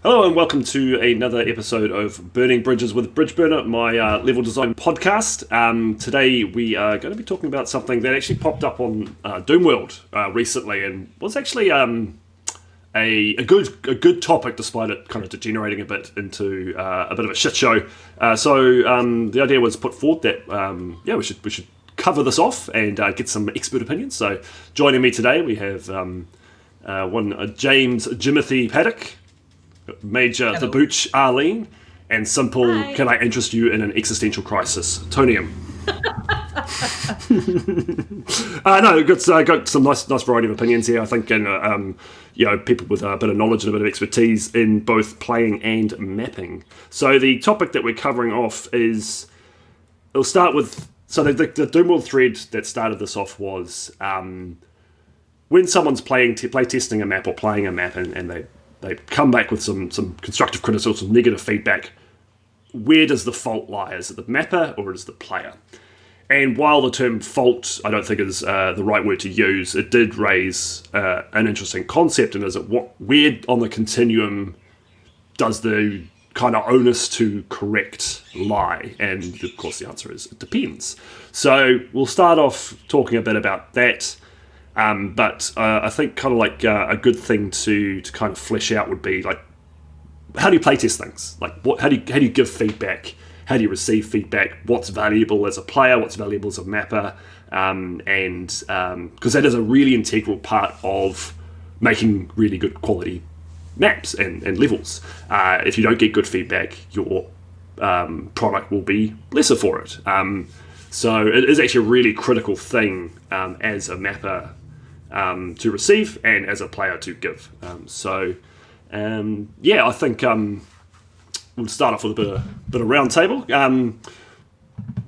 Hello and welcome to another episode of Burning Bridges with Bridgeburner, my level design podcast. Today we are going to be talking about something that actually popped up on Doomworld recently and was actually a good topic, despite it kind of degenerating a bit into a bit of a shit show. So the idea was put forward that we should cover this off and get some expert opinions. So joining me today we have James Jimmy Paddock, Major Hello. the Booch Arlene, and Simple. Hi. Can I interest you in an existential crisis? Tonium. Got some nice variety of opinions here. I think, and people with a bit of knowledge and a bit of expertise in both playing and mapping. So the topic that we're covering off is, it'll start with. So the Doomworld thread that started this off was when someone's play testing a map or playing a map, and they come back with some constructive criticism, some negative feedback. Where does the fault lie? Is it the mapper or is it the player? And while the term fault, I don't think is the right word to use, it did raise an interesting concept. And is it where on the continuum does the kind of onus to correct lie? And of course the answer is it depends. So we'll start off talking a bit about that. But I think kind of like a good thing to kind of flesh out would be like, how do you playtest things? Like, how do you give feedback? How do you receive feedback? What's valuable as a player? What's valuable as a mapper? And because that is a really integral part of making really good quality maps and levels. If you don't get good feedback, your product will be lesser for it. So it is actually a really critical thing as a mapper to receive and as a player to give. I think we'll start off with a bit of round table.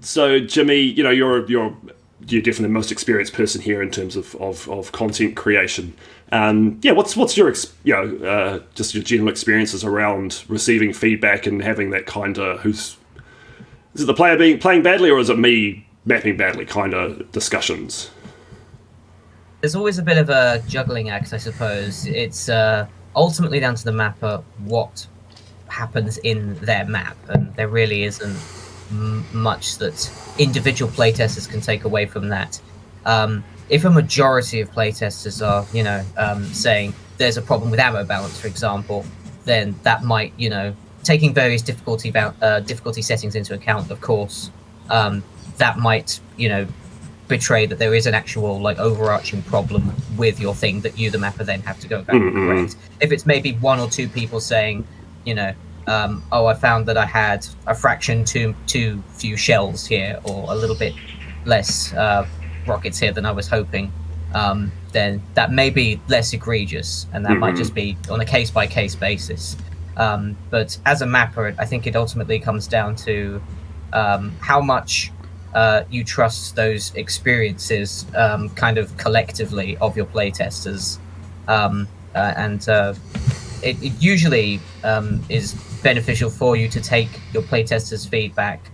So Jimmy, you're definitely the most experienced person here in terms of content creation. What's your just your general experiences around receiving feedback and having that kind of is it the player playing badly or is it me mapping badly kind of discussions? There's always a bit of a juggling act, I suppose. It's ultimately down to the mapper what happens in their map, and there really isn't much that individual playtesters can take away from that. If a majority of playtesters are, saying there's a problem with ammo balance, for example, then that might, taking various difficulty settings into account, of course, that might, betray that there is an actual overarching problem with your thing that you, the mapper, then have to go back and correct. If it's maybe one or two people saying, I found that I had a fraction too few shells here, or a little bit less rockets here than I was hoping, then that may be less egregious, and that might just be on a case-by-case basis. But as a mapper, I think it ultimately comes down to how much you trust those experiences kind of collectively of your playtesters. It usually is beneficial for you to take your playtesters' feedback,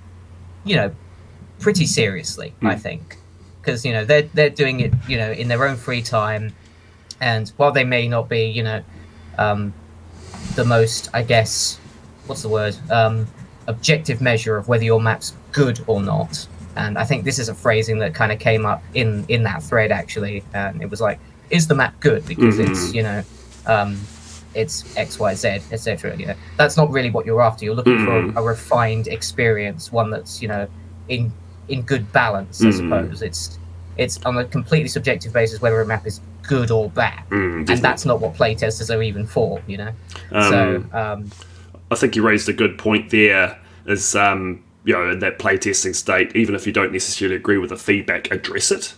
pretty seriously, I think. Because, they're doing it, in their own free time. And while they may not be, the most, I guess, objective measure of whether your map's good or not. And I think this is a phrasing that kind of came up in that thread, actually. And it was like, is the map good? Because it's, it's X, Y, Z, etc. That's not really what you're after. You're looking for a refined experience, one that's, in good balance, I suppose. It's on a completely subjective basis whether a map is good or bad. And that's not what playtesters are even for, I think you raised a good point there, is in that playtesting state, even if you don't necessarily agree with the feedback, address it.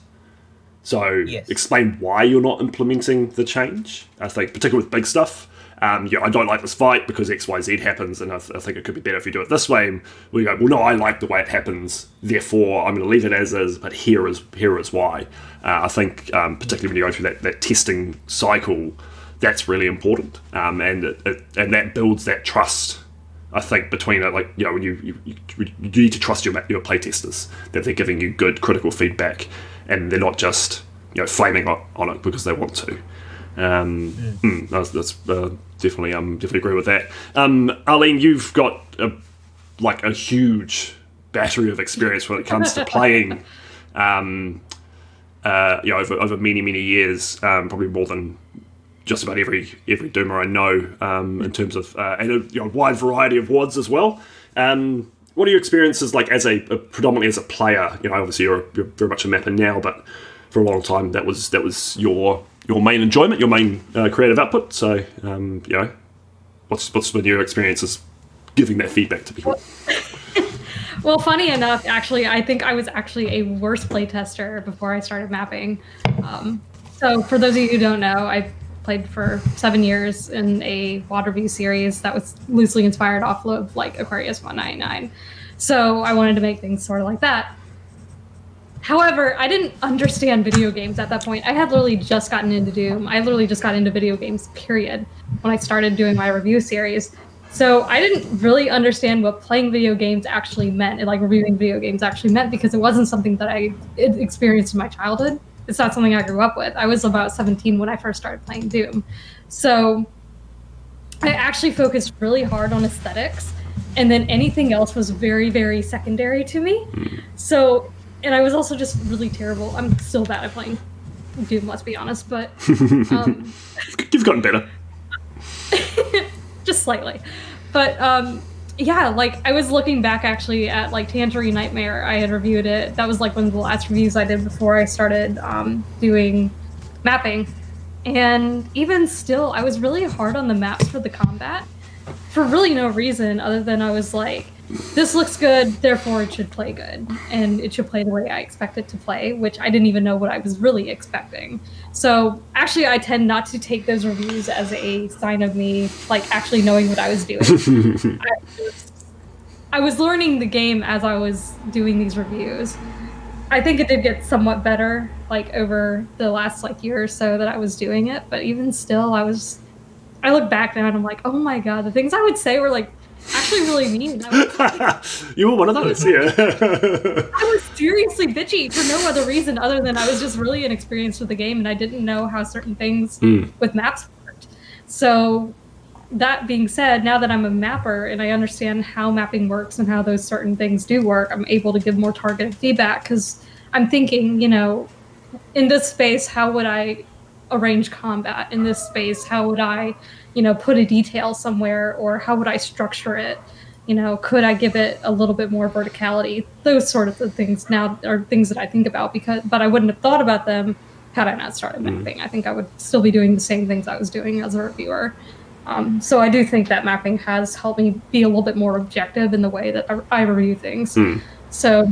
So explain why you're not implementing the change. I think, particularly with big stuff, I don't like this fight because X, Y, Z happens, and I think it could be better if you do it this way. And we go, well, no, I like the way it happens, therefore I'm going to leave it as is, but here is why. I think, particularly when you go through that testing cycle, that's really important, and that builds that trust. I think between it, when you need to trust your playtesters that they're giving you good critical feedback, and they're not just flaming on it because they want to. That's definitely agree with that. Arlene, you've got a huge battery of experience when it comes to playing. Over many years, probably more than just about every Doomer I know, in terms of and a wide variety of WODs as well. What are your experiences like as predominantly as a player? Obviously you're very much a mapper now, but for a long time that was your main enjoyment, your main creative output. So what's been your experiences giving that feedback to people? Well, funny enough, actually, I think I was actually a worse playtester before I started mapping. So for those of you who don't know, I played for 7 years in a water review series that was loosely inspired off of Aquarius 199. So I wanted to make things sort of like that. However, I didn't understand video games at that point. I had literally just gotten into Doom. I literally just got into video games, period, when I started doing my review series. So I didn't really understand what playing video games actually meant, and reviewing video games actually meant, because it wasn't something that I experienced in my childhood. It's not something I grew up with. I was about 17 when I first started playing Doom. So I actually focused really hard on aesthetics, and then anything else was very, very secondary to me. So, and I was also just really terrible. I'm still bad at playing Doom, let's be honest, but You've gotten better. Just slightly. But I was looking back actually at Tangerine Nightmare. I had reviewed it. That was one of the last reviews I did before I started doing mapping. And even still, I was really hard on the maps for the combat for really no reason other than I was like, this looks good, therefore it should play good. And it should play the way I expect it to play, which I didn't even know what I was really expecting. So actually, I tend not to take those reviews as a sign of me actually knowing what I was doing. I was learning the game as I was doing these reviews. I think it did get somewhat better over the last year or so that I was doing it, but even still, I look back now and I'm like, oh my god, the things I would say were actually really mean. You were one of those, yeah. I was seriously bitchy for no other reason other than I was just really inexperienced with the game and I didn't know how certain things with maps worked. So that being said, now that I'm a mapper and I understand how mapping works and how those certain things do work, I'm able to give more targeted feedback because I'm thinking, in this space, how would I arrange combat? In this space, how would I put a detail somewhere, or how would I structure it? Could I give it a little bit more verticality? Those sort of things now are things that I think about but I wouldn't have thought about them had I not started mapping. I think I would still be doing the same things I was doing as a reviewer. So I do think that mapping has helped me be a little bit more objective in the way that I review things. So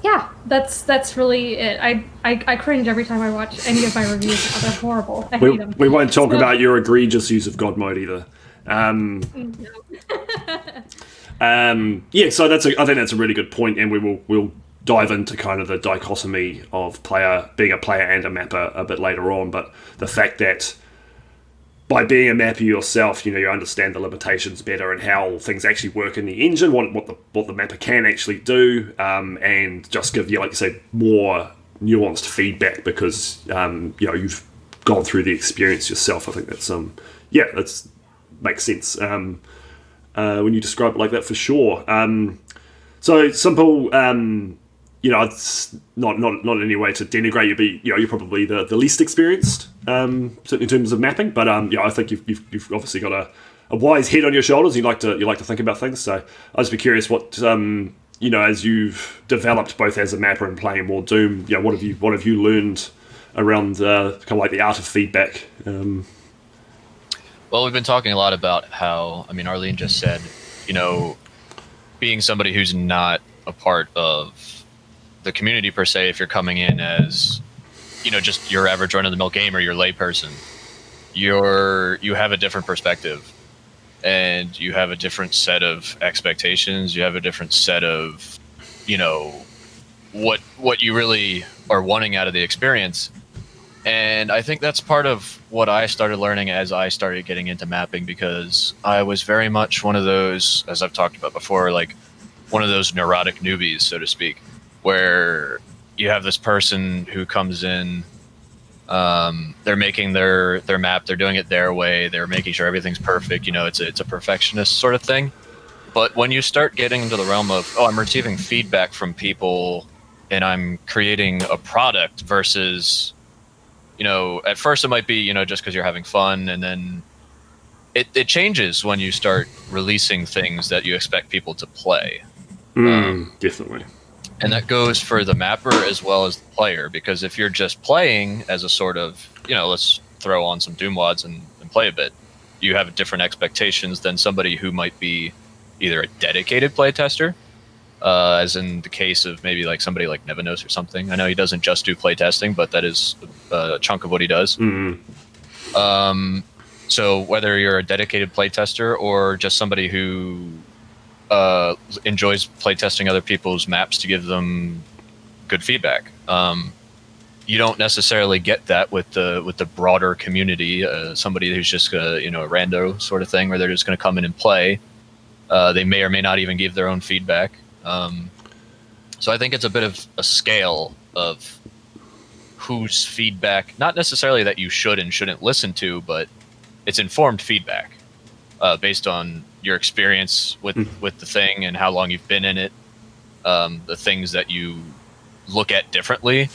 yeah, that's really it. I cringe every time I watch any of my reviews. Oh, they're horrible. I hate them. We won't talk about your egregious use of God mode either. So I think that's a really good point, and we'll dive into kind of the dichotomy of being a player and a mapper a bit later on. But the fact that by being a mapper yourself, you understand the limitations better and how things actually work in the engine, what the mapper can actually do, and just give you, like you say, more nuanced feedback because you've gone through the experience yourself. I think that's makes sense when you describe it like that for sure. So Simple, it's not in any way to denigrate you, but you're probably the least experienced, certainly in terms of mapping. But I think you've obviously got a wise head on your shoulders. You like to think about things. So I'd just be curious what as you've developed both as a mapper and playing more Doom, what have you learned around kind of the art of feedback? Well, we've been talking a lot about how, Arlene just said, being somebody who's not a part of the community per se, if you're coming in as, just your average run-of-the-mill gamer, your layperson, you have a different perspective, and you have a different set of expectations. You have a different set of, what you really are wanting out of the experience. And I think that's part of what I started learning as I started getting into mapping, because I was very much one of those, as I've talked about before, one of those neurotic newbies, so to speak, where you have this person who comes in They're making their map. They're doing it their way. They're making sure everything's perfect. It's a perfectionist sort of thing. But when you start getting into the realm of, I'm receiving feedback from people and I'm creating a product versus, at first it might be, just because you're having fun, and then it changes when you start releasing things that you expect people to play. Definitely. And that goes for the mapper as well as the player, because if you're just playing as a sort of, let's throw on some Doom wads and play a bit, you have different expectations than somebody who might be either a dedicated playtester, as in the case of maybe like somebody like Nevenos or something. I know he doesn't just do playtesting, but that is a chunk of what he does. So whether you're a dedicated playtester or just somebody who enjoys playtesting other people's maps to give them good feedback, you don't necessarily get that with the broader community. Somebody who's just a rando sort of thing, where they're just going to come in and play. They may or may not even give their own feedback. So I think it's a bit of a scale of whose feedback, not necessarily that you should and shouldn't listen to, but it's informed feedback based on your experience with the thing and how long you've been in it, the things that you look at differently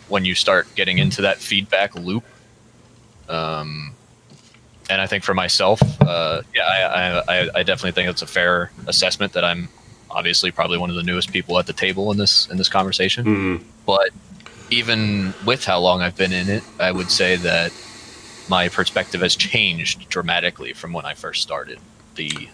when you start getting into that feedback loop. And I think for myself, I definitely think it's a fair assessment that I'm obviously probably one of the newest people at the table in this conversation. But even with how long I've been in it, I would say that my perspective has changed dramatically from when I first started the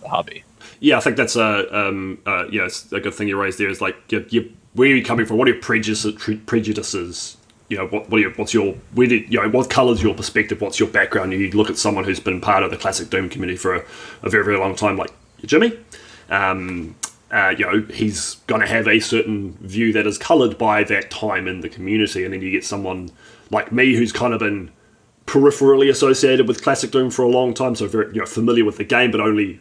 hobby. Yeah, I think that's it's a good thing you raised there. Is like, where are you coming from? What are your prejudices? What colours your perspective? What's your background? You look at someone who's been part of the classic Doom community for a very, very long time, like Jimmy. He's going to have a certain view that is coloured by that time in the community, and then you get someone like me who's kind of been peripherally associated with classic Doom for a long time, so very familiar with the game, but only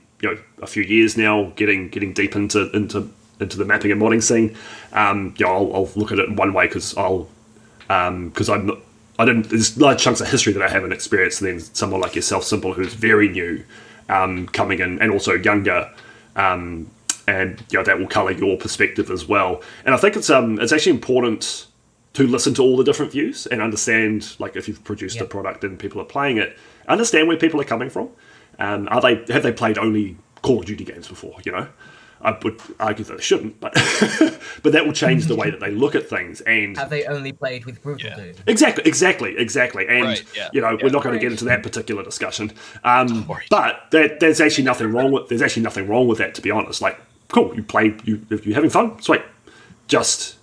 a few years now, getting deep into the mapping and modding scene. I'll look at it in one way because there's large chunks of history that I haven't experienced, and then someone like yourself, Simple, who's very new, coming in, and also younger, and that will colour your perspective as well. And I think it's actually important to listen to all the different views and understand, like, if you've produced a product and people are playing it, understand where people are coming from. Have they played only Call of Duty games before? I would argue that they shouldn't, but but that will change the way that they look at things. And have they only played with Brutal Doom? Exactly. And we're not going to get into that particular discussion. But there's actually nothing wrong with that, to be honest. Like, cool, if you're having fun, sweet. Just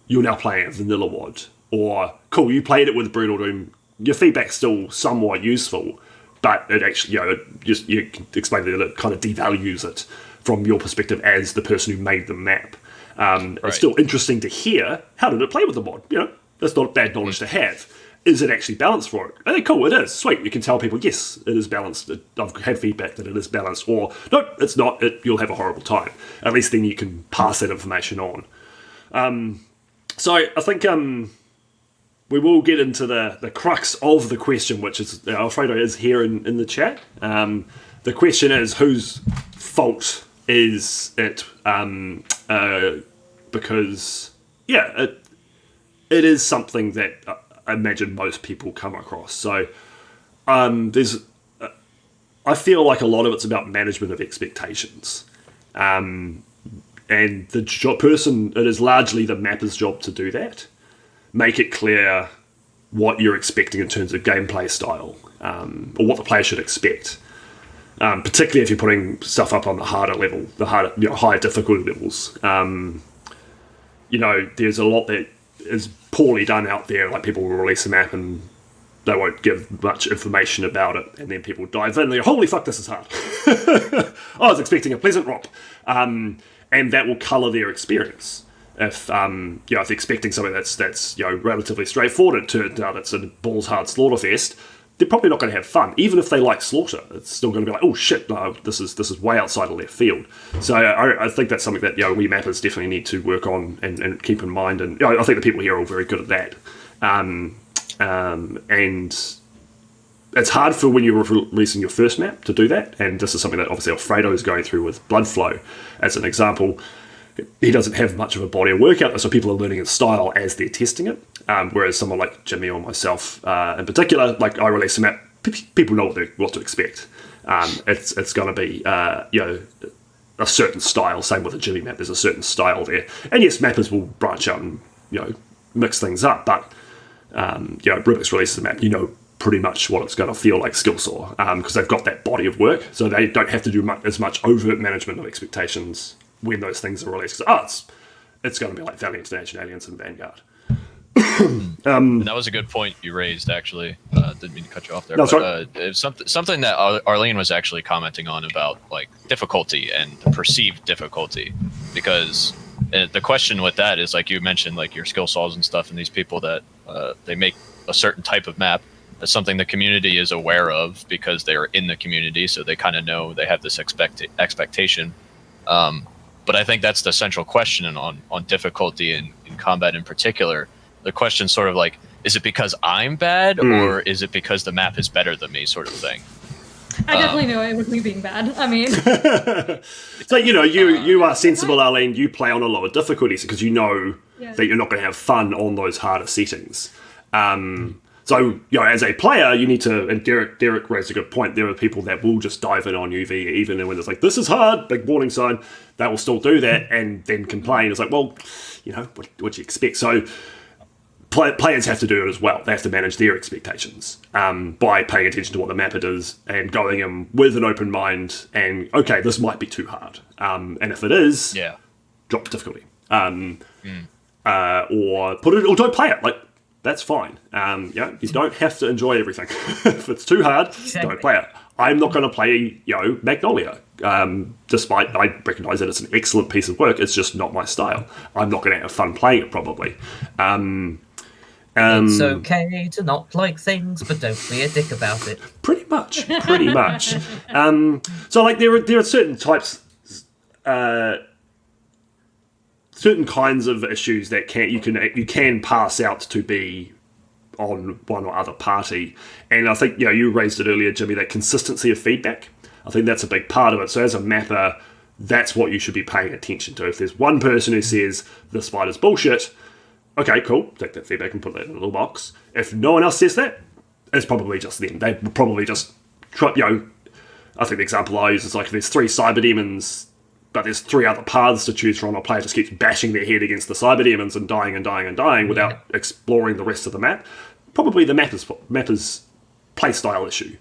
you're now playing a vanilla WOD, or cool, you played it with Brutal Doom. Your feedback's still somewhat useful, but it actually you can explain that it kind of devalues it from your perspective as the person who made the map. It's still interesting to hear, how did it play with the mod? That's not bad knowledge to have. Is it actually balanced for it? Okay, cool, it is. Sweet, you can tell people, yes, it is balanced. I've had feedback that it is balanced. Or, no, it's not. You'll have a horrible time. At least then you can pass that information on. So I think we will get into the crux of the question, which is, Alfredo is here in the chat. The question is, whose fault is it? Because it is something that I imagine most people come across. So I feel like a lot of it's about management of expectations, and the person, it is largely the mapper's job to do that. Make it clear what you're expecting in terms of gameplay style, or what the player should expect. Particularly if you're putting stuff up on the harder level, higher difficulty levels. There's a lot that is poorly done out there. Like, people will release a map and they won't give much information about it, and then people dive in and they go, holy fuck, this is hard. I was expecting a pleasant romp. And that will colour their experience. If they're expecting something that's relatively straightforward, it turns out it's a balls hard slaughter fest, they're probably not going to have fun. Even if they like slaughter, it's still going to be like, oh shit, no, this is way outside of left field. So I think that's something that we mappers definitely need to work on and keep in mind. And I think the people here are all very good at that. And it's hard for when you're releasing your first map to do that, and this is something that obviously Alfredo is going through with Bloodflow as an example. He doesn't have much of a body of work out there, so people are learning his style as they're testing it, whereas someone like Jimmy or myself in particular, like I release a map, people know what to expect. It's going to be a certain style. Same with a Jimmy map, there's a certain style there, and yes, mappers will branch out and mix things up, but Rubik's releases a map, pretty much what it's going to feel like Skillsaw, because they've got that body of work, so they don't have to do as much overt management of expectations when those things are released. It's going to be like Valiant, Ancient Aliens, and Vanguard. And that was a good point you raised, actually. Didn't mean to cut you off there. No, but it was something that Arlene was actually commenting on about like difficulty and perceived difficulty, because the question with that is, like you mentioned, like your skill saws and stuff, and these people that they make a certain type of map. That's something the community is aware of because they're in the community, so they kind of know they have this expectation. But I think that's the central question on difficulty in combat in particular. The question sort of like, is it because I'm bad or is it because the map is better than me, sort of thing? I definitely know it with me being bad. I mean, so you are sensible, Arlene. You play on a lower difficulties because you know that you're not going to have fun on those harder settings. So as a player, you need to. And Derek raised a good point. There are people that will just dive in on UV even when it's like, this is hard, big warning sign. They will still do that and then complain. It's like, well, what do you expect? So players have to do it as well. They have to manage their expectations by paying attention to what the mapper does and going in with an open mind and, okay, this might be too hard. And if it is, drop the difficulty. Or put it, or don't play it. Like, that's fine. You don't have to enjoy everything. If it's too hard, don't play it. I'm not going to play, Magnolia. Despite I recognise that it's an excellent piece of work, it's just not my style. I'm not going to have fun playing it, probably. It's okay to not like things, but don't be a dick about it. Pretty much. So, like, there are certain types, certain kinds of issues that you can pass out to be on one or other party, and I think you raised it earlier, Jimmy, that consistency of feedback. I think that's a big part of it. So as a mapper, that's what you should be paying attention to. If there's one person who says this fight is bullshit, okay, cool, take that feedback and put that in a little box. If no one else says that, it's probably just them. They probably just try, I think the example I use is like, if there's 3 cyber demons, but there's 3 other paths to choose from, a player just keeps bashing their head against the cyber demons and dying without exploring the rest of the map. Probably the mapper's playstyle issue.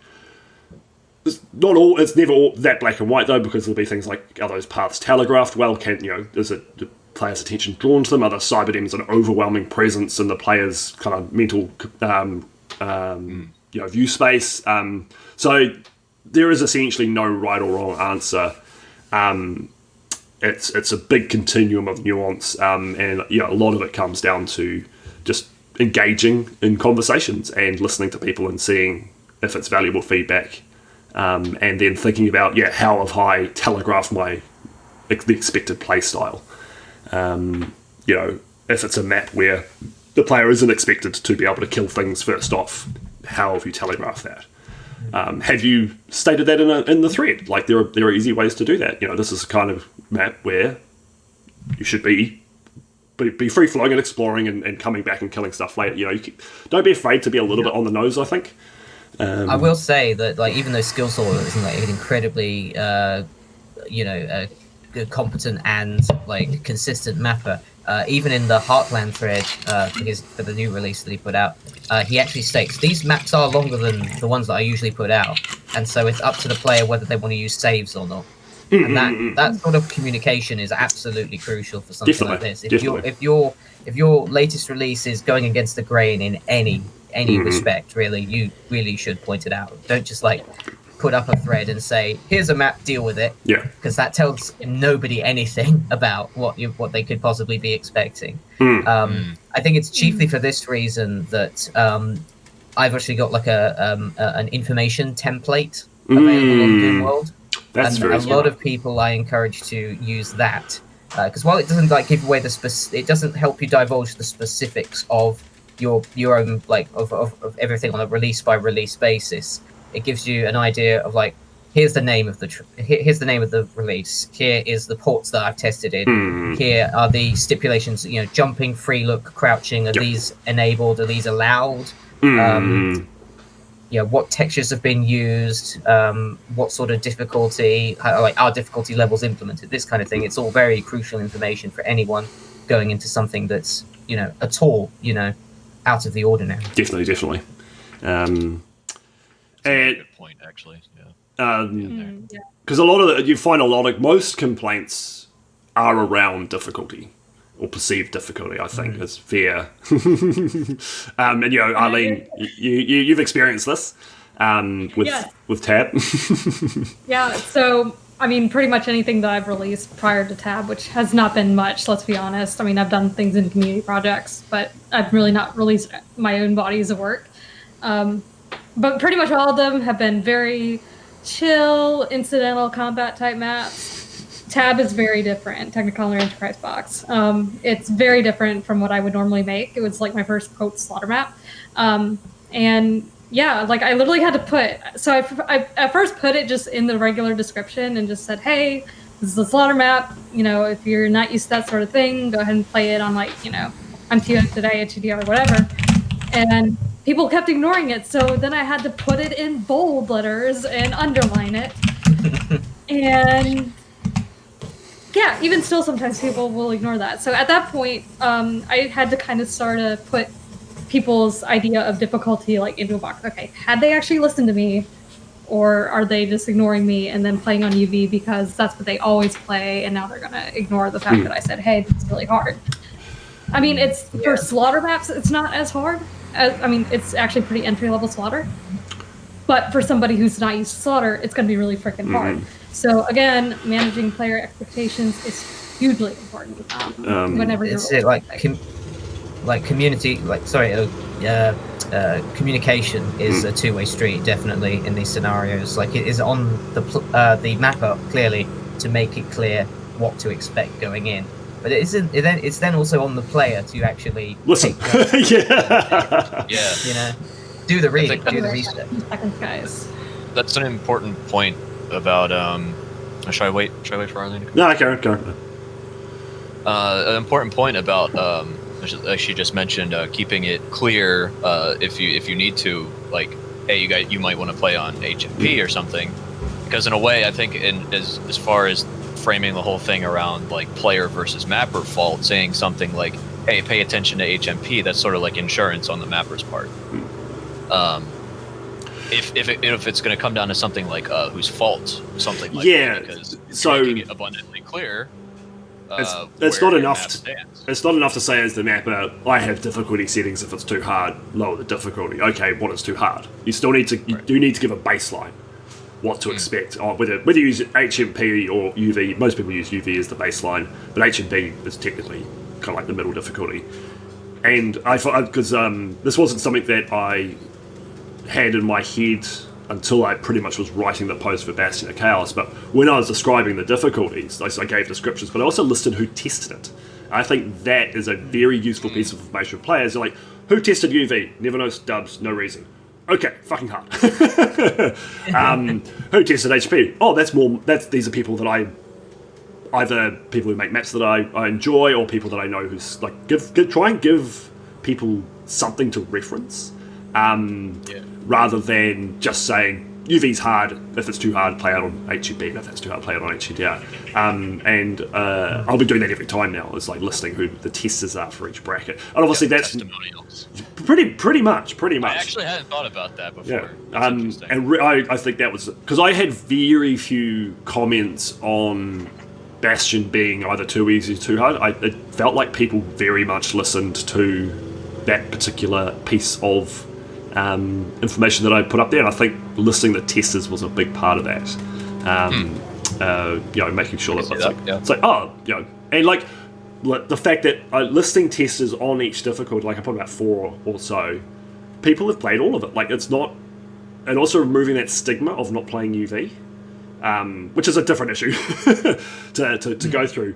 It's never all that black and white though, because there'll be things like, are those paths telegraphed well? Is it the player's attention drawn to them? Are the cyber demons an overwhelming presence in the player's kind of mental view space? So there is essentially no right or wrong answer. It's a big continuum of nuance, and a lot of it comes down to just engaging in conversations and listening to people and seeing if it's valuable feedback, and then thinking about how have I telegraphed the expected play style. If it's a map where the player isn't expected to be able to kill things first off, how have you telegraphed that? Have you stated that in the thread? Like, there are easy ways to do that. This is a kind of map where you should be free flowing and exploring and coming back and killing stuff later. Don't be afraid to be a little bit on the nose, I think. I will say that, like, even though Skillsaw isn't like an incredibly competent and like consistent mapper, even in the Heartland thread for the new release that he put out, he actually states these maps are longer than the ones that I usually put out, and so it's up to the player whether they want to use saves or not. And that sort of communication is absolutely crucial for something like this. If your latest release is going against the grain in any respect, really, you really should point it out. Don't just like put up a thread and say, here's a map, deal with it. Because that tells nobody anything about what they could possibly be expecting. I think it's chiefly for this reason that I've actually got like an information template available on Doomworld. And a lot of people I encourage to use that, because while it doesn't like give away it doesn't help you divulge the specifics of your own of everything on a release by release basis. It gives you an idea of here's the name of here's the name of the release. Here is the ports that I've tested in. Here are the stipulations. Jumping, free look, crouching. Are these enabled? Are these allowed? What textures have been used? What sort of difficulty? Are difficulty levels implemented? This kind of thing. It's all very crucial information for anyone going into something that's at all out of the ordinary. Definitely. And a good point, actually. Because you find most complaints are around difficulty or perceived difficulty. I think is fair. And Arlene, you've experienced this with Tab. Yeah. So I mean, pretty much anything that I've released prior to Tab, which has not been much. Let's be honest. I mean, I've done things in community projects, but I've really not released my own bodies of work. But pretty much all of them have been very chill, incidental combat type maps. Tab is very different. Technicolor Enterprise Box. It's very different from what I would normally make. It was my first quote slaughter map, and yeah, I literally had to put. So I at first put it just in the regular description and just said, "Hey, this is a slaughter map. If you're not used to that sort of thing, go ahead and play it on MTO today, HDR, whatever." And people kept ignoring it, so then I had to put it in bold letters and underline it. And yeah, even still, sometimes people will ignore that. So at that point, I had to kind of start to put people's idea of difficulty into a box. Okay, had they actually listened to me, or are they just ignoring me and then playing on UV because that's what they always play, and now they're gonna ignore the fact that I said, hey, it's really hard. I mean, for slaughter maps, it's not as hard. It's actually pretty entry-level slaughter. But for somebody who's not used to slaughter, it's going to be really freaking hard. So again, managing player expectations is hugely important whenever you're communication is a two-way street, definitely, in these scenarios. It is on the mapper, clearly, to make it clear what to expect going in. But it's then also on the player to actually listen. Do the reading, do the research. Guys. That's an important point about. Should I wait for Arlene? No, go. An important point about as she just mentioned, keeping it clear if you need to, hey, you might want to play on HMP or something, because in a way, I think as far as framing the whole thing around player versus mapper fault, saying something like, hey, pay attention to HMP, that's sort of like insurance on the mapper's part. If it's going to come down to something like whose fault, something like that, because making it abundantly clear. It's not enough. It's not enough to say as the mapper, I have difficulty settings. If it's too hard, lower the difficulty. Okay, what is too hard? You still need to. You do need to give a baseline. What to expect, whether you use HMP or UV. Most people use UV as the baseline, but HMP is technically kind of the middle difficulty. And I thought, because this wasn't something that I had in my head until I pretty much was writing the post for Bastion of Chaos, but when I was describing the difficulties, I gave descriptions, but I also listed who tested it. I think that is a very useful piece of information for players. They're who tested UV? Never knows dubs, no reason. Okay, fucking hard. Who tested HP? Oh, these are people that either people who make maps that I enjoy, or people that I know who's try and give people something to reference, rather than just saying UV's hard. If it's too hard, play out on HEB. If it's too hard, play out on HDR. I'll be doing that every time now. It's listing who the testers are for each bracket, and obviously that's testimonials. Pretty much. I actually hadn't thought about that before. Yeah, I think that was because I had very few comments on Bastion being either too easy or too hard. It felt like people very much listened to that particular piece of information that I put up there, and I think listing the testers was a big part of that. Making sure that and the fact that listing testers on each difficulty, I put about 4 or so, people have played all of it. It's not, and also removing that stigma of not playing UV, which is a different issue to go through.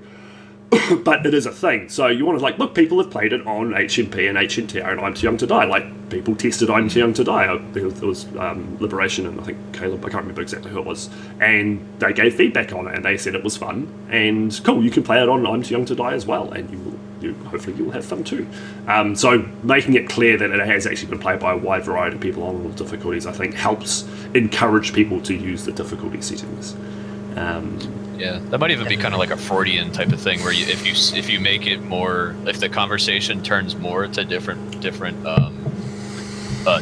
but it is a thing. So you want to like, look, people have played it on HMP and HNTR and I'm Too Young to Die. Like, people tested I'm Too Young to Die. There was Liberation and I think Caleb, I can't remember exactly who it was, and they gave feedback on it and they said it was fun and cool, you can play it on I'm Too Young to Die as well, and hopefully you'll have fun too. So making it clear that it has actually been played by a wide variety of people on all difficulties, I think helps encourage people to use the difficulty settings. Yeah, that might even be kind of like a Freudian type of thing, where if you make it more, if the conversation turns more to different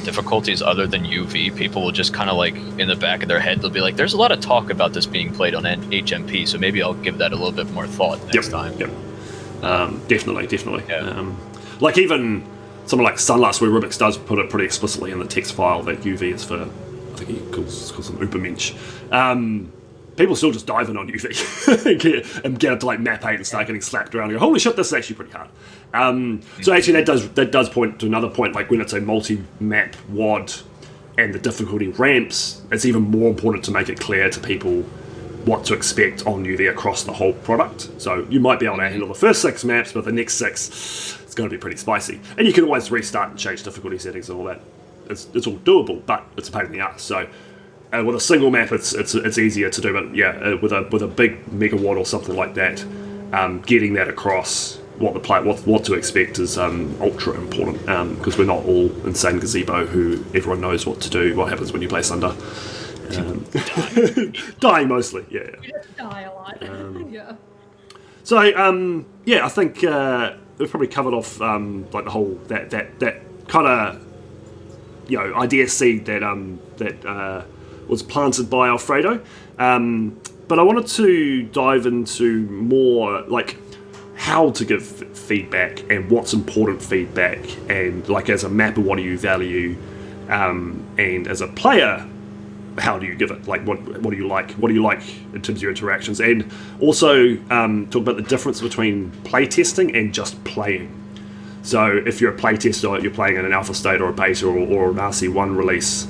difficulties other than UV, people will just kind of like in the back of their head, they'll be like, "There's a lot of talk about this being played on HMP, so maybe I'll give that a little bit more thought next time." Yep. Definitely. Yeah. Like even something like Sunlust, where Rubix does put it pretty explicitly in the text file that UV is for, I think he calls them Ubermensch. People still just dive in on UV and get up to like map 8 and start getting slapped around and go, holy shit, this is actually pretty hard. So actually that does point to another point, like when it's a multi-map WOD and the difficulty ramps, it's even more important to make it clear to people what to expect on UV across the whole product. So you might be able to handle the first 6 maps, but the next 6, it's going to be pretty spicy. And you can always restart and change difficulty settings and all that. It's all doable, but it's a pain in the ass. So with a single map, it's easier to do, but yeah, with a big mega WOD or something like that, getting that across what to expect is ultra important, because we're not all insane gazebo who everyone knows what to do. What happens when you play Sunder? Dying mostly, yeah. You just die a lot. Yeah. So I think we've probably covered off like the whole that kind of idea seed that was planted by Alfredo, but I wanted to dive into more like how to give feedback and what's important feedback, and like as a mapper, what do you value, and as a player, how do you give it? Like, what do you like? What do you like in terms of your interactions? And also talk about the difference between playtesting and just playing. So if you're a playtester, you're playing in an alpha state or a beta or an RC1 release,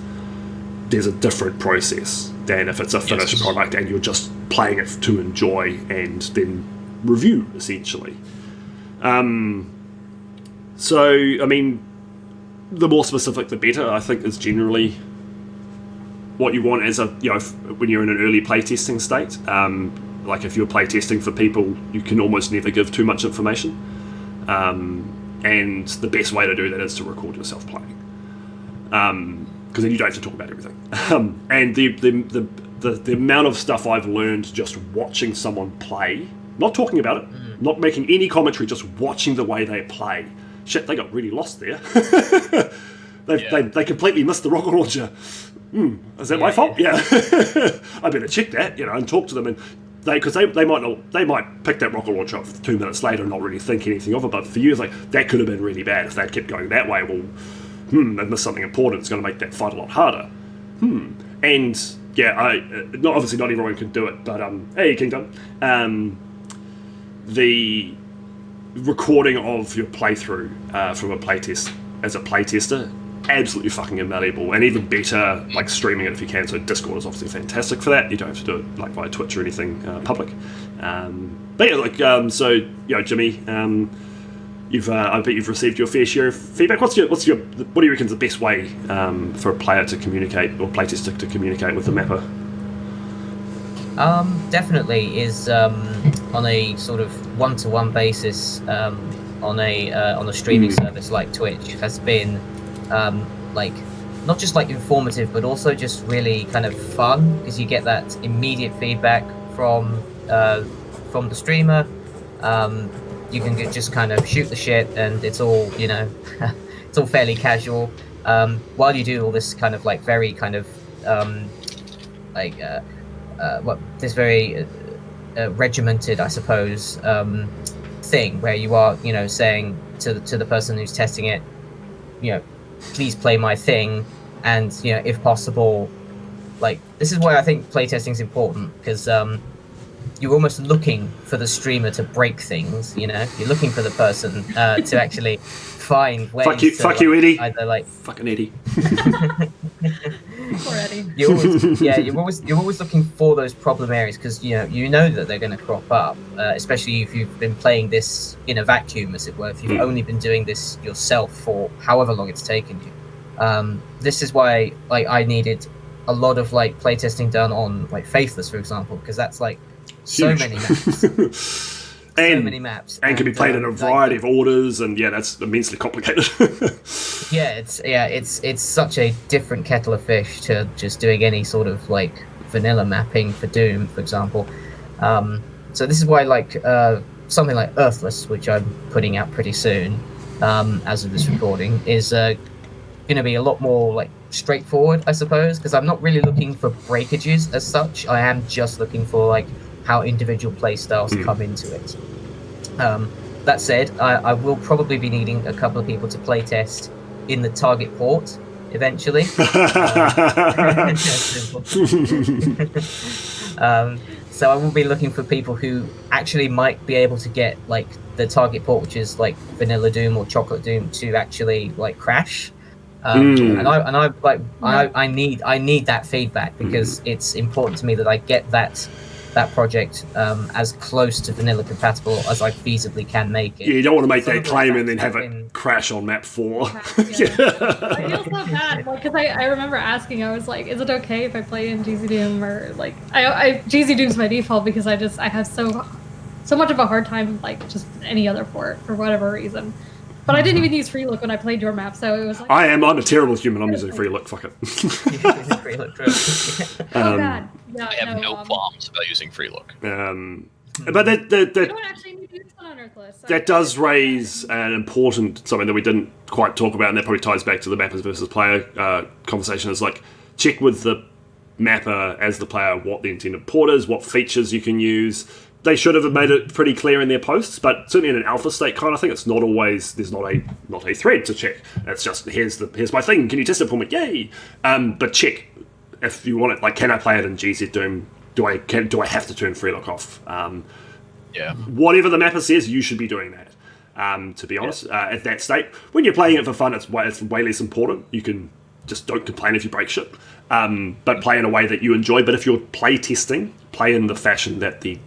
there's a different process than if it's a finished product and you're just playing it to enjoy and then review, essentially. So, I mean, the more specific, the better, I think, is generally what you want as a, when you're in an early playtesting state. Like if you're playtesting for people, you can almost never give too much information. And the best way to do that is to record yourself playing. Because then you don't have to talk about everything. And the amount of stuff I've learned just watching someone play, not talking about it, not making any commentary, just watching the way they play. Shit, they got really lost there. They completely missed the rocket launcher. Is that my fault? Yeah. I better check that, and talk to them, and because they might pick that rocket launcher up 2 minutes later and not really think anything of it. But for you, it's like that could have been really bad if they'd kept going that way. Well, they've missed something important. It's going to make that fight a lot harder. And yeah, obviously not everyone can do it, but hey, Kingdom, the recording of your playthrough from a playtest as a playtester, absolutely fucking invaluable, and even better, like streaming it if you can. So Discord is obviously fantastic for that. You don't have to do it like via Twitch or anything public. But yeah, so Jimmy, I bet you've received your fair share of feedback. What do you reckon is the best way for a player to communicate, or playtester to communicate with the mapper? Definitely is on a sort of one-to-one basis on a streaming service like Twitch has been like not just like informative, but also just really kind of fun, because you get that immediate feedback from the streamer. You can just kind of shoot the shit, and it's all it's all fairly casual, while you do all this kind of like very kind of this very regimented, I suppose, thing where you are saying to the person who's testing it, please play my thing, and if possible, like, this is why I think playtesting is important, because you're almost looking for the streamer to break things. You're looking for the person to actually find ways. Fuck you, Eddie. Either like fucking Eddie. Poor already. You're always looking for those problem areas because you know that they're going to crop up, especially if you've been playing this in a vacuum, as it were. If you've only been doing this yourself for however long it's taken you. This is why I needed a lot of playtesting done on Faithless, for example, because that's so Huge. many maps. So many maps, and can be played in a variety of orders, and that's immensely complicated. It's such a different kettle of fish to just doing any sort of vanilla mapping for Doom, for example. So this is why something like Earthless, which I'm putting out pretty soon, as of this recording, is going to be a lot more straightforward, I suppose, because I'm not really looking for breakages as such. I am just looking for how individual play styles come into it. That said, I will probably be needing a couple of people to play test in the target port eventually. So I will be looking for people who actually might be able to get the target port, which is Vanilla Doom or Chocolate Doom, to actually crash. And I need that feedback because it's important to me that I get that project as close to vanilla compatible as I feasibly can make it. Yeah, you don't want to make that claim and then have it crash on map 4. I feel so bad because I remember asking, I was like, is it okay if I play in GZ Doom or GZ Doom's my default because I have so much of a hard time just any other port for whatever reason. But I didn't even use free look when I played your map, so it was I'm a terrible human. I'm using free look. Fuck it. Oh god. Yeah, I have no qualms about using free look. But You don't actually need to use one on Earthless. that does raise an important something that we didn't quite talk about, and that probably ties back to the mappers versus player conversation. Is check with the mapper as the player what the intended port is, what features you can use. They should have made it pretty clear in their posts, but certainly in an alpha state kind of thing, it's not always. There's not a thread to check. It's just here's my thing. Can you test it for me? Yay! But check if you want it. Can I play it in GZ Doom? Do I have to turn free look off? Whatever the mapper says, you should be doing that. To be honest, at that state, when you're playing it for fun, it's way less important. You can just don't complain if you break shit, but play in a way that you enjoy. But if you're play testing, play in the fashion that the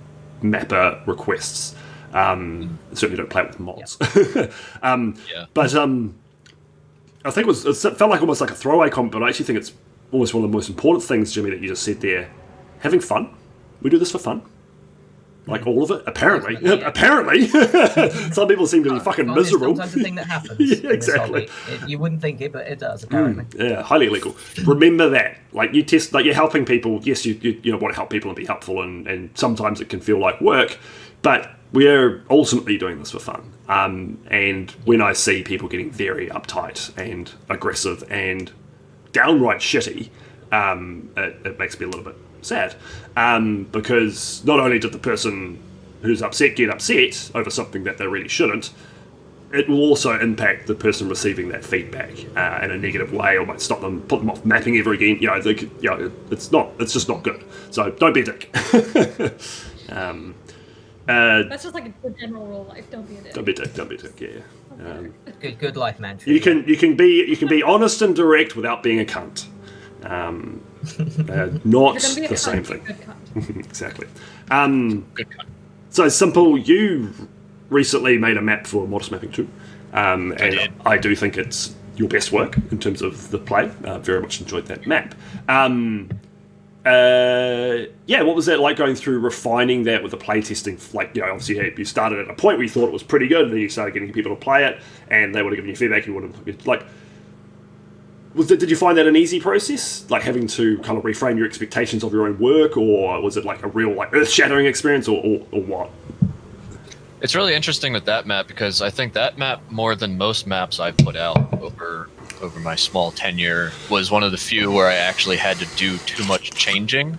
mapper requests. Certainly don't play with mods. But I think it felt like almost like a throwaway comment, but I actually think it's almost one of the most important things, Jimmy, that you just said there. Having fun. We do this for fun. All of it, apparently. Apparently. Some people seem to be fucking miserable. Sometimes a thing that happens. Yeah, exactly. You wouldn't think it, but it does, apparently. Yeah, highly illegal. Remember that. You test, you're helping people. Yes, you want to help people and be helpful, and sometimes it can feel like work, but we're ultimately doing this for fun. And when I see people getting very uptight and aggressive and downright shitty, it makes me a little bit sad, because not only did the person who's upset get upset over something that they really shouldn't, it will also impact the person receiving that feedback in a negative way, or might stop them, put them off mapping ever again. It's just not good. So don't be a dick. That's just a good general rule of life. Don't be a dick. Don't be a dick. Yeah. Good life mantra. You can be honest and direct without being a cunt. Not the same thing. Exactly. Good cut. So Simple, you recently made a map for Modest Mapping 2, and I do think it's your best work in terms of the play. Very much enjoyed that map. What was that like going through refining that with the playtesting? Obviously you started at a point where you thought it was pretty good, and then you started getting people to play it, and they would have given you feedback. You would have did you find that an easy process, having to kind of reframe your expectations of your own work, or was it a real earth-shattering experience, or what? It's really interesting with that map because I think that map, more than most maps I've put out over my small tenure, was one of the few where I actually had to do too much changing.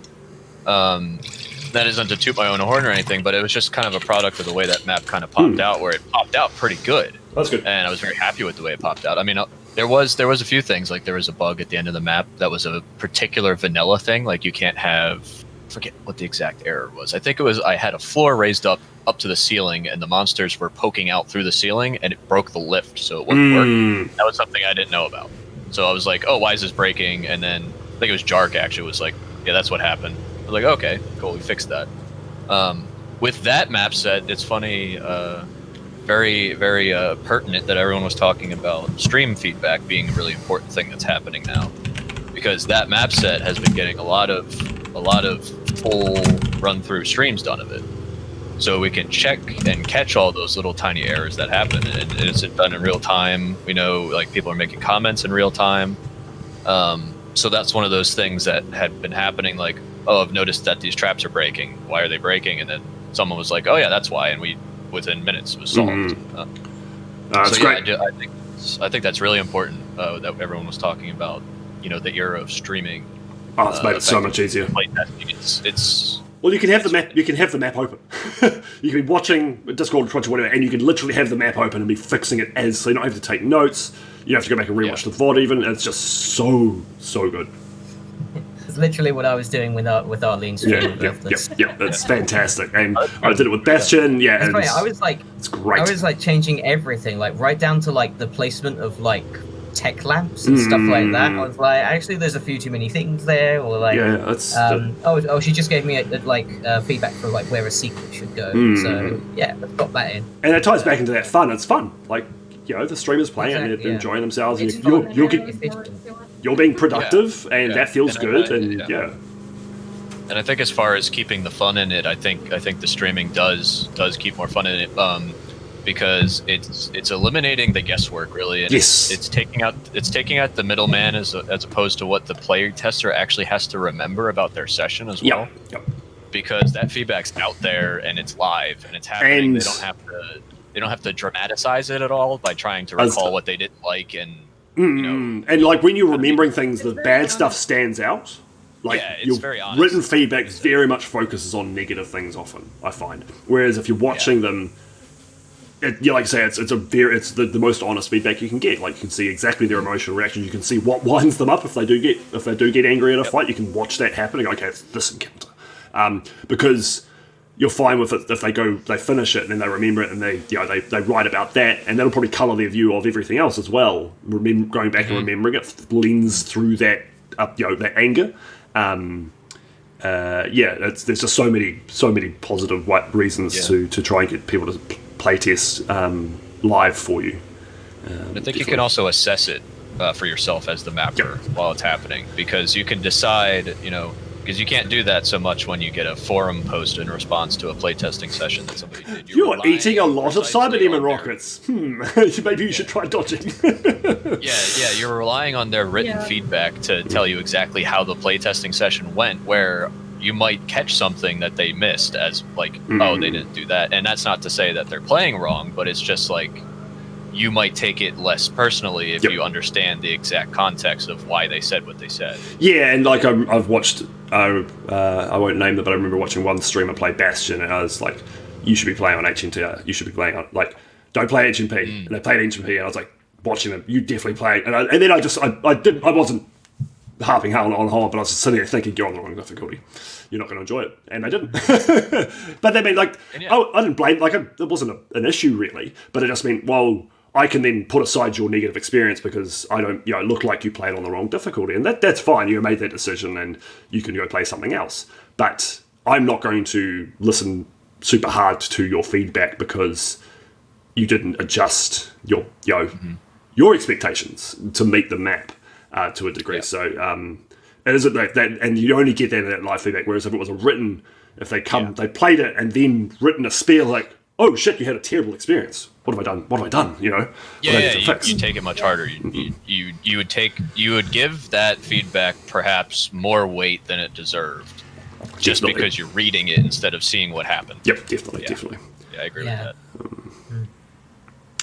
That isn't to toot my own horn or anything, but it was just kind of a product of the way that map kind of popped out, where it popped out pretty good. That's good. And I was very happy with the way it popped out. I mean, there was a few things, there was a bug at the end of the map that was a particular vanilla thing, you can't have, forget what the exact error was. I think it was I had a floor raised up to the ceiling, and the monsters were poking out through the ceiling, and it broke the lift, so it wouldn't work. That was something I didn't know about. So I was like, oh, why is this breaking? And then think it was Jark actually was like, yeah, that's what happened. I was like, okay, cool, we fixed that. With that map set, it's funny, very, very pertinent that everyone was talking about stream feedback being a really important thing that's happening now, because that map set has been getting a lot of full run through streams done of it, so we can check and catch all those little tiny errors that happen, and it's done in real time. We know like people are making comments in real time, so that's one of those things that had been happening, like, oh, I've noticed that these traps are breaking, why are they breaking? And then someone was like, oh yeah, that's why, and we within minutes it was solved. That's great. Yeah, I think that's really important, that everyone was talking about, you know, the era of streaming. Oh, it's made it so much easier. It's well, you can have the map. You can have the map open. You can be watching Discord, Twitch, or whatever, and you can literally have the map open and be fixing it as. So you don't have to take notes. You don't have to go back and rewatch the VOD. Even it's just so good. It's literally what I was doing with Arlene's stream. Yeah, it's fantastic. And I did it with Bastion. Yeah, it's funny. I was like, it's great. I was like changing everything, like right down to like the placement of like tech lamps and stuff like that. I was like, actually, there's a few too many things there, or like, she just gave me feedback for like where a sequence should go. So yeah, I've got that in. And it ties back into that fun. It's fun, like, you know, the streamers playing and they're enjoying themselves, and you're being productive, and that feels good, and And I think as far as keeping the fun in it, I think the streaming does keep more fun in it, because it's eliminating the guesswork, really, and it's taking out the middleman as opposed to what the player tester actually has to remember about their session as well. Because that feedback's out there and it's live and it's happening. And they don't have to dramatize it at all by trying to recall what they didn't like, and you know, and like when you're remembering things, the bad stuff stands out. Like, it's very honest. Written feedback very much focuses on negative things often, I find. Whereas if you're watching them, like I say, it's the most honest feedback you can get. Like, you can see exactly their emotional reaction. You can see what winds them up if they do get angry at a fight. You can watch that happen and go, okay, it's this encounter. Because you're fine with it if they finish it and then they remember it and they write about that, and that'll probably colour their view of everything else as well. Going back and remembering it blends through that that anger. There's just so many positive reasons to try and get people to playtest live for you. I think you can also assess it for yourself as the mapper while it's happening, because you can decide, because you can't do that so much when you get a forum post in response to a playtesting session that somebody did. You're eating a lot of Cyber Demon rockets. Maybe you should try dodging. You're relying on their written feedback to tell you exactly how the playtesting session went, where you might catch something that they missed as like, oh, they didn't do that. And that's not to say that they're playing wrong, but it's just like, you might take it less personally if you understand the exact context of why they said what they said. Yeah, and like I've watched, I won't name them, but I remember watching one streamer play Bastion, and I was like, you should be playing on HNT, you should be playing on, like, don't play HNP. And they played HNP, and I was like, watching them, you definitely play. And then I wasn't harping on hard, but I was just sitting there thinking, you're on the wrong difficulty. You're not going to enjoy it. And they didn't. But they mean, like, I didn't blame, like, it wasn't an issue really, but it just meant, well, I can then put aside your negative experience because I don't, look like you played on the wrong difficulty, and that's fine. You made that decision, and you can go play something else. But I'm not going to listen super hard to your feedback because you didn't adjust your expectations to meet the map to a degree. So it isn't like that, and you only get that in that live feedback. Whereas if it was they played it and then written a spiel like, oh shit, you had a terrible experience. What have I done? You take it much harder. You would give that feedback perhaps more weight than it deserved, just because you're reading it instead of seeing what happened. Yep, definitely. Yeah, I agree with that.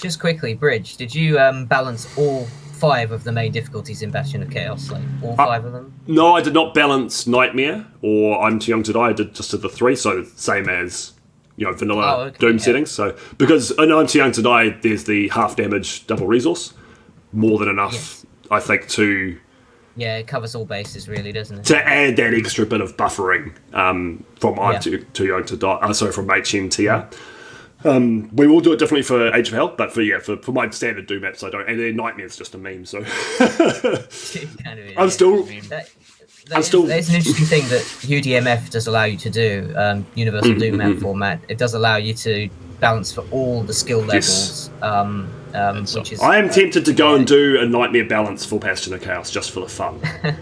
Just quickly, Bridge, did you balance all 5 of the main difficulties in Bastion of Chaos? Like all 5 of them? No, I did not balance Nightmare or I'm Too Young to Die. I did the 3, so same as vanilla Doom settings. So because in I'm Too Young to Die, there's the half damage double resource, more than enough, I think, to it covers all bases, really, doesn't it? To add that extra bit of buffering from I'm Too Young to Die. From HNTR. We will do it differently for Age of Hell, but for my standard Doom maps, I don't. And then Nightmare's just a meme, so I'm still. There's an interesting thing that UDMF does allow you to do, Universal Doom map format. It does allow you to balance for all the skill levels, which is... I am tempted to go and do a nightmare balance for Bastion of Chaos just for the fun.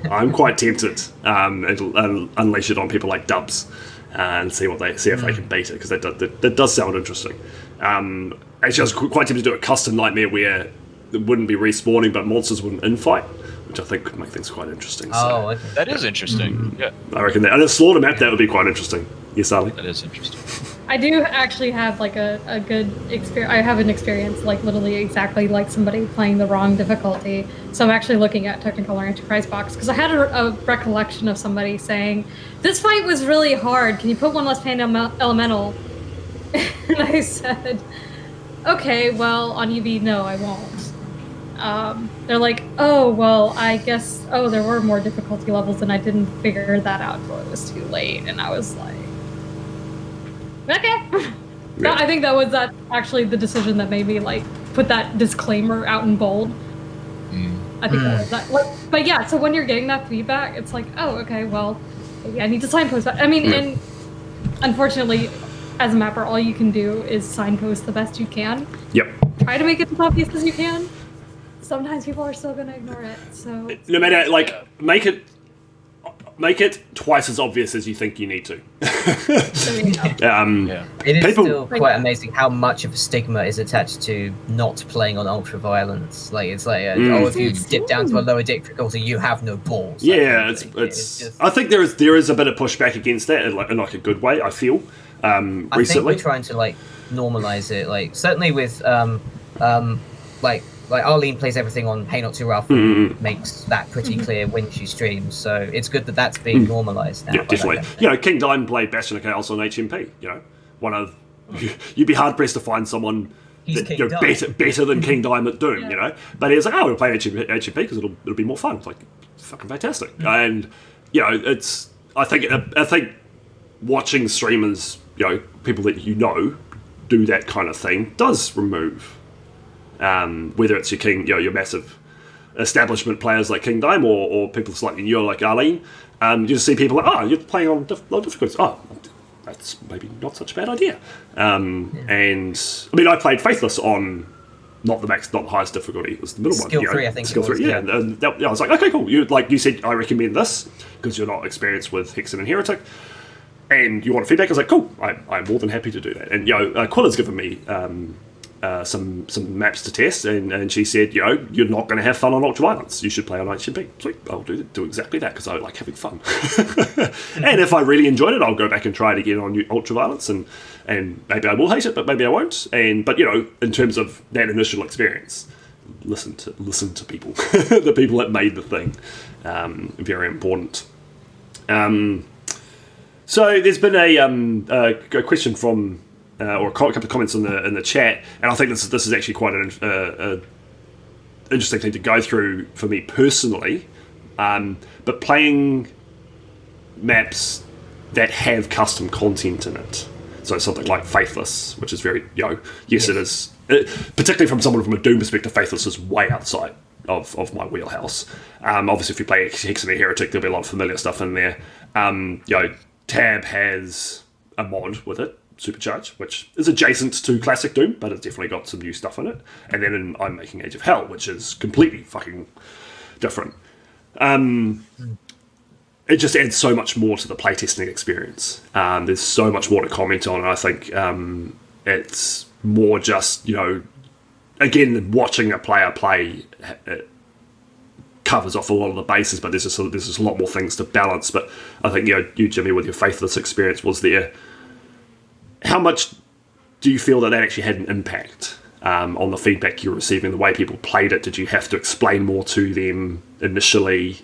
I'm quite tempted. It'll unleash it on people like Dubs and see if they can beat it, because that does sound interesting. Actually, I was quite tempted to do a custom nightmare where it wouldn't be respawning, but monsters wouldn't infight, which I think would make things quite interesting. Okay. That is interesting. Yeah, I reckon that. And a slaughter map, that would be quite interesting. Yes, Ali? that is interesting. I do actually have like a good experience. I have an experience like literally exactly like somebody playing the wrong difficulty. So I'm actually looking at Technicolor Antichrist box because I had a recollection of somebody saying, "This fight was really hard. Can you put one less pain elemental?" And I said, "Okay, well on UV, no, I won't." They're like, "Oh, well, I guess. Oh, there were more difficulty levels, and I didn't figure that out until it was too late." And I was like, okay. No, I think that was actually the decision that made me like put that disclaimer out in bold. I think that was that. But yeah, so when you're getting that feedback, it's like, oh, okay, well, maybe I need to signpost that. I mean, and unfortunately, as a mapper, all you can do is signpost the best you can. Yep. Try to make it as obvious as you can. Sometimes people are still going to ignore it. So no matter, like, make it twice as obvious as you think you need to. It is still quite amazing how much of a stigma is attached to not playing on ultra violence. Like it's like, if you dip down to a lower difficulty, you have no balls. Yeah, it's just... I think there is a bit of pushback against that in like a good way. I feel recently. I think we're trying to like normalize it. Like certainly with like Arlene plays everything on Hey Not Too Rough and makes that pretty clear when she streams. So it's good that that's being normalised now. Yeah, definitely. King Dime played Bastion of Chaos on HMP. You'd be hard pressed to find someone better than King Dime at Doom. But he's like, we'll play HMP because it'll be more fun. It's like fucking fantastic. And it's I think watching streamers, people that do that kind of thing does remove. Whether it's your massive establishment players like King Dime or people slightly newer like Arlene, you just see people like, you're playing on low difficulties. That's maybe not such a bad idea. And I mean, I played Faithless on not the highest difficulty. It was the middle one. Skill 3, I think. Skill 3, yeah. And I was like, okay, cool. You said I recommend this because you're not experienced with Hexen and Heretic, and you want feedback. I was like, cool. I'm more than happy to do that. And Quilla's given me. Some maps to test, and she said, you're not going to have fun on Ultraviolence. You should play on HMP. Sweet, I'll do exactly that because I like having fun. And if I really enjoyed it, I'll go back and try it again on Ultraviolence, and maybe I will hate it, but maybe I won't. But in terms of that initial experience, listen to people, the people that made the thing. Very important. So there's been a question from. Or a couple of comments in the chat, and I think this is actually quite an interesting thing to go through for me personally. But playing maps that have custom content in it, so something like Faithless, which is very yes. It is particularly from someone from a Doom perspective. Faithless is way outside of my wheelhouse. Obviously, if you play Hexen and Heretic, there'll be a lot of familiar stuff in there. Tab has a mod with it. Supercharge, which is adjacent to classic Doom, but it's definitely got some new stuff in it. And then I'm making Age of Hell, which is completely fucking different. It just adds so much more to the playtesting experience. There's so much more to comment on, and I think it's more just, again, watching a player play it covers off a lot of the bases, but there's just a lot more things to balance. But I think, you, Jimmy, with your Faithless experience was there. How much do you feel that actually had an impact on the feedback you're receiving, the way people played it? Did you have to explain more to them initially,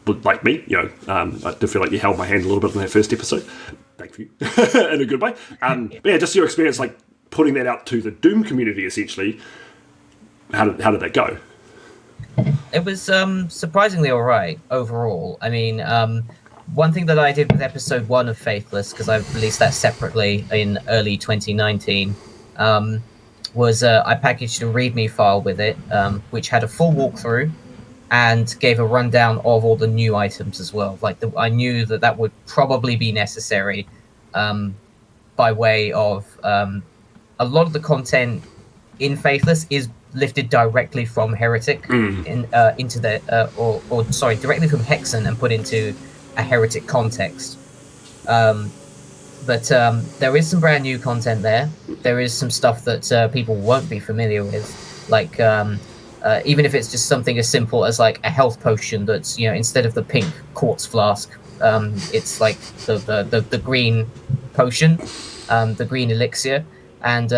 like me? I do feel like you held my hand a little bit in that first episode. Thank you, in a good way. Just your experience, like putting that out to the Doom community, essentially. How did that go? It was surprisingly all right overall. I mean. One thing that I did with episode 1 of Faithless, because I released that separately in early 2019, was I packaged a README file with it, which had a full walkthrough, and gave a rundown of all the new items as well. Like I knew that would probably be necessary by way of a lot of the content in Faithless is lifted directly from Heretic into the directly from Hexen and put into a Heretic context. But there is some brand new content there. There is some stuff that people won't be familiar with, like even if it's just something as simple as like a health potion that's, instead of the pink quartz flask, it's like the green potion, the green elixir, and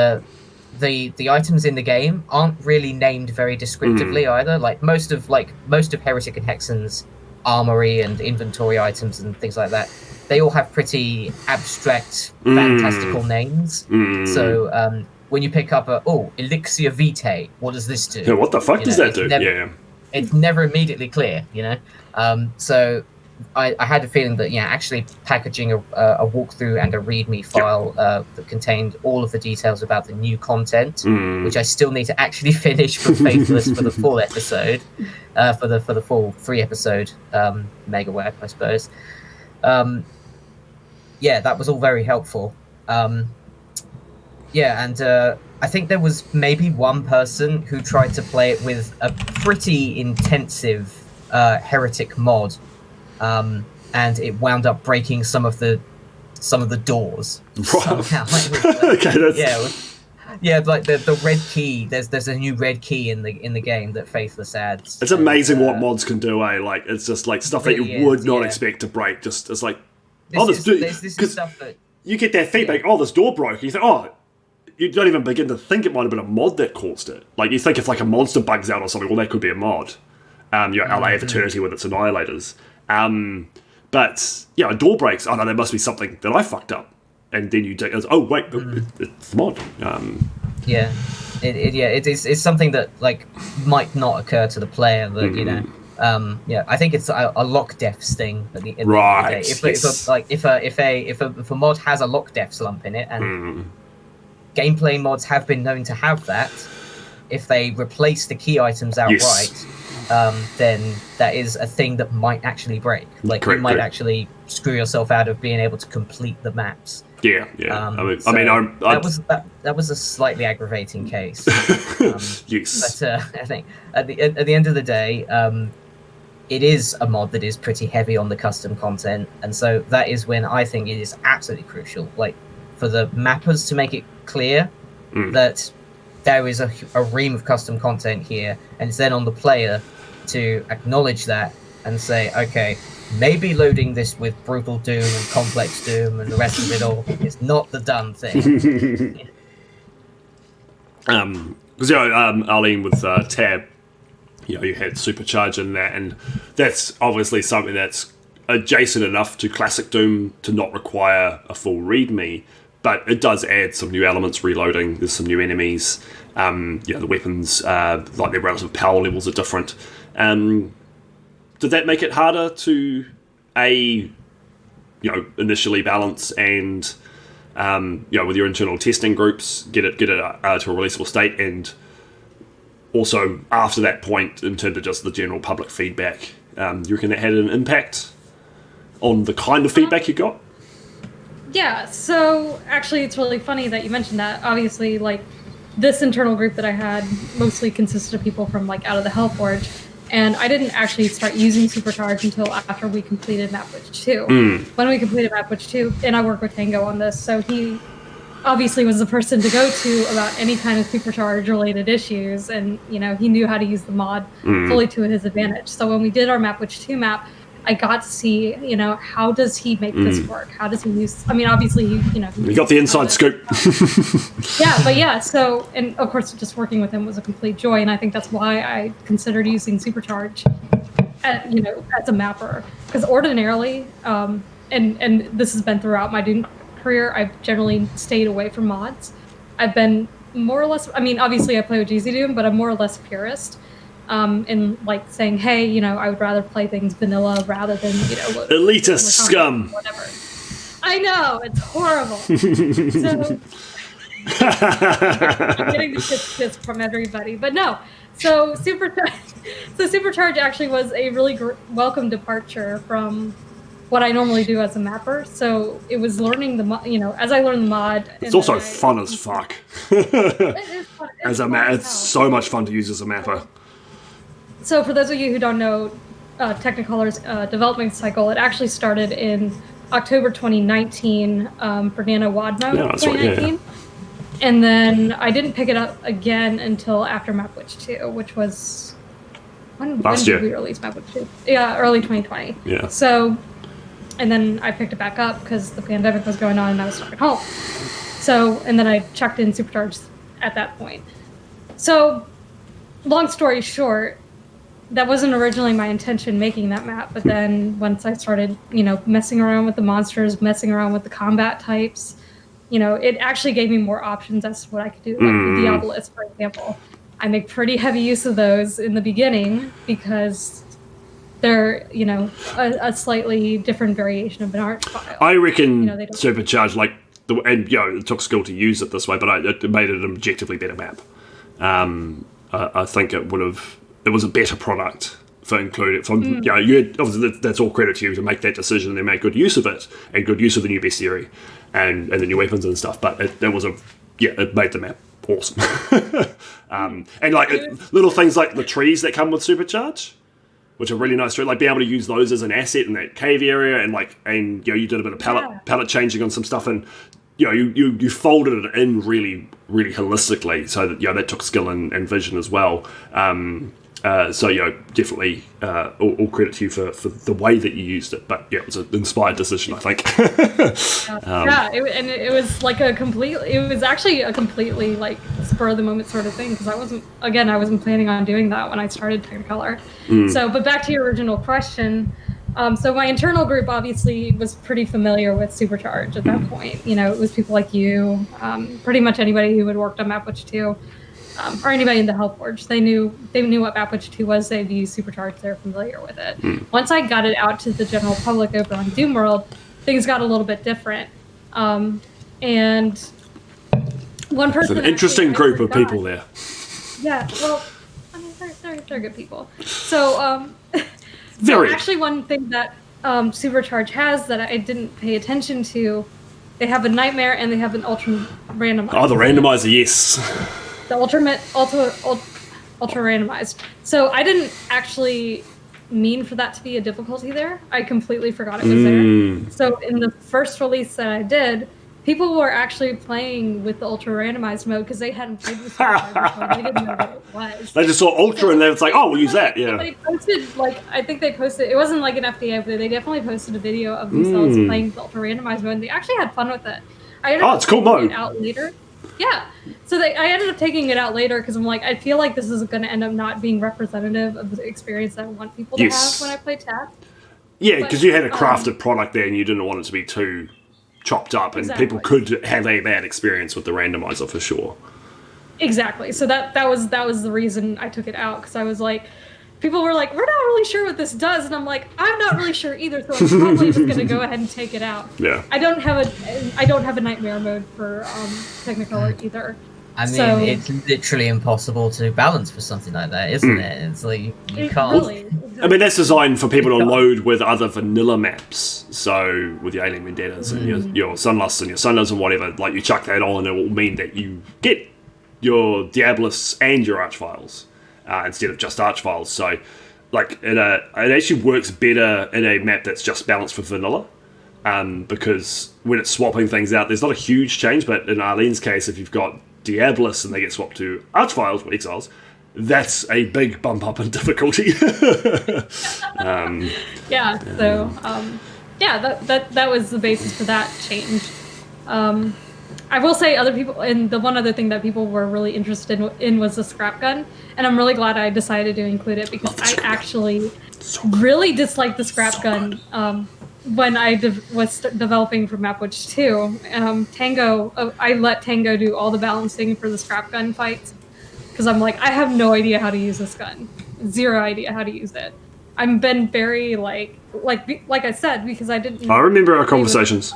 the items in the game aren't really named very descriptively either. Like most of Heretic and Hexen's armory and inventory items and things like that, they all have pretty abstract, fantastical names. So when you pick up Elixir Vitae, what does this do? Yeah, what the fuck does that do? It's never immediately clear, So I had a feeling that, actually packaging a walkthrough and a README file that contained all of the details about the new content, which I still need to actually finish for Faithless for the full episode, for the full 3-episode mega web, I suppose. That was all very helpful. And I think there was maybe one person who tried to play it with a pretty intensive Heretic mod, and it wound up breaking some of the doors somehow. Like the red key. There's a new red key in the game that Faithless adds. It's amazing what mods can do. Like it's just like stuff that you would not expect to break. Just it's like this is stuff that you get that feedback. This door broke. And you think you don't even begin to think it might have been a mod that caused it. Like you think if like a monster bugs out or something, well that could be a mod. LA of Eternity with its annihilators. But a door breaks. Oh no, there must be something that I fucked up. And then you do. It's the mod. It's something that like might not occur to the player. That I think it's a lock defs thing. At the end of the day. If a mod has a lock defs lump in it, and gameplay mods have been known to have that, if they replace the key items outright, then that is a thing that might actually break. Like you might actually screw yourself out of being able to complete the maps. That was a slightly aggravating case. Yes. But I think at the end of the day, it is a mod that is pretty heavy on the custom content, and so that is when I think it is absolutely crucial, like for the mappers to make it clear that there is a ream of custom content here, and it's then on the player to acknowledge that and say, okay, maybe loading this with Brutal Doom and Complex Doom and the rest of it all is not the done thing. Because Arlene with Tab, you had Supercharge in that, and that's obviously something that's adjacent enough to classic Doom to not require a full README, but it does add some new elements, reloading. There's some new enemies. The weapons, like their relative power levels are different. Did that make it harder to initially balance and with your internal testing groups get it to a releasable state, and also after that point in terms of just the general public feedback, you reckon that had an impact on the kind of feedback you got? Yeah, so actually it's really funny that you mentioned that. Obviously, like, this internal group that I had mostly consisted of people from like out of the Hellforge, and I didn't actually start using Supercharge until after we completed Map Witch 2. When we completed Map Witch 2, and I worked with Tango on this, so he obviously was the person to go to about any kind of Supercharge related issues, and he knew how to use the mod fully to his advantage. So when we did our Map Witch 2 map, I got to see, how does he make this work? How does he use? I mean, obviously, you got the inside scoop. So, and of course, just working with him was a complete joy, and I think that's why I considered using Supercharge, as a mapper. Because ordinarily, and this has been throughout my Doom career, I've generally stayed away from mods. I've been more or less. I mean, obviously, I play with GZ Doom, but I'm more or less a purist. In like saying, hey, I would rather play things vanilla rather than, elitist scum. Whatever. I know, it's horrible. I'm getting the tips from everybody, but no. So Supercharge actually was a really welcome departure from what I normally do as a mapper. So it was learning as I learned the mod. It's also fun as fuck. It is fun. It's so much fun to use as a mapper. So for those of you who don't know, Technicolor's development cycle, it actually started in October 2019 for Nano Wad mode. Yeah, that's right, 2019. And then I didn't pick it up again until after Mapwitch 2, which was when did we release Mapwitch 2? Yeah, early 2020. Yeah. So, and then I picked it back up because the pandemic was going on and I was stuck at home. So, and then I chucked in Supercharged at that point. So, long story short, that wasn't originally my intention making that map, but then once I started, messing around with the monsters, messing around with the combat types, it actually gave me more options as to what I could do. Like the Diabolist, for example. I make pretty heavy use of those in the beginning because they're, a slightly different variation of an art file. I reckon Supercharged, it took skill to use it this way, but it made it an objectively better map. I think it was a better product for including obviously that's all credit to you to make that decision and make good use of it and good use of the new bestiary and the new weapons and stuff, but it made the map awesome. Little things like the trees that come with Supercharge, which are really nice, like being able to use those as an asset in that cave area, and you did a bit of palette changing on some stuff, and you folded it in really, really holistically, so that that took skill and vision as well. Definitely all credit to you for the way that you used it. But it was an inspired decision, I think. It was actually a completely like spur of the moment sort of thing because I wasn't planning on doing that when I started Technicolor. So, but back to your original question. So my internal group obviously was pretty familiar with Supercharge at that point. It was people like you, pretty much anybody who had worked on Mapwitch 2. Or anybody in the Hellforge, they knew what Mapwitch 2 was. They'd used Supercharged. They're familiar with it. Once I got it out to the general public over on Doomworld, things got a little bit different. And one person. It's an interesting group of people there. Yeah, well, I mean, they're good people. So, actually, one thing that Supercharge has that I didn't pay attention to, they have a Nightmare and they have an Ultra Randomizer. Oh, the randomizer, yes. The ultra randomized. So I didn't actually mean for that to be a difficulty there. I completely forgot it was there. So in the first release that I did, people were actually playing with the ultra randomized mode because they hadn't played with Supercharge before. They didn't know what it was. They just saw ultra and then it's like, oh, we'll use that. Yeah. They posted I think they posted. It wasn't like an FDA, but they definitely posted a video of themselves playing with the ultra randomized mode. And they actually had fun with it. It's cool mode. It out later. Yeah. So I ended up taking it out later because I'm like, I feel like this is going to end up not being representative of the experience that I want people to have when I play TAP. Yeah, because you had a crafted product there and you didn't want it to be too chopped up, and people could have a bad experience with the randomizer for sure. Exactly. So that was the reason I took it out, because I was like, people were like, we're not really sure what this does, and I'm like, I'm not really sure either, so I'm probably just going to go ahead and take it out. Yeah. I don't have a nightmare mode for Technicolor either. I mean, it's literally impossible to balance for something like that, isn't it? It's like you can't. Really, I mean, that's designed for people to load with other vanilla maps. So with your Alien Vendettas and your Sunlusts and your Sundoes and whatever, like you chuck that on, it will mean that you get your Diabolists and your Archviles instead of just Archviles. So, like, it actually works better in a map that's just balanced for vanilla. Because when it's swapping things out, there's not a huge change, but in Arlene's case, if you've got Diabolists and they get swapped to Archviles or Exiles, that's a big bump up in difficulty. That was the basis for that change. I will say other people, and the one other thing that people were really interested in was the scrap gun, and I'm really glad I decided to include it because I actually really disliked the scrap gun when I was developing for Mapwitch 2. Tango, I let Tango do all the balancing for the scrap gun fights because I'm like, I have no idea how to use this gun. Zero idea how to use it. I've been very like I said, because I didn't. I remember our conversations.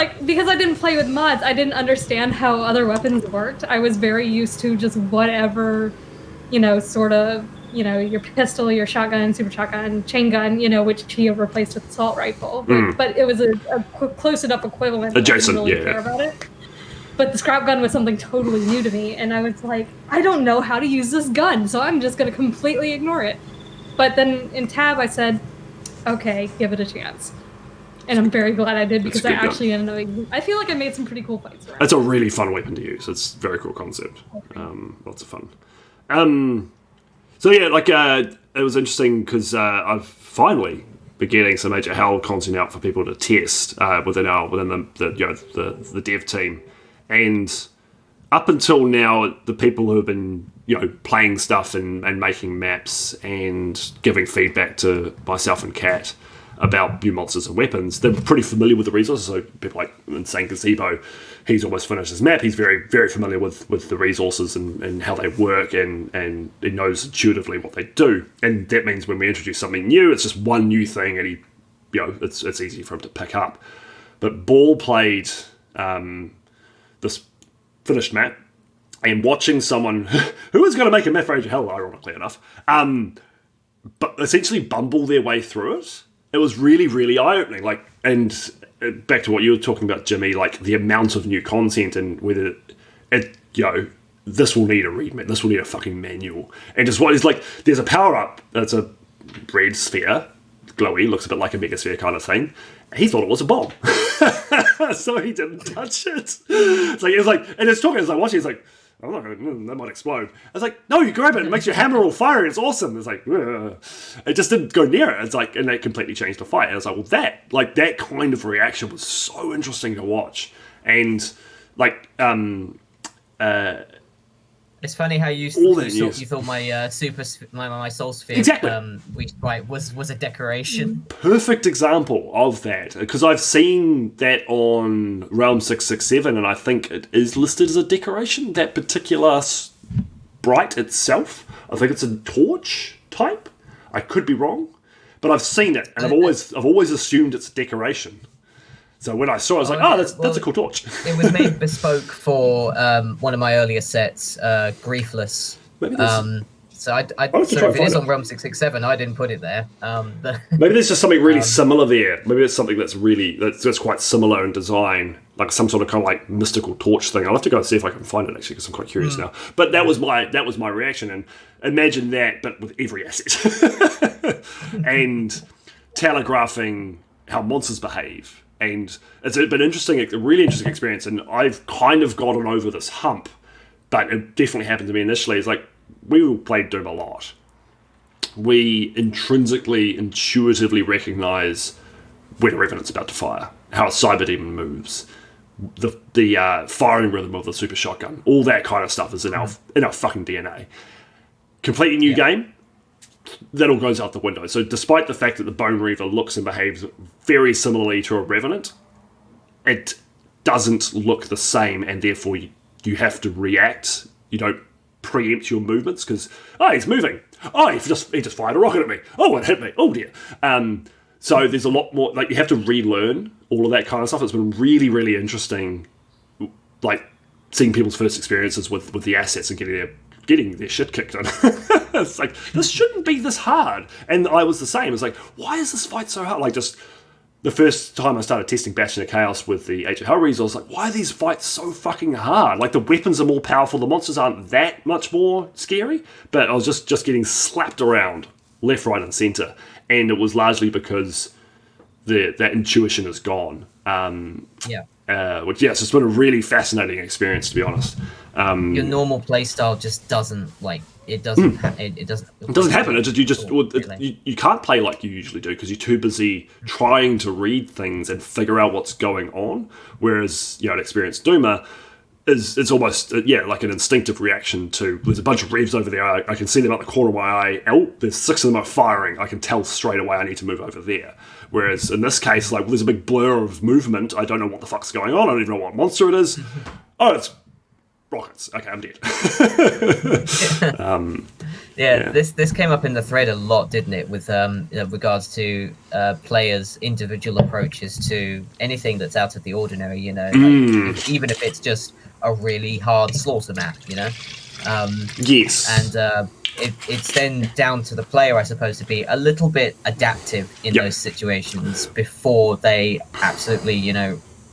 like, because I didn't play with mods, I didn't understand how other weapons worked. I was very used to just whatever, sort of, your pistol, your shotgun, super shotgun, chain gun, which he replaced with assault rifle. But it was a close enough equivalent. Adjacent, I didn't really care about it. But the scrap gun was something totally new to me, and I was like, I don't know how to use this gun, so I'm just going to completely ignore it. But then in Tab, I said, okay, give it a chance. And I'm very glad I did, because I actually ended up... I feel like I made some pretty cool fights around. It's a really fun weapon to use. It's a very cool concept. Lots of fun. So yeah, like it was interesting because I've finally been getting some Major Hell content out for people to test within the dev team, and up until now, the people who have been playing stuff and making maps and giving feedback to myself and Kat about new monsters and weapons, they're pretty familiar with the resources. So people like Insane Gazebo, he's almost finished his map. He's very, very familiar with the resources and how they work, and he knows intuitively what they do. And that means when we introduce something new, it's just one new thing, and it's easy for him to pick up. But Ball played this finished map, and watching someone who is going to make a map for Age of Hell, ironically enough, but essentially bumble their way through it. It was really, really eye-opening. Like, and back to what you were talking about, Jimmy, like the amount of new content and whether this will need a readme, this will need a fucking manual. And just what is like, there's a power-up that's a red sphere, glowy, looks a bit like a megasphere kind of thing. He thought it was a bomb. So he didn't touch it. It's like, and it's talking, it's like watching, it's like, I'm not going that might explode. I was like, no, you grab it, it makes your hammer all fiery, it's awesome. It's like, ugh. It just didn't go near it. It's like, and that completely changed the fight. And I was like, well, that kind of reaction was so interesting to watch. And like, it's funny how you thought my my soul sphere was a decoration. Perfect example of that, because I've seen that on Realm 667, and I think it is listed as a decoration. That particular sprite itself, I think it's a torch type. I could be wrong, but I've seen it, and I've always assumed it's a decoration. So when I saw it, I was like, that's a cool torch. It was made bespoke for one of my earlier sets, Griefless. Maybe so if it is on Realm 667, I didn't put it there. Maybe there's just something really similar there. Maybe it's something that's quite similar in design, like some sort of kind of like mystical torch thing. I'll have to go and see if I can find it actually, because I'm quite curious now. But that was my reaction, and imagine that, but with every asset, and telegraphing how monsters behave. And it's been a really interesting experience, and I've kind of gotten over this hump, but it definitely happened to me initially. It's like, we all played Doom a lot. We intuitively recognise when a Revenant's about to fire, how a Cyber Demon moves, the firing rhythm of the super shotgun, all that kind of stuff is in our fucking DNA. Completely new game, that all goes out the window. So despite the fact that the Bone Reaver looks and behaves very similarly to a Revenant, it doesn't look the same, and therefore you have to react. You don't preempt your movements, because, he's moving. He just fired a rocket at me. Oh, it hit me. Oh, dear. So there's a lot more, like, you have to relearn all of that kind of stuff. It's been really, really interesting, like, seeing people's first experiences with the assets and getting their shit kicked in. It's like, this shouldn't be this hard. And I was the same. It's like, why is this fight so hard? Like, just the first time I started testing Bastion of Chaos with the Age of Hell resource, I was like, why are these fights so fucking hard? Like, the weapons are more powerful, the monsters aren't that much more scary, but I was just getting slapped around left, right, and centre. And it was largely because that intuition is gone. It's been a really fascinating experience, to be honest. Your normal playstyle just doesn't it doesn't happen. It doesn't. You can't play like you usually do, because you're too busy trying to read things and figure out what's going on. Whereas an experienced Doomer it's almost like an instinctive reaction to, there's a bunch of revs over there. I can see them out the corner of my eye. Oh, there's 6 of them are firing. I can tell straight away I need to move over there. Whereas in this case, there's a big blur of movement. I don't know what the fuck's going on. I don't even know what monster it is. Oh, it's rockets. Okay, I'm dead. This came up in the thread a lot, didn't it? With regards to players' individual approaches to anything that's out of the ordinary. Even if it's just a really hard slaughter map. Yes. And it's then down to the player, I suppose, to be a little bit adaptive in those situations before they absolutely,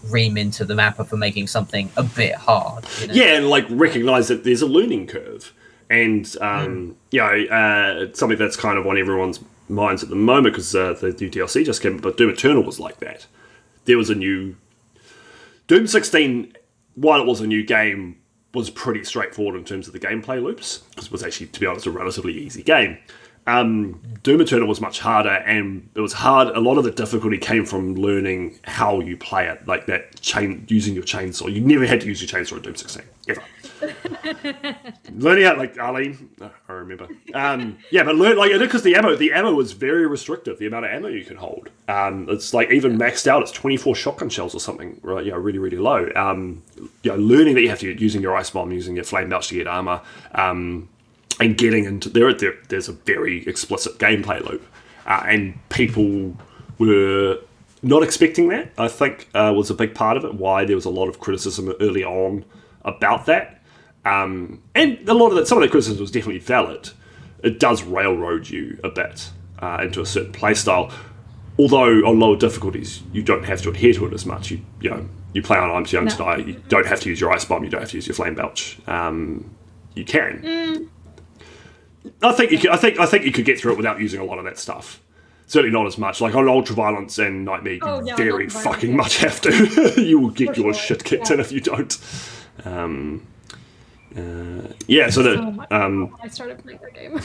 ream into the mapper for making something a bit hard. Yeah, and like recognize that there's a learning curve, and something that's kind of on everyone's minds at the moment because the new DLC just came, but Doom Eternal was like that. There was a new Doom 16. While it was a new game, was pretty straightforward in terms of the gameplay loops, because it was actually, to be honest, a relatively easy game. Doom Eternal was much harder, and it was hard. A lot of the difficulty came from learning how you play it, like that using your chainsaw. You never had to use your chainsaw in Doom 16, ever. Learning how, like Arlene, I remember. But learn because the ammo was very restrictive. The amount of ammo you could hold. It's like even maxed out. It's 24 shotgun shells or something, right? Really, really low. Learning that you have to using your ice bomb, using your flame belch to get armor, and getting into there's a very explicit gameplay loop, and people were not expecting that. I think was a big part of it. Why there was a lot of criticism early on about that. And a lot of that, some of that criticism was definitely valid. It does railroad you a bit into a certain playstyle. Although on lower difficulties, you don't have to adhere to it as much. You play on I'm Too Young to Die. You don't have to use your ice bomb. You don't have to use your flame belch. You can. I think you could get through it without using a lot of that stuff. Certainly not as much. Like on Ultraviolence and Nightmare, you very fucking much have to. You will get your shit kicked in if you don't. I started playing that game.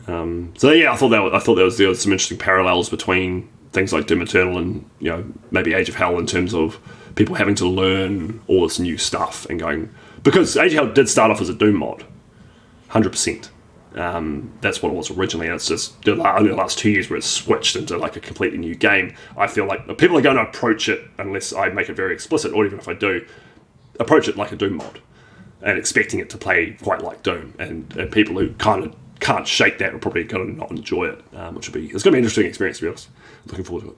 I thought there was some interesting parallels between things like Doom Eternal and maybe Age of Hell in terms of people having to learn all this new stuff and going, because Age of Hell did start off as a Doom mod, 100%. That's what it was originally, and it's just only the last 2 years where it's switched into like a completely new game. I feel like people are going to approach it, unless I make it very explicit, or even if I do, approach it like a Doom mod and expecting it to play quite like Doom, and people who kind of can't shake that are probably going to not enjoy it, it's going to be an interesting experience, to be honest. Looking forward to it.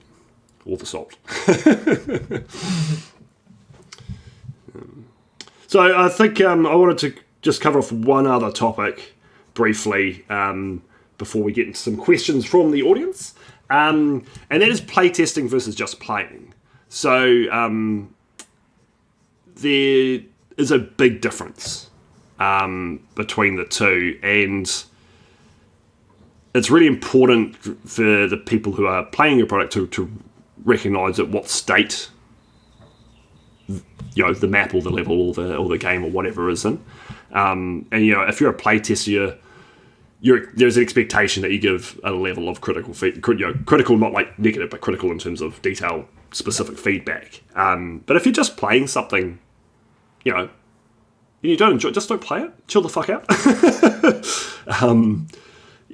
All the salt. So I think I wanted to just cover off one other topic briefly before we get into some questions from the audience, and that is playtesting versus just playing. So there is a big difference between the two, and it's really important for the people who are playing your product to recognise at what state the map or the level or the game or whatever is in. And if you're a playtester, there's an expectation that you give a level of critical, not like negative, but critical in terms of detail specific feedback. But if you're just playing something, and you don't enjoy, just don't play it. Chill the fuck out.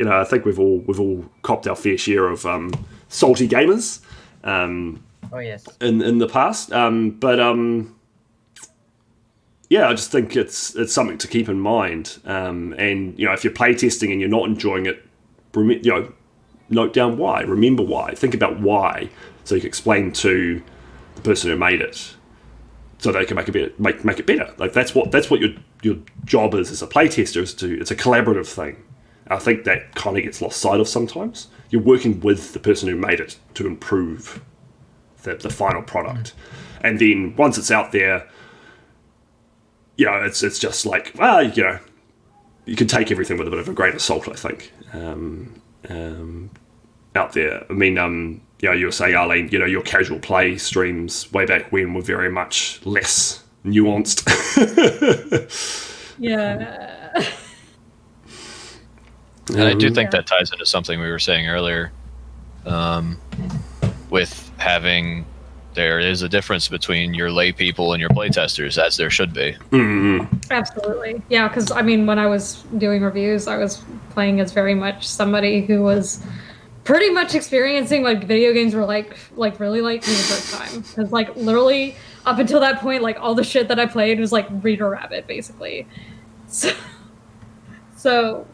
I think we've all copped our fair share of salty gamers. Oh yes. In the past, I just think it's something to keep in mind. And if you're playtesting and you're not enjoying it, note down why. Remember why. Think about why, so you can explain to the person who made it, so they can make it better. Like that's what your job is as a playtester. It's a collaborative thing. I think that kind of gets lost sight of sometimes. You're working with the person who made it to improve the final product, and then once it's out there, it's just like, you can take everything with a bit of a grain of salt, I think. Out there, I mean, you were saying, Arlene, your casual play streams way back when were very much less nuanced. Yeah. And I do think that ties into something we were saying earlier, with having, there is a difference between your lay people and your playtesters, as there should be. Mm-hmm. Absolutely. Yeah, because when I was doing reviews, I was playing as very much somebody who was pretty much experiencing like video games were like really like me the first time. Because like literally up until that point, like all the shit that I played was like Reader Rabbit, basically. So,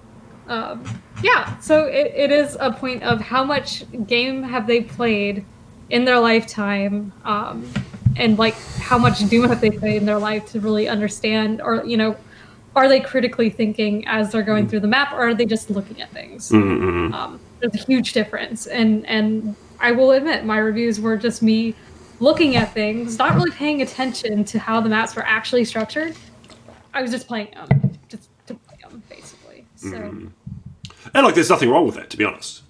so it is a point of how much game have they played in their lifetime, and like how much Doom have they played in their life to really understand, or are they critically thinking as they're going through the map, or are they just looking at things? There's a huge difference, and I will admit my reviews were just me looking at things, not really paying attention to how the maps were actually structured. I was just playing them, just to play them, basically. So, and like, there's nothing wrong with that, to be honest.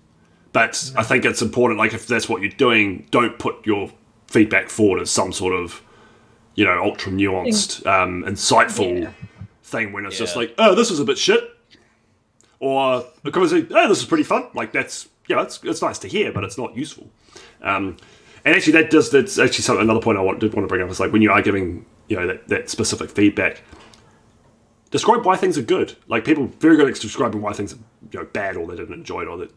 But I think it's important, like, if that's what you're doing, don't put your feedback forward as some sort of, ultra nuanced, insightful thing when it's just like, oh, this is a bit shit. Or a conversation, oh, this is pretty fun. Like, that's, it's nice to hear, but it's not useful. And actually, that's actually another point I did want to bring up is, like, when you are giving, that specific feedback, describe why things are good. Like, people are very good at describing why things are, bad, or they didn't enjoy it, or that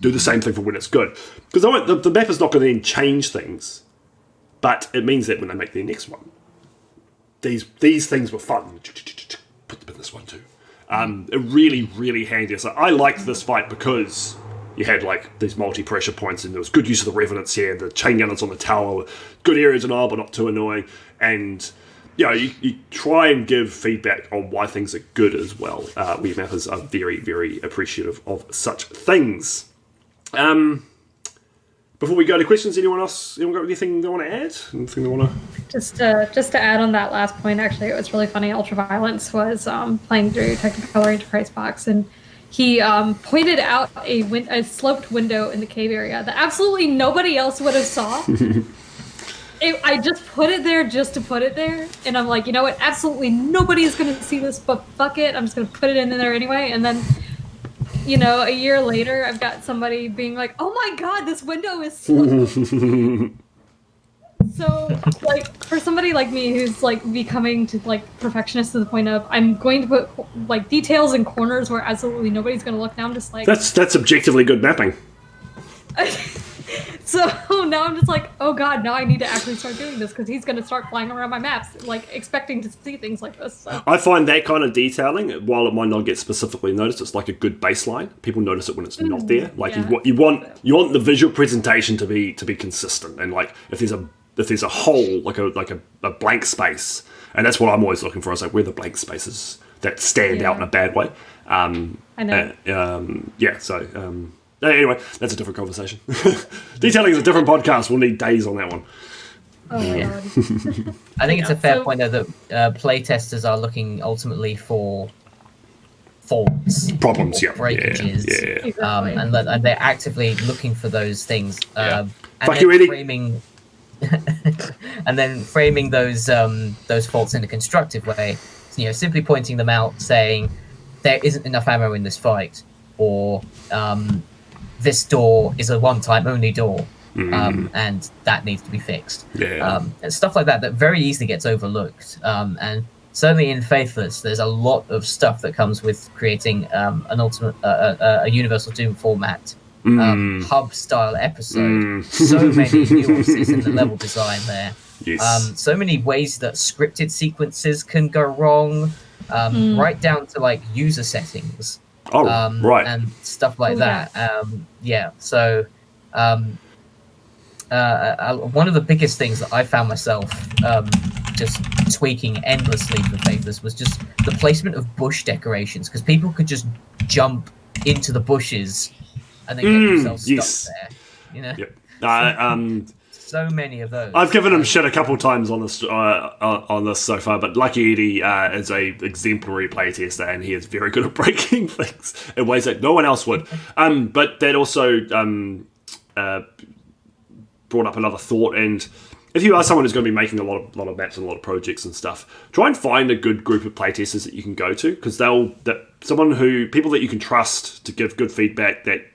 do the same thing for when it's good. Because the map is not going to then change things, but it means that when they make their next one, these things were fun. Put them in this one too. Really, really handy. So I liked this fight because you had like these multi-pressure points, and there was good use of the revenants here, the chain gunners on the tower, good areas and all, but not too annoying. And you try and give feedback on why things are good as well. We mappers are very, very appreciative of such things. Before we go to questions, anyone got anything they want to add? Anything they want to? Just to add on that last point, actually, it was really funny. Ultraviolence was playing through Technicolor Christ box, and he pointed out a sloped window in the cave area that absolutely nobody else would have saw. I just put it there just to put it there, and I'm like, you know what? Absolutely nobody is going to see this, but fuck it, I'm just going to put it in there anyway. And then, a year later, I've got somebody being like, "Oh my god, this window is sloped." So, like, for somebody like me who's like becoming to like perfectionist to the point of I'm going to put like details in corners where absolutely nobody's going to look. Now I'm just like, that's objectively good mapping. So now I'm just like, oh god, now I need to actually start doing this because he's going to start flying around my maps, like expecting to see things like this. So. I find that kind of detailing, while it might not get specifically noticed, it's like a good baseline. People notice it when it's not there. Like you want the visual presentation to be consistent, and like if there's a hole, like a blank space, and that's what I'm always looking for. Is like where the blank spaces that stand out in a bad way. I know. Anyway, that's a different conversation. Detailing is a different podcast. We'll need days on that one. Oh my god. I think it's a fair point, though, that playtesters are looking ultimately for faults, problems, breakages, Exactly. and they're actively looking for those things. And Fuck then you, Eddie. framing those faults in a constructive way. Simply pointing them out, saying there isn't enough ammo in this fight, or this door is a one-time only door, and that needs to be fixed. And stuff like that very easily gets overlooked. And certainly in Faithless, there's a lot of stuff that comes with creating an ultimate, a Universal Doom format hub-style episode. So many nuances in the level design there. Yes. So many ways that scripted sequences can go wrong, right down to like user settings. Right. And stuff like that. So one of the biggest things that I found myself just tweaking endlessly for Faithless was just the placement of bush decorations, because people could just jump into the bushes and then get themselves stuck there. Yep. So many of those. I've given him shit a couple times on this so far, but Lucky Eddie is a exemplary playtester, and he is very good at breaking things in ways that no one else would. But that also brought up another thought, and if you are someone who's going to be making a lot of maps and a lot of projects and stuff, try and find a good group of playtesters that you can go to, because people that you can trust to give good feedback that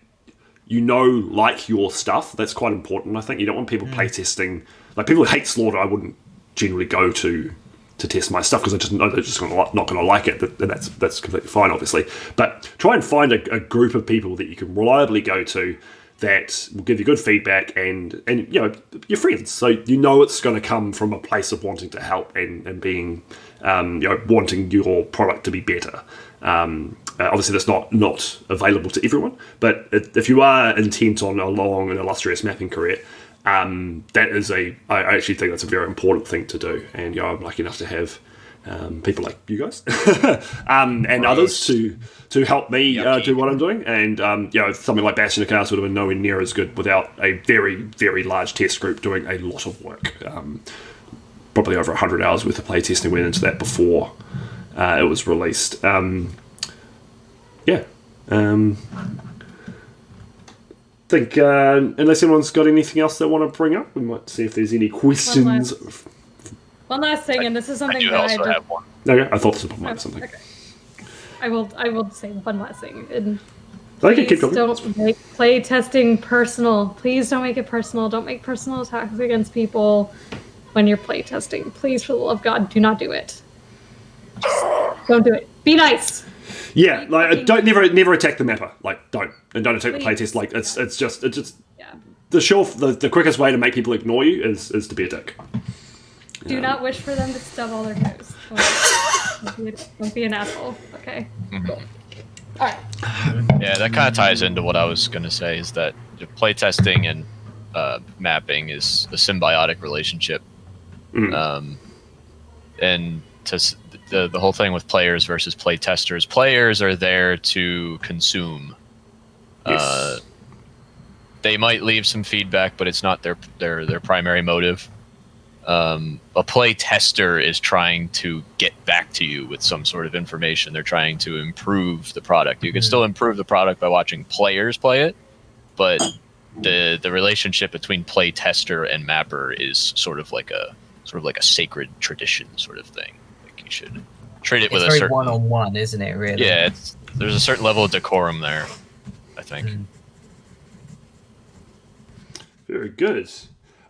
like your stuff. That's quite important. I think you don't want people playtesting, like people who hate Slaughter. I wouldn't generally go to test my stuff because I just know they're just not going to like it. But that's completely fine, obviously. But try and find a group of people that you can reliably go to that will give you good feedback, and your friends. So it's going to come from a place of wanting to help and being wanting your product to be better. obviously, that's not available to everyone, but if you are intent on a long and illustrious mapping career, that is I actually think that's a very important thing to do. And I'm lucky enough to have people like you guys and others to help me do what I'm doing. And something like Bastion of Chaos would have been nowhere near as good without a very, very large test group doing a lot of work. Probably over 100 hours worth of playtesting went into that before it was released. Think unless anyone's got anything else they want to bring up, we might see if there's any questions. One last thing, and this is something I that also have one. Okay, I thought someone might have something. Okay. I will say one last thing. And Okay, keep please going. don't make play testing personal. Please don't make it personal. Don't make personal attacks against people when you're play testing. Please, for the love of God, do not do it. Just don't do it. Be nice. Yeah, like don't never attack the mapper. Like don't attack the Please. playtest. Like it's just Yeah. the quickest way to make people ignore you is to be a dick. Do not wish for them to stub all their toes. Don't be an asshole. Okay. Cool. All right. Yeah, that kind of ties into what I was going to say, is that playtesting and mapping is a symbiotic relationship. And the whole thing with players versus playtesters, players are there to consume. Yes. They might leave some feedback, but it's not their primary motive. A play tester is trying to get back to you with some sort of information. They're trying to improve the product. You can still improve the product by watching players play it, but the relationship between play tester and mapper is sort of like a sacred tradition sort of thing. Like you should treat it with It's a very certain one-on-one, isn't it? Really? Yeah, there's a certain level of decorum there, I think. Very good.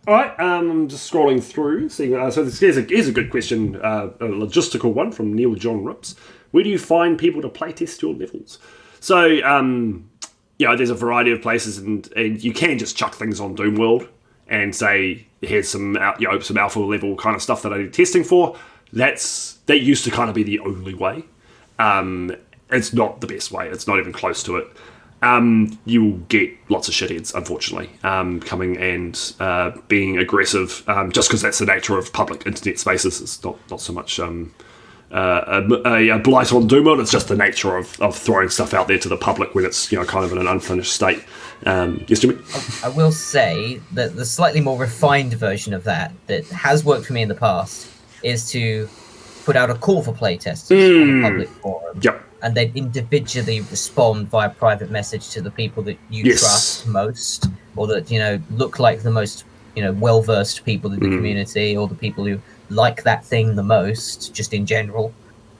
All right, I'm just scrolling through, seeing. So here's a good question, a logistical one from Neil John Rips. Where do you find people to playtest your levels? So, there's a variety of places, and you can just chuck things on Doomworld and say, here's some alpha level kind of stuff that I need testing for. That used to kind of be the only way. It's not the best way. It's not even close to it. You will get lots of shitheads, unfortunately, coming and being aggressive, just because that's the nature of public internet spaces. It's not so much a blight on Doomworld. It's just the nature of throwing stuff out there to the public when it's kind of in an unfinished state. Yes, Jimmy? I will say that the slightly more refined version of that has worked for me in the past is to put out a call for playtesters on a public forum. Yep. And then individually respond via private message to the people that you trust most, or that look like the most well-versed people in the community, or the people who like that thing the most, just in general.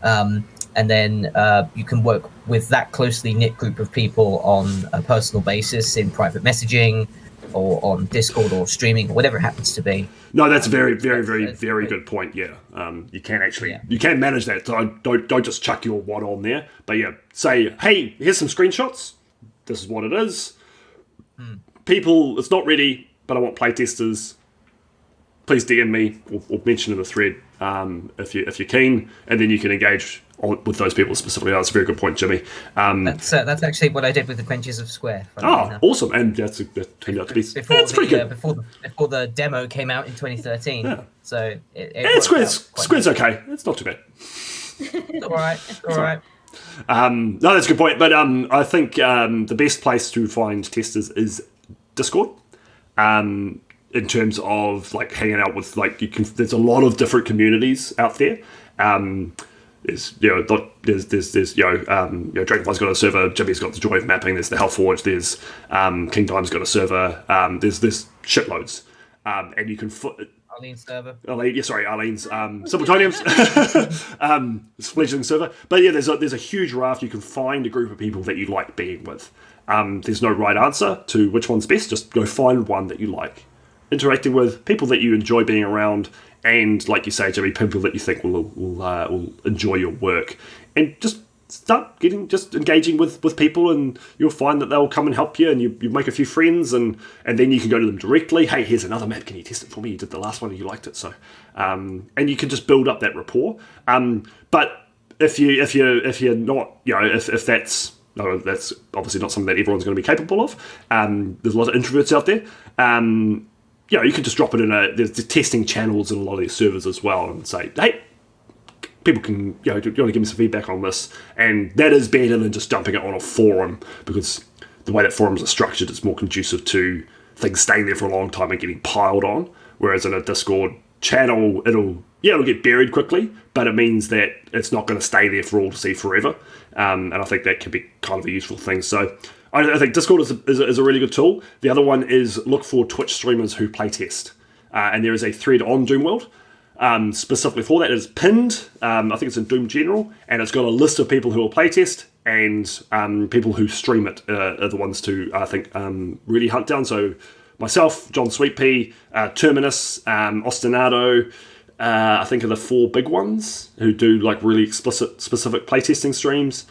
And then you can work with that closely knit group of people on a personal basis in private messaging, or on Discord, or streaming, or whatever it happens to be. No, that's a very, very, very, very good point. Yeah, you can actually you can manage that. So don't just chuck your wad on there, but say, hey, here's some screenshots. This is what it is. People, it's not ready, but I want playtesters. Please DM me or mention in the thread if you're keen, and then you can engage with those people specifically. That's a very good point, Jimmy. That's actually what I did with the Quenches of Square. Awesome! And that turned out to be that's pretty good. Before the demo came out in 2013. Yeah. So Square's okay. It's not too bad. It's all right. It's all right. No, that's a good point. But I think the best place to find testers is Discord. In terms of like hanging out with there's a lot of different communities out there. There's Dragonfly's got a server, Jimmy's got the Joy of Mapping, there's the Hellforge, there's King Diamond's got a server, there's shitloads. And you can Arlene's server. Arlene's Simpletonium's fledgling server. But there's a huge raft. You can find a group of people that you like being with. There's no right answer to which one's best. Just go find one that you like interacting with, people that you enjoy being around, and like you say, Jimmy, people that you think will enjoy your work, and just start engaging with people, and you'll find that they'll come and help you, and you make a few friends, and then you can go to them directly. Hey, here's another map. Can you test it for me? You did the last one and you liked it, so and you can just build up that rapport. But if you're not, if that's that's obviously not something that everyone's going to be capable of. There's a lot of introverts out there. You can just drop it in there's the testing channels in a lot of these servers as well, and say, hey, people can, do you want to give me some feedback on this? And that is better than just dumping it on a forum, because the way that forums are structured, it's more conducive to things staying there for a long time and getting piled on. Whereas in a Discord channel, it'll get buried quickly, but it means that it's not going to stay there for all to see forever. And I think that can be kind of a useful thing. So I think Discord is a really good tool. The other one is look for Twitch streamers who playtest. And there is a thread on Doomworld specifically for that. It is pinned. I think it's in Doom General, and it's got a list of people who will playtest, and people who stream it are the ones to, I think, really hunt down. So myself, John Sweetpea, Terminus, Ostinado, I think are the 4 big ones who do like really explicit, specific playtesting streams.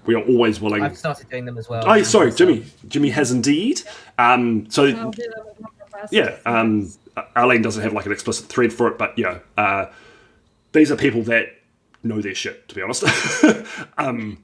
We are always willing. I've started doing them as well. Oh, sorry, Jimmy has indeed. I'll do that with my requests. Yeah, Arlene doesn't have like an explicit thread for it, but these are people that know their shit, to be honest. Hunt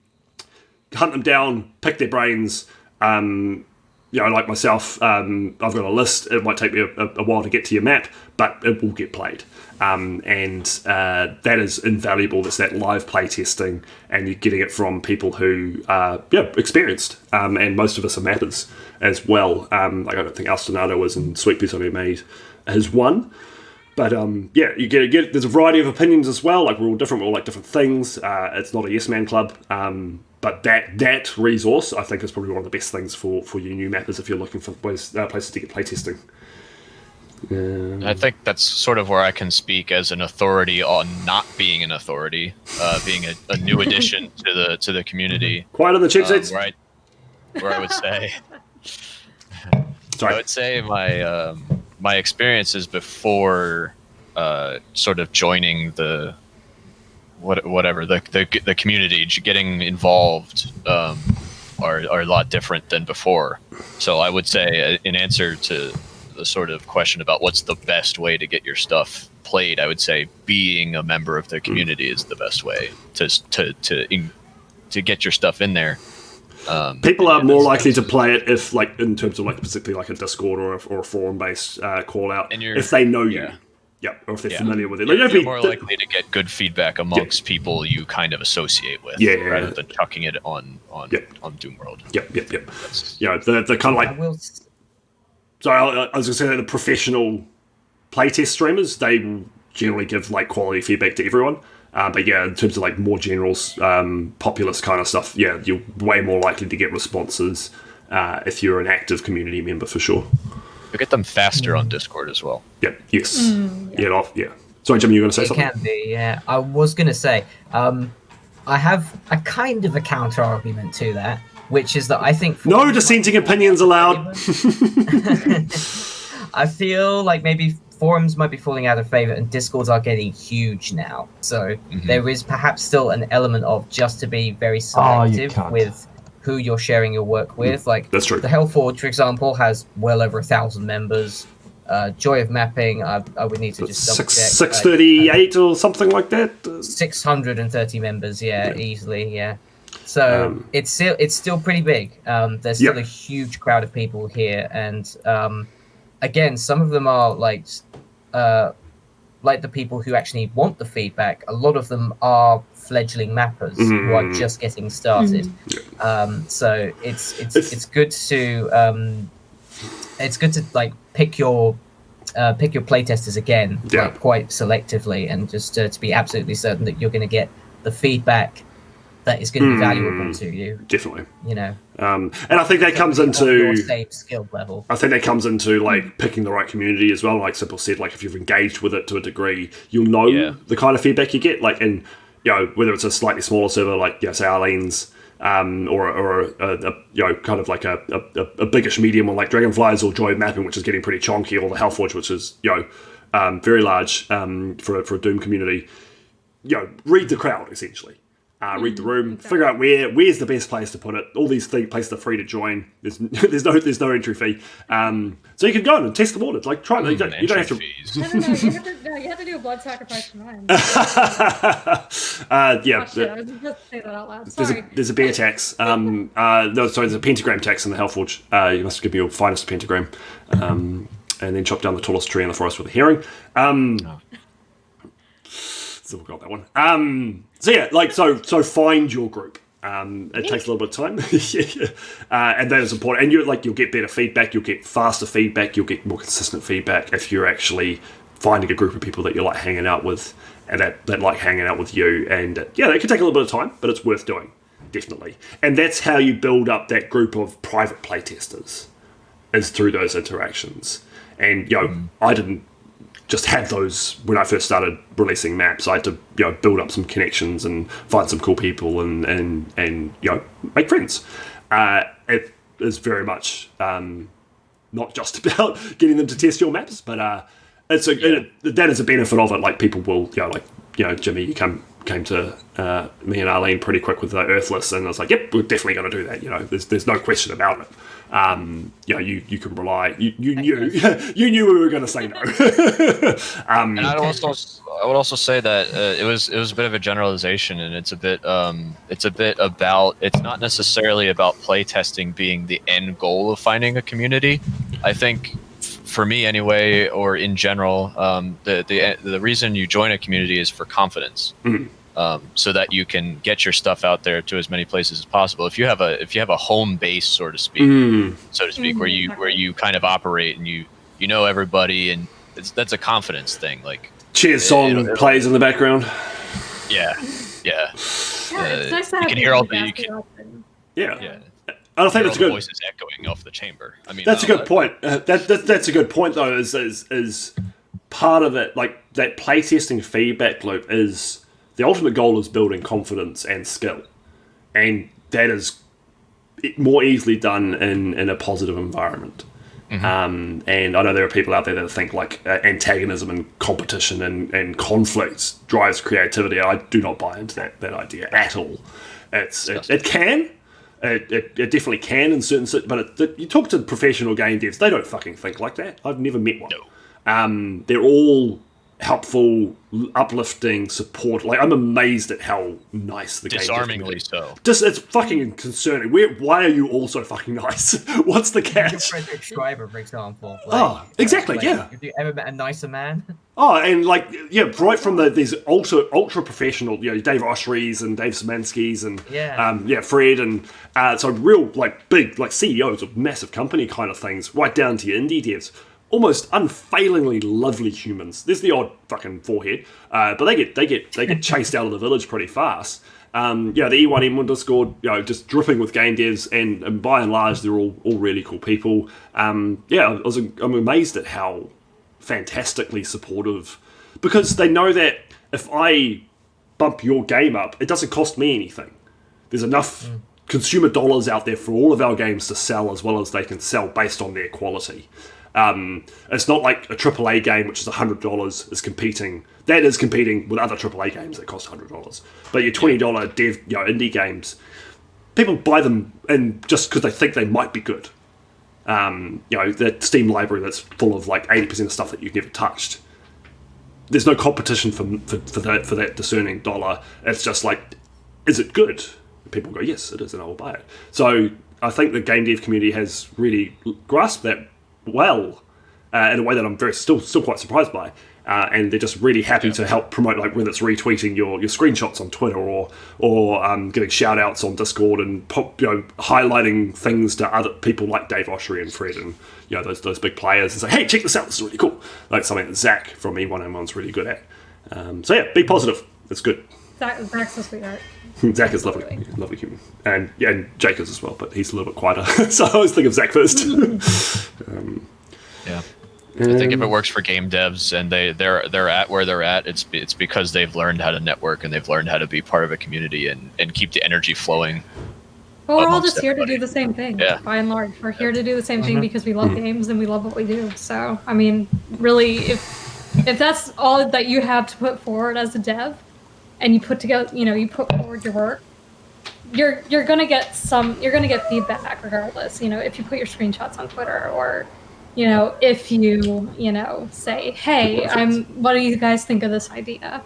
them down, pick their brains. Like myself, I've got a list. It might take me a while to get to your map, but it will get played. And that is invaluable. That's that live play testing, and you're getting it from people who are experienced. And most of us are mappers as well. I don't think Alstonado was, and Sweetpea's only made his one. But you get there's a variety of opinions as well. Like we're all different, we all like different things. It's not a yes man club. But that resource, I think, is probably one of the best things for you new mappers if you're looking for places to get playtesting. I think that's sort of where I can speak as an authority on not being an authority, being a new addition to the community. Quiet on the cheap seats. Where I would say, sorry. I would say my experiences before sort of joining the community, getting involved are a lot different than before. So I would say, in answer to the sort of question about what's the best way to get your stuff played, I would say being a member of the community is the best way to get your stuff in there. People are more likely to play it if, like, in terms of like particularly like a Discord or a forum based call out, if they know you. Yeah, or if they're familiar with it. You're more likely to get good feedback amongst people you kind of associate with, rather than chucking it on Doomworld. Yep. The kind of like. Sorry, I was going to say that the professional playtest streamers, they will generally give like quality feedback to everyone. But in terms of like more general populist kind of stuff, you're way more likely to get responses if you're an active community member for sure. You get them faster on Discord as well. Yep. Yes. Yeah. Sorry, Jimmy, you were going to say something? It can be, yeah. I was going to say, I have a kind of a counter argument to that, which is that I think... No dissenting opinions allowed! I feel like maybe forums might be falling out of favour and Discords are getting huge now. So there is perhaps still an element of just to be very selective with who you're sharing your work with. Like, that's true. The Hellforge, for example, has well over 1,000 members. Joy of Mapping, I would need to just double check. 638 or something like that? 630 members, easily, So it's still pretty big. There's still a huge crowd of people here, and again, some of them are like the people who actually want the feedback. A lot of them are fledgling mappers who are just getting started. So it's good to like pick your playtesters again, like, quite selectively, and just to be absolutely certain that you're going to get the feedback that is going to be valuable to you. Definitely. And I think that comes into your same skill level. I think that comes into like picking the right community as well. Like Simple said, like if you've engaged with it to a degree, you'll know the kind of feedback you get. Like in whether it's a slightly smaller server like say Arlene's, or a kind of like a biggish medium one like Dragonflies or Joy of Mapping, which is getting pretty chonky, or the Hellforge, which is very large for a Doom community. Read the crowd essentially. read the room, figure out where's the best place to put it. All these places are free to join. There's no entry fee. So you can go and test the waters. Like try. You don't have to. No, you have to do a blood sacrifice for mine. Yeah. Oh, shit, I was just say that out loud. Sorry. There's a bear tax. No, sorry, there's a pentagram tax in the Hellforge. You must give me your finest pentagram, and then chop down the tallest tree in the forest with a herring. Still got that one. So yeah, like so find your group. It takes a little bit of time, and that is important. And you'll get better feedback, you'll get faster feedback, you'll get more consistent feedback if you're actually finding a group of people that you like hanging out with, and that like hanging out with you. And yeah, it can take a little bit of time, but it's worth doing, definitely. And that's how you build up that group of private playtesters, is through those interactions. And I didn't just have those when I first started releasing maps. I had to build up some connections and find some cool people and make friends. It is very much not just about getting them to test your maps, but that is a benefit of it. Like people will Jimmy, you came to me and Arlene pretty quick with the Earthless, and I was like, yep, we're definitely going to do that. There's no question about it. You can rely. You knew we were going to say no. And I would also say that it was a bit of a generalization, and it's a bit about, it's not necessarily about playtesting being the end goal of finding a community. I think for me anyway, or in general, the reason you join a community is for confidence. Mm-hmm. So that you can get your stuff out there to as many places as possible. If you have a home base, so to speak, where you kind of operate and you know everybody, and that's a confidence thing. Like Cheers song plays in the background. Yeah, it's nice to have you can hear all the yeah. I don't think that's a good voices echoing off the chamber. I mean, that's a good point. That's a good point though. Is part of it, like that playtesting feedback loop is. The ultimate goal is building confidence and skill, and that is more easily done in a positive environment. Mm-hmm. And I know there are people out there that think like antagonism and competition and conflict drives creativity. I do not buy into that idea at all. It can. It definitely can in certain, but you talk to professional game devs, they don't fucking think like that. I've never met one. No. They're all helpful, uplifting support. Like, I'm amazed at how nice the game is. Disarmingly so. Just, it's fucking concerning. Why are you all so fucking nice? What's the catch? Frederick Schreiber, for example. Like, exactly, yeah. Have you ever met a nicer man? Oh, and like, yeah, right from these ultra professional, Dave Oshry's and Dave Szymanski's and Fred, and so real like big like CEOs of massive company kind of things, right down to your indie devs. Almost unfailingly lovely humans. There's the odd fucking forehead, but they get chased out of the village pretty fast. The E1M1 Discord, just dripping with game devs, and by and large, they're all really cool people. I'm amazed at how fantastically supportive, because they know that if I bump your game up, it doesn't cost me anything. There's enough consumer dollars out there for all of our games to sell, as well as they can sell based on their quality. It's not like a AAA game, which is $100, is competing. That is competing with other AAA games that cost $100. But your $20 dev, indie games, people buy them and just because they think they might be good. The Steam library that's full of like 80% of stuff that you've never touched. There's no competition for that discerning dollar. It's just like, is it good? People go, yes, it is, and I will buy it. So I think the game dev community has really grasped that well, in a way that I'm still quite surprised by, and they're just really happy to help promote, like whether it's retweeting your screenshots on Twitter or giving shout outs on Discord and highlighting things to other people like Dave Oshry and Fred and those big players and say, hey, check this out, this is really cool, like something that Zach from E1M1's really good at. Be positive, it's good. Zach's a sweetheart. Zach is lovely human, and Jake is as well, but he's a little bit quieter. So I always think of Zach first. I think if it works for game devs and they're at where they're at, it's because they've learned how to network and they've learned how to be part of a community and keep the energy flowing. Well, we're all just here to do the same thing. Yeah. By and large, we're here to do the same thing because we love games and we love what we do. So, I mean, really, if that's all that you have to put forward as a dev, and you put forward your work, you're gonna get feedback regardless. If you put your screenshots on Twitter, or if you say, hey, what do you guys think of this idea?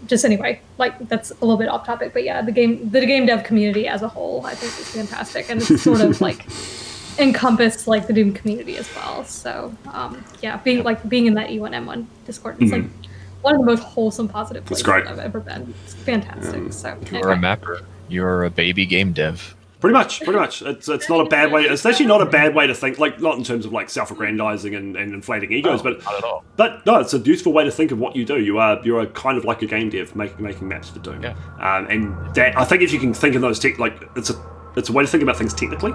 Just anyway, like, that's a little bit off topic, but yeah, the game dev community as a whole, I think, is fantastic, and it's sort of like encompass like the Doom community as well. So being in that E1M1 Discord, it's like one of the most wholesome, positive places I've ever been. It's fantastic. So you're a mapper. You're a baby game dev. Pretty much. It's not a bad way. It's actually not a bad way to think. Like, not in terms of like self-aggrandizing and inflating egos, but not at all. But no, it's a useful way to think of what you do. You're a kind of like a game dev making maps for Doom. Yeah. And that, I think, if you can think of those it's a way to think about things technically.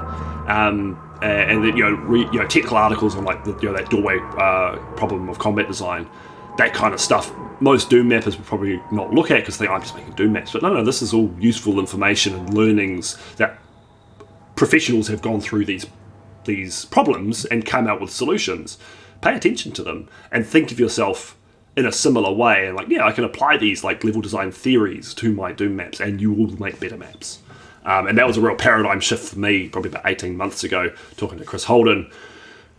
And then technical articles on like that doorway problem of combat design, that kind of stuff. Most Doom mappers would probably not look at because they think, I'm just making Doom maps. But no, this is all useful information and learnings that professionals have gone through these problems and come out with solutions. Pay attention to them and think of yourself in a similar way. And like, I can apply these like level design theories to my Doom maps, and you will make better maps. And that was a real paradigm shift for me, probably about 18 months ago, talking to Chris Holden.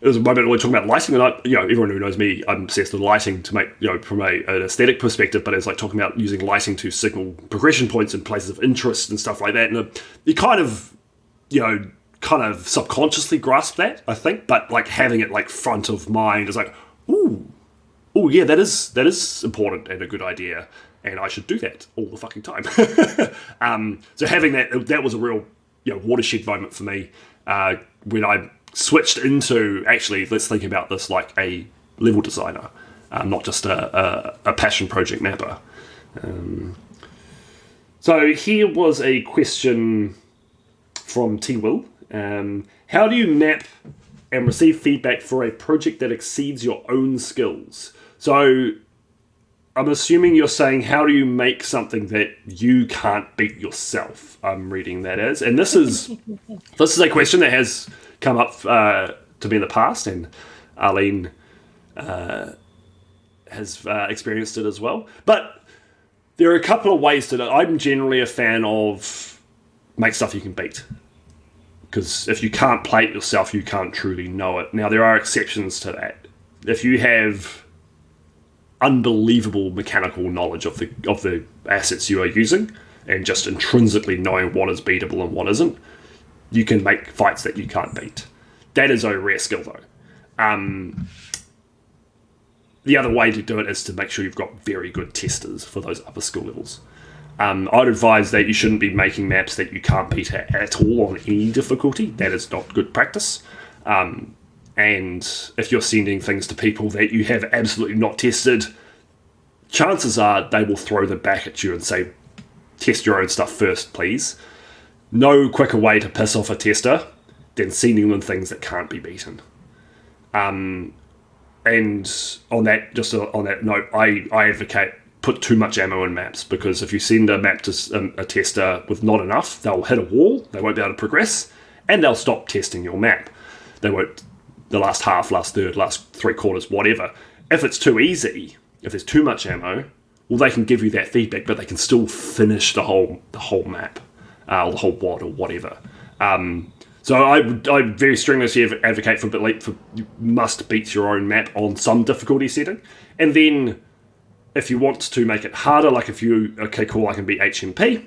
It was a moment when we were talking about lighting, and everyone who knows me, I'm obsessed with lighting to make, from an aesthetic perspective, but it's like talking about using lighting to signal progression points and places of interest and stuff like that. And you kind of subconsciously grasp that, I think, but like having it like front of mind is like, oh yeah, that is important and a good idea, and I should do that all the fucking time. So having that was a real watershed moment for me when I switched into, actually, let's think about this like a level designer, not just a passion project mapper. So here was a question from T. Will. How do you map and receive feedback for a project that exceeds your own skills? So I'm assuming you're saying, how do you make something that you can't beat yourself? I'm reading that as. And this is a question that has come up to me in the past, and Arlene has experienced it as well. But there are a couple of ways to do it. I'm generally a fan of make stuff you can beat, because if you can't play it yourself, you can't truly know it. Now, there are exceptions to that. If you have unbelievable mechanical knowledge of the assets you are using, and just intrinsically knowing what is beatable and what isn't, you can make fights that you can't beat. That is a rare skill, though. The other way to do it is to make sure you've got very good testers for those upper skill levels. I'd advise that you shouldn't be making maps that you can't beat at all on any difficulty. That is not good practice. And if you're sending things to people that you have absolutely not tested, chances are they will throw them back at you and say, test your own stuff first, please. No quicker way to piss off a tester than sending them things that can't be beaten. And on that note, I advocate put too much ammo in maps, because if you send a map to a tester with not enough, they'll hit a wall, they won't be able to progress, and they'll stop testing your map. They won't, the last half, last third, last three quarters, whatever. If it's too easy, if there's too much ammo, well, they can give you that feedback, but they can still finish the whole map, or the whole WOD or whatever. So I very strongly advocate for you must beat your own map on some difficulty setting. And then if you want to make it harder, like if you, okay, cool, I can beat HMP,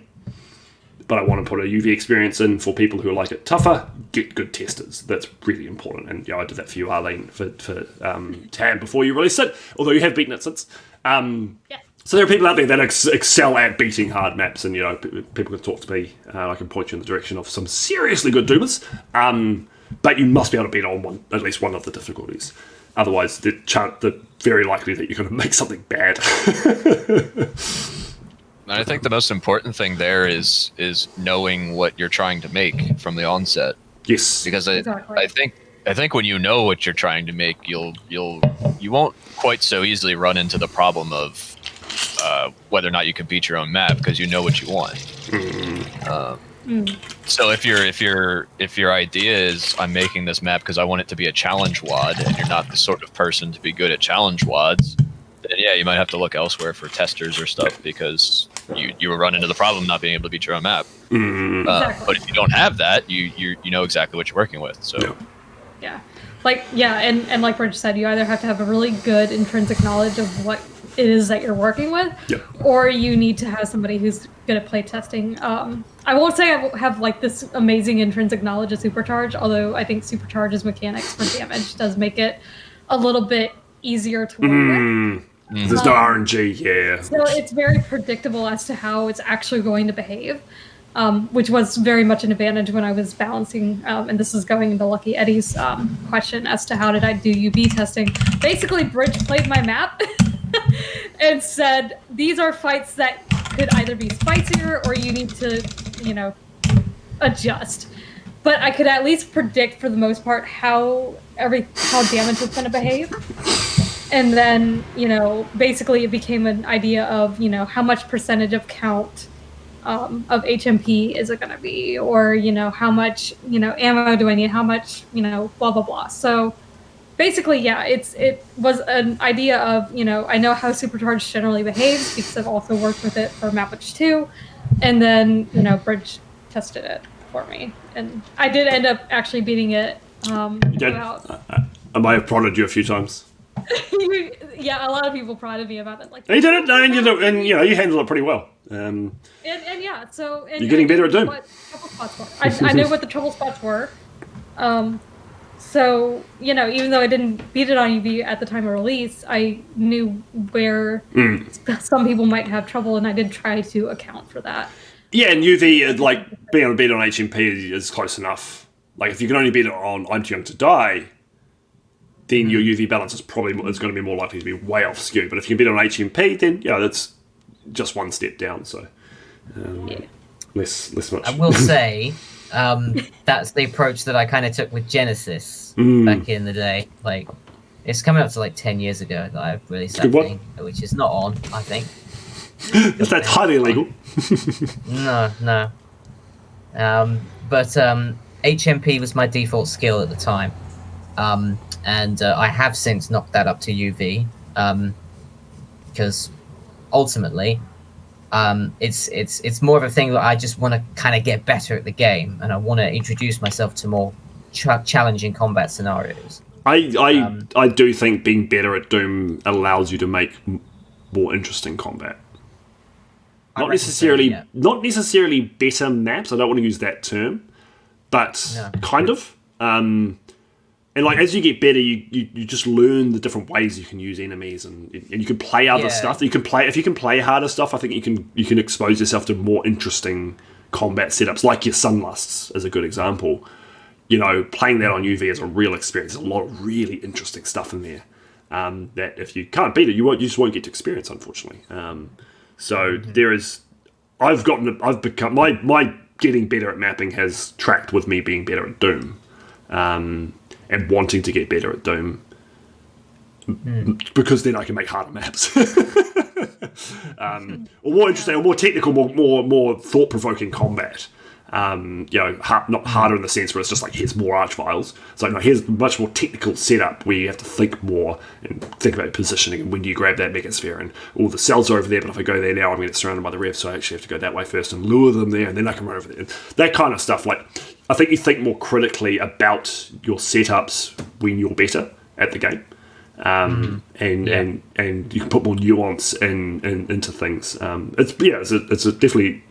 but I want to put a UV experience in for people who like it tougher, get good testers. That's really important. And I did that for you, Arlene, for TAM before you released it, although you have beaten it since. So there are people out there that excel at beating hard maps, and people can talk to me. I can point you in the direction of some seriously good doomers. But you must be able to beat on at least one of the difficulties. Otherwise, the very likely that you're going to make something bad. I think the most important thing there is knowing what you're trying to make from the onset. Yes, because I think when you know what you're trying to make, you won't quite so easily run into the problem of whether or not you can beat your own map, because you know what you want. So if your idea is, I'm making this map because I want it to be a challenge WOD, and you're not the sort of person to be good at challenge WODs, then yeah, you might have to look elsewhere for testers or stuff because you will run into the problem not being able to beat your own map. Exactly. But if you don't have that, you know exactly what you're working with. So Yeah. And like Bridge said, you either have to have a really good intrinsic knowledge of what it is that you're working with, or you need to have somebody who's good at playtesting. I won't say I have like this amazing intrinsic knowledge of Supercharge, although I think Supercharge's mechanics for damage does make it a little bit easier to work with. There's no RNG, yeah. So it's very predictable as to how it's actually going to behave. Which was very much an advantage when I was balancing, and this is going into Lucky Eddie's question as to how did I do UV testing. Basically, Bridge played my map and said, these are fights that could either be spicier or you need to, adjust. But I could at least predict, for the most part, how damage was going to behave. And then, basically it became an idea of, how much percentage of count of HMP is it going to be, or how much ammo do I need, how much blah blah blah. So basically, yeah, it was an idea of I know how Supercharged generally behaves because I've also worked with it for Mapwitch 2, and then Bridge tested it for me, and I did end up actually beating it. You did. I might have prodded you a few times. Yeah, a lot of people prodded me about it. Like, you did it, and you handled it pretty well. And yeah, so you're getting better at Doom. What trouble spots were. I knew what the trouble spots were. So even though I didn't beat it on UV at the time of release, I knew where some people might have trouble, and I did try to account for that. Yeah, and UV, like being able to beat it on HMP is close enough. Like if you can only beat it on I'm Too Young to Die, then your UV balance is going to be more likely to be way off skew. But if you can beat it on HMP, then that's just one step down. So less much. I will say that's the approach that I kind of took with Genesis back in the day. Like it's coming up to like 10 years ago that I've released that thing, which is not on, I think. That's highly illegal. No. But HMP was my default skill at the time. And I have since knocked that up to UV, because ultimately, it's more of a thing that I just want to kind of get better at the game, and I want to introduce myself to more challenging combat scenarios. I do think being better at Doom allows you to make more interesting combat. Not necessarily better maps. I don't want to use that term, but kind of. And like as you get better, you just learn the different ways you can use enemies, and you can play other stuff. If you can play harder stuff, I think you can expose yourself to more interesting combat setups, like your Sunlusts is a good example. Playing that on UV is a real experience. There's a lot of really interesting stuff in there that if you can't beat it, you just won't get to experience, unfortunately. So there is. I've become my getting better at mapping has tracked with me being better at Doom. And wanting to get better at Doom, because then I can make harder maps, or more interesting, or more technical, more thought-provoking combat. Not harder in the sense where it's just like here's more arch files. So no, here's much more technical setup where you have to think more and think about positioning and when do you grab that megasphere and all the cells are over there. But if I go there now, I'm going to get surrounded by the revs, so I actually have to go that way first and lure them there, and then I can run over there. And that kind of stuff. Like I think you think more critically about your setups when you're better at the game, and you can put more nuance into things. It's definitely.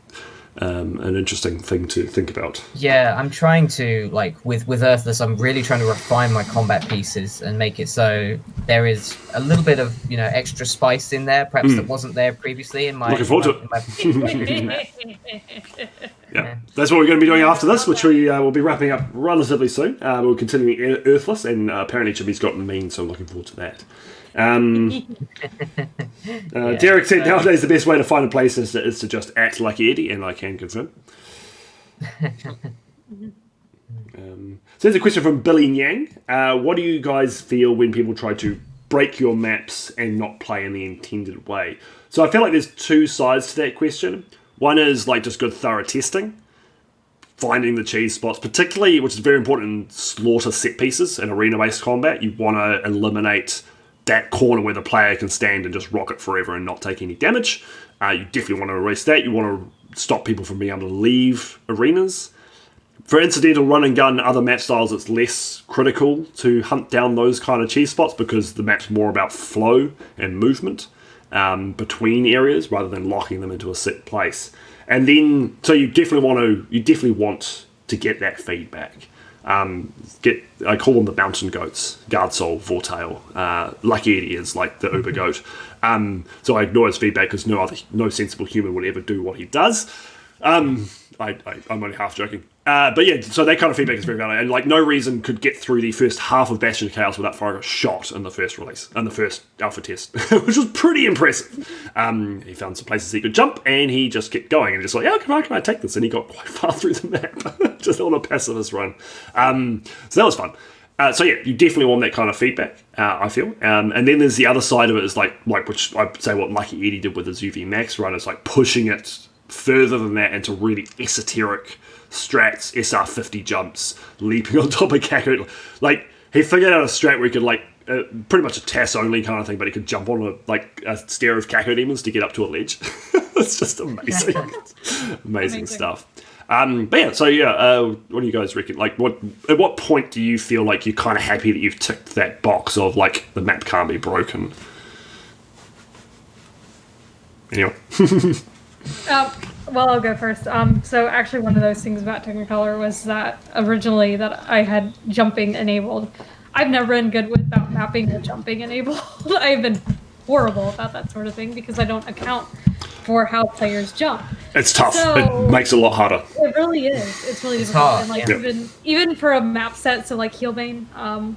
An interesting thing to think about. Yeah, I'm trying to, like, with Earthless, I'm really trying to refine my combat pieces and make it so there is a little bit of, extra spice in there, perhaps that wasn't there previously in my... Looking forward to it. Yeah, that's what we're going to be doing after this, which we will be wrapping up relatively soon. We're continuing Earthless, and apparently Jimmy's got mean, so I'm looking forward to that. Derek said nowadays the best way to find a place is to just act like Eddie, and I can confirm. So there's a question from Billy Nyang. What do you guys feel when people try to break your maps and not play in the intended way? So I feel like there's two sides to that question. One is like just good thorough testing, finding the cheese spots, particularly, which is very important in slaughter set pieces and arena-based combat. You want to eliminate that corner where the player can stand and just rock it forever and not take any damage. You definitely want to erase that. You want to stop people from being able to leave arenas. For incidental run and gun, other map styles, it's less critical to hunt down those kind of cheese spots because the map's more about flow and movement between areas rather than locking them into a set place. And then, so you definitely want to get that feedback. I call them the mountain goats, Guardsoul, Vortail, Lucky Eddie is like the uber goat. So I ignore his feedback because no sensible human would ever do what he does. I'm only half joking. But yeah, so that kind of feedback is very valid. And like no reason could get through the first half of Bastion of Chaos without firing a shot in the first release, in the first alpha test, which was pretty impressive. He found some places he could jump and he just kept going and just like, how can I take this? And he got quite far through the map, just on a pacifist run. So that was fun. So yeah, you definitely want that kind of feedback, I feel. And then there's the other side of it is like which I'd say what Lucky Eddie did with his UV Max run is like pushing it further than that into really esoteric strats, SR50 jumps, leaping on top of Kaku. Like, he figured out a strat where he could, like, pretty much a TAS only kind of thing, but he could jump on a stair of Kaku demons to get up to a ledge. It's just amazing. Amazing stuff. But yeah, so yeah, what do you guys reckon? Like, at what point do you feel like you're kind of happy that you've ticked that box of, like, the map can't be broken? Anyway. Well, I'll go first. So actually one of those things about Technicolor was that originally that I had jumping enabled. I've never been good without mapping with jumping enabled. I've been horrible about that sort of thing because I don't account for how players jump. It's tough. So, it makes it a lot harder. It really is. It's really difficult. hard, And like yeah. even for a map set, so like Heelbane,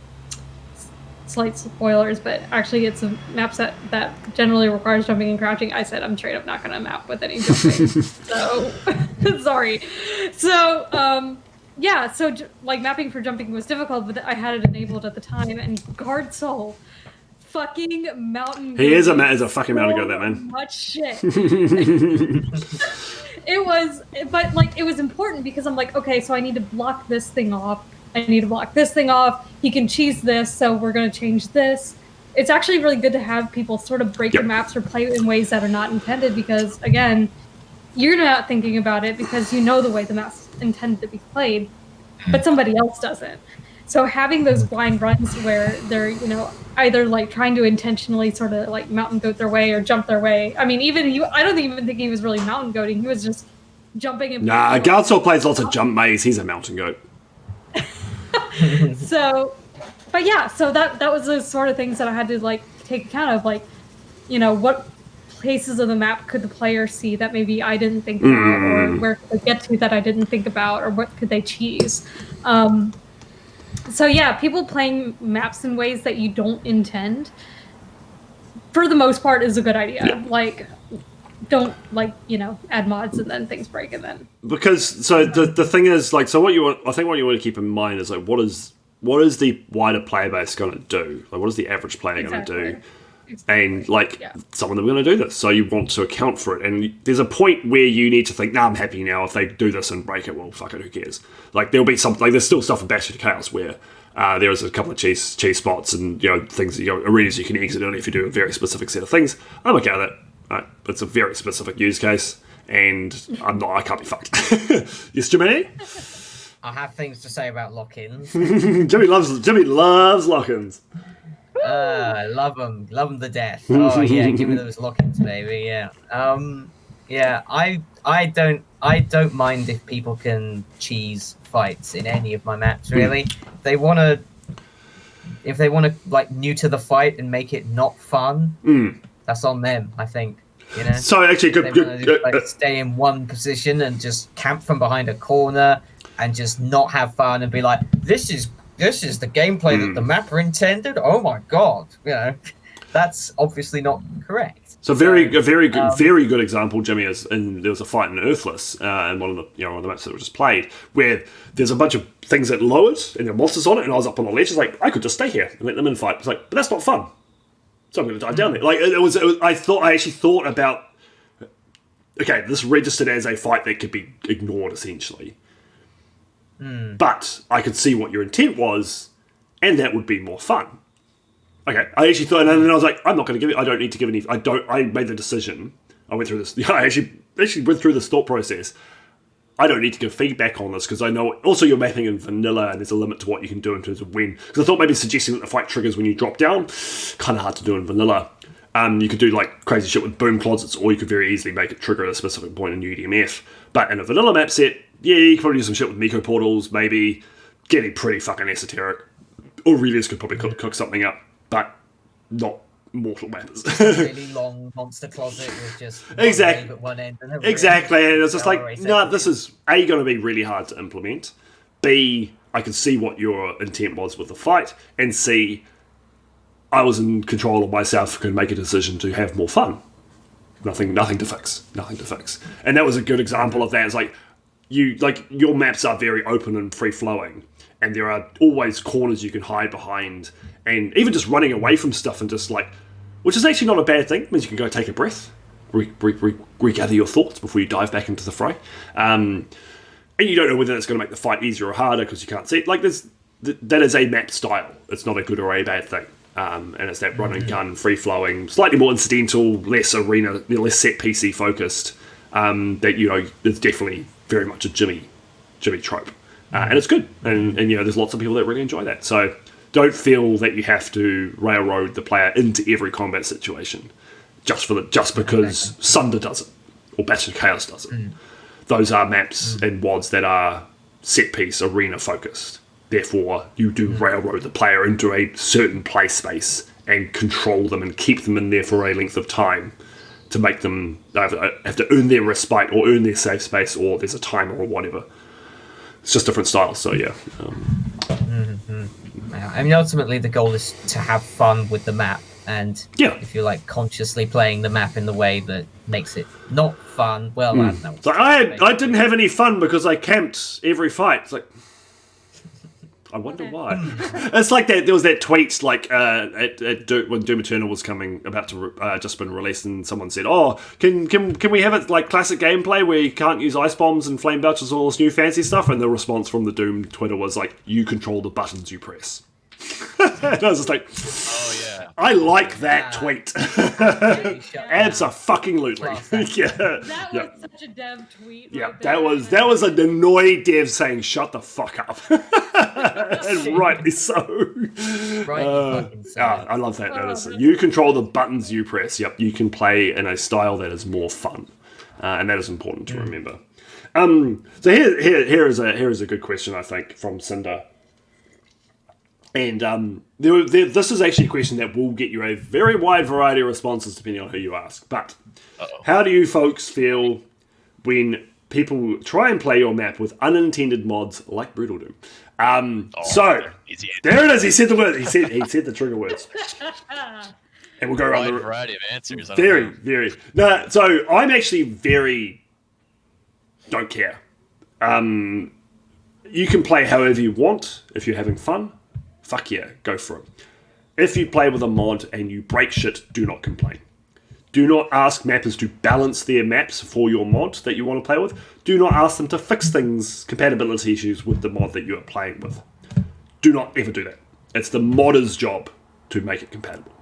slight spoilers, but actually it's a map set that generally requires jumping and crouching. I said I'm straight up not going to map with any jumping. So, sorry. So, yeah, so like mapping for jumping was difficult, but I had it enabled at the time, and Guardsoul, fucking mountain. He is a fucking mountain goat, that man. Much shit. It was important because I'm like, okay, so I need to block this thing off. I need to block this thing off. He can cheese this, so we're going to change this. It's actually really good to have people sort of break the maps or play in ways that are not intended because, again, you're not thinking about it because you know the way the map's intended to be played, but somebody else doesn't. So having those blind runs where they're, either like trying to intentionally sort of like mountain goat their way or jump their way. I mean, I don't even think he was really mountain goating. He was just jumping and... Nah, Guardsoul plays lots of jump maze. He's a mountain goat. So that was the sort of things that I had to like take account of, like, what places of the map could the player see that maybe I didn't think about, or where could they get to that I didn't think about, or what could they cheese. So yeah, people playing maps in ways that you don't intend, for the most part, is a good idea. Yeah. Like, don't add mods and then things break and then. Because the thing is, like, so what you want to keep in mind is like what is the wider player base going to do? Like, what is the average player going to do? Exactly. And like some of them are going to do this, so you want to account for it. And there's a point where you need to think, "Nah, I'm happy now. If they do this and break it, well, fuck it, who cares?" Like there'll be something. Like there's still stuff in Bastion of Chaos where there is a couple of cheese spots and things, arenas you can exit early if you do a very specific set of things. I'm okay with it. It's a very specific use case, and I can't be fucked. Yes, Jimmy. I have things to say about lock-ins. Jimmy loves lock-ins. I love them to death. Oh yeah, give me those lock-ins, baby. Yeah. Yeah. I don't mind if people can cheese fights in any of my maps. Really, if they want to like neuter the fight and make it not fun, that's on them. I think. So actually, good. Stay in one position and just camp from behind a corner and just not have fun and be like, this is the gameplay that the mapper intended. Oh my god, that's obviously not correct. So a very good example, Jimmy, is there was a fight in Earthless, in one of the maps that we just played, where there's a bunch of things that lowered and there are monsters on it, and I was up on the ledge. It's like I could just stay here and let them in fight. It's like, but that's not fun. So I'm going to dive down there. Like I actually thought about, okay, this registered as a fight that could be ignored essentially. But I could see what your intent was, and that would be more fun. okay, I actually thought, and then I was like, I'm not going to give it. I don't need to give any. I made the decision. I went through this. Yeah, I actually went through this thought process. I don't need to give feedback on this because I know also you're mapping in vanilla and there's a limit to what you can do in terms of when. Because I thought maybe suggesting that the fight triggers when you drop down, kind of hard to do in vanilla. You could do like crazy shit with boom closets, or you could very easily make it trigger at a specific point in UDMF. But in a vanilla map set, yeah, you can probably do some shit with Miko portals, maybe getting pretty fucking esoteric. Aurelius could probably cook something up, but not mortal matters. Really long monster closet with just exactly at one end. And exactly, and it's just like, no, this is A, going to be really hard to implement. B, I could see what your intent was with the fight, and C, I was in control of myself, could make a decision to have more fun. Nothing to fix. And that was a good example of that. It's like your maps are very open and free flowing, and there are always corners you can hide behind, and even just running away from stuff and just like, which is actually not a bad thing. It means you can go take a breath, regather your thoughts before you dive back into the fray. And you don't know whether that's going to make the fight easier or harder because you can't see it. Like that is a map style. It's not a good or a bad thing. And it's that run and gun, free flowing, slightly more incidental, less arena, less set PC focused. That it's definitely very much a Jimmy trope, and it's good. And there's lots of people that really enjoy that. So don't feel that you have to railroad the player into every combat situation just because Sunder does it or Battle of Chaos does it. Those are maps and WODs that are set piece arena focused. Therefore, you do railroad the player into a certain play space and control them and keep them in there for a length of time to make them have to earn their respite or earn their safe space, or there's a timer or whatever. It's just different styles, so yeah. I mean, ultimately, the goal is to have fun with the map, and if you're like consciously playing the map in the way that makes it not fun, well, I don't know. So I didn't have any fun because I camped every fight. It's like, I wonder why. It's like that. There was that tweet like when Doom Eternal was about to just been released, and someone said, "Oh, can we have it like classic gameplay where you can't use ice bombs and flame belches and all this new fancy stuff?" And the response from the Doom Twitter was like, "You control the buttons you press." And I was just like, "Oh yeah, I like that tweet." Abso-fucking-lutely. That was such a dev tweet. Yeah, right that was an annoyed dev saying, "Shut the fuck up," and rightly so. I love that. You control the buttons you press. Yep, you can play in a style that is more fun, and that is important to remember. So here is a good question, I think, from Cinder. And this is actually a question that will get you a very wide variety of responses depending on who you ask. But how do you folks feel when people try and play your map with unintended mods like Brutal Doom? There it is. He said the word. He said the trigger words. And we'll go around the variety of answers. Very. No, so I'm actually very don't care. You can play however you want if you're having fun. Fuck yeah, go for it. If you play with a mod and you break shit, do not complain. Do not ask mappers to balance their maps for your mod that you want to play with. Do not ask them to fix compatibility issues with the mod that you are playing with. Do not ever do that. It's the modder's job to make it compatible.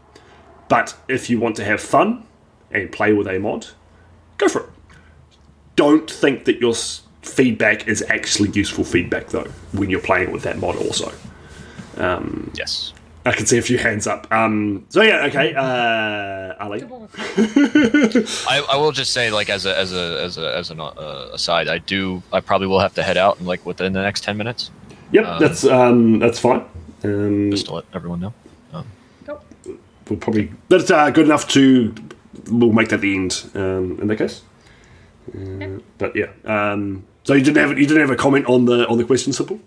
But if you want to have fun and play with a mod, go for it. Don't think that your feedback is actually useful feedback, though, when you're playing with that mod also. Yes, I can see a few hands up. So yeah, okay. Ali, I will just say, like, as an aside, I probably will have to head out in like within the next 10 minutes. Yep, that's fine. Just to let everyone know. We'll probably that's good enough to. We'll make that the end in that case. But yeah, so you didn't have a comment on the question, Simple?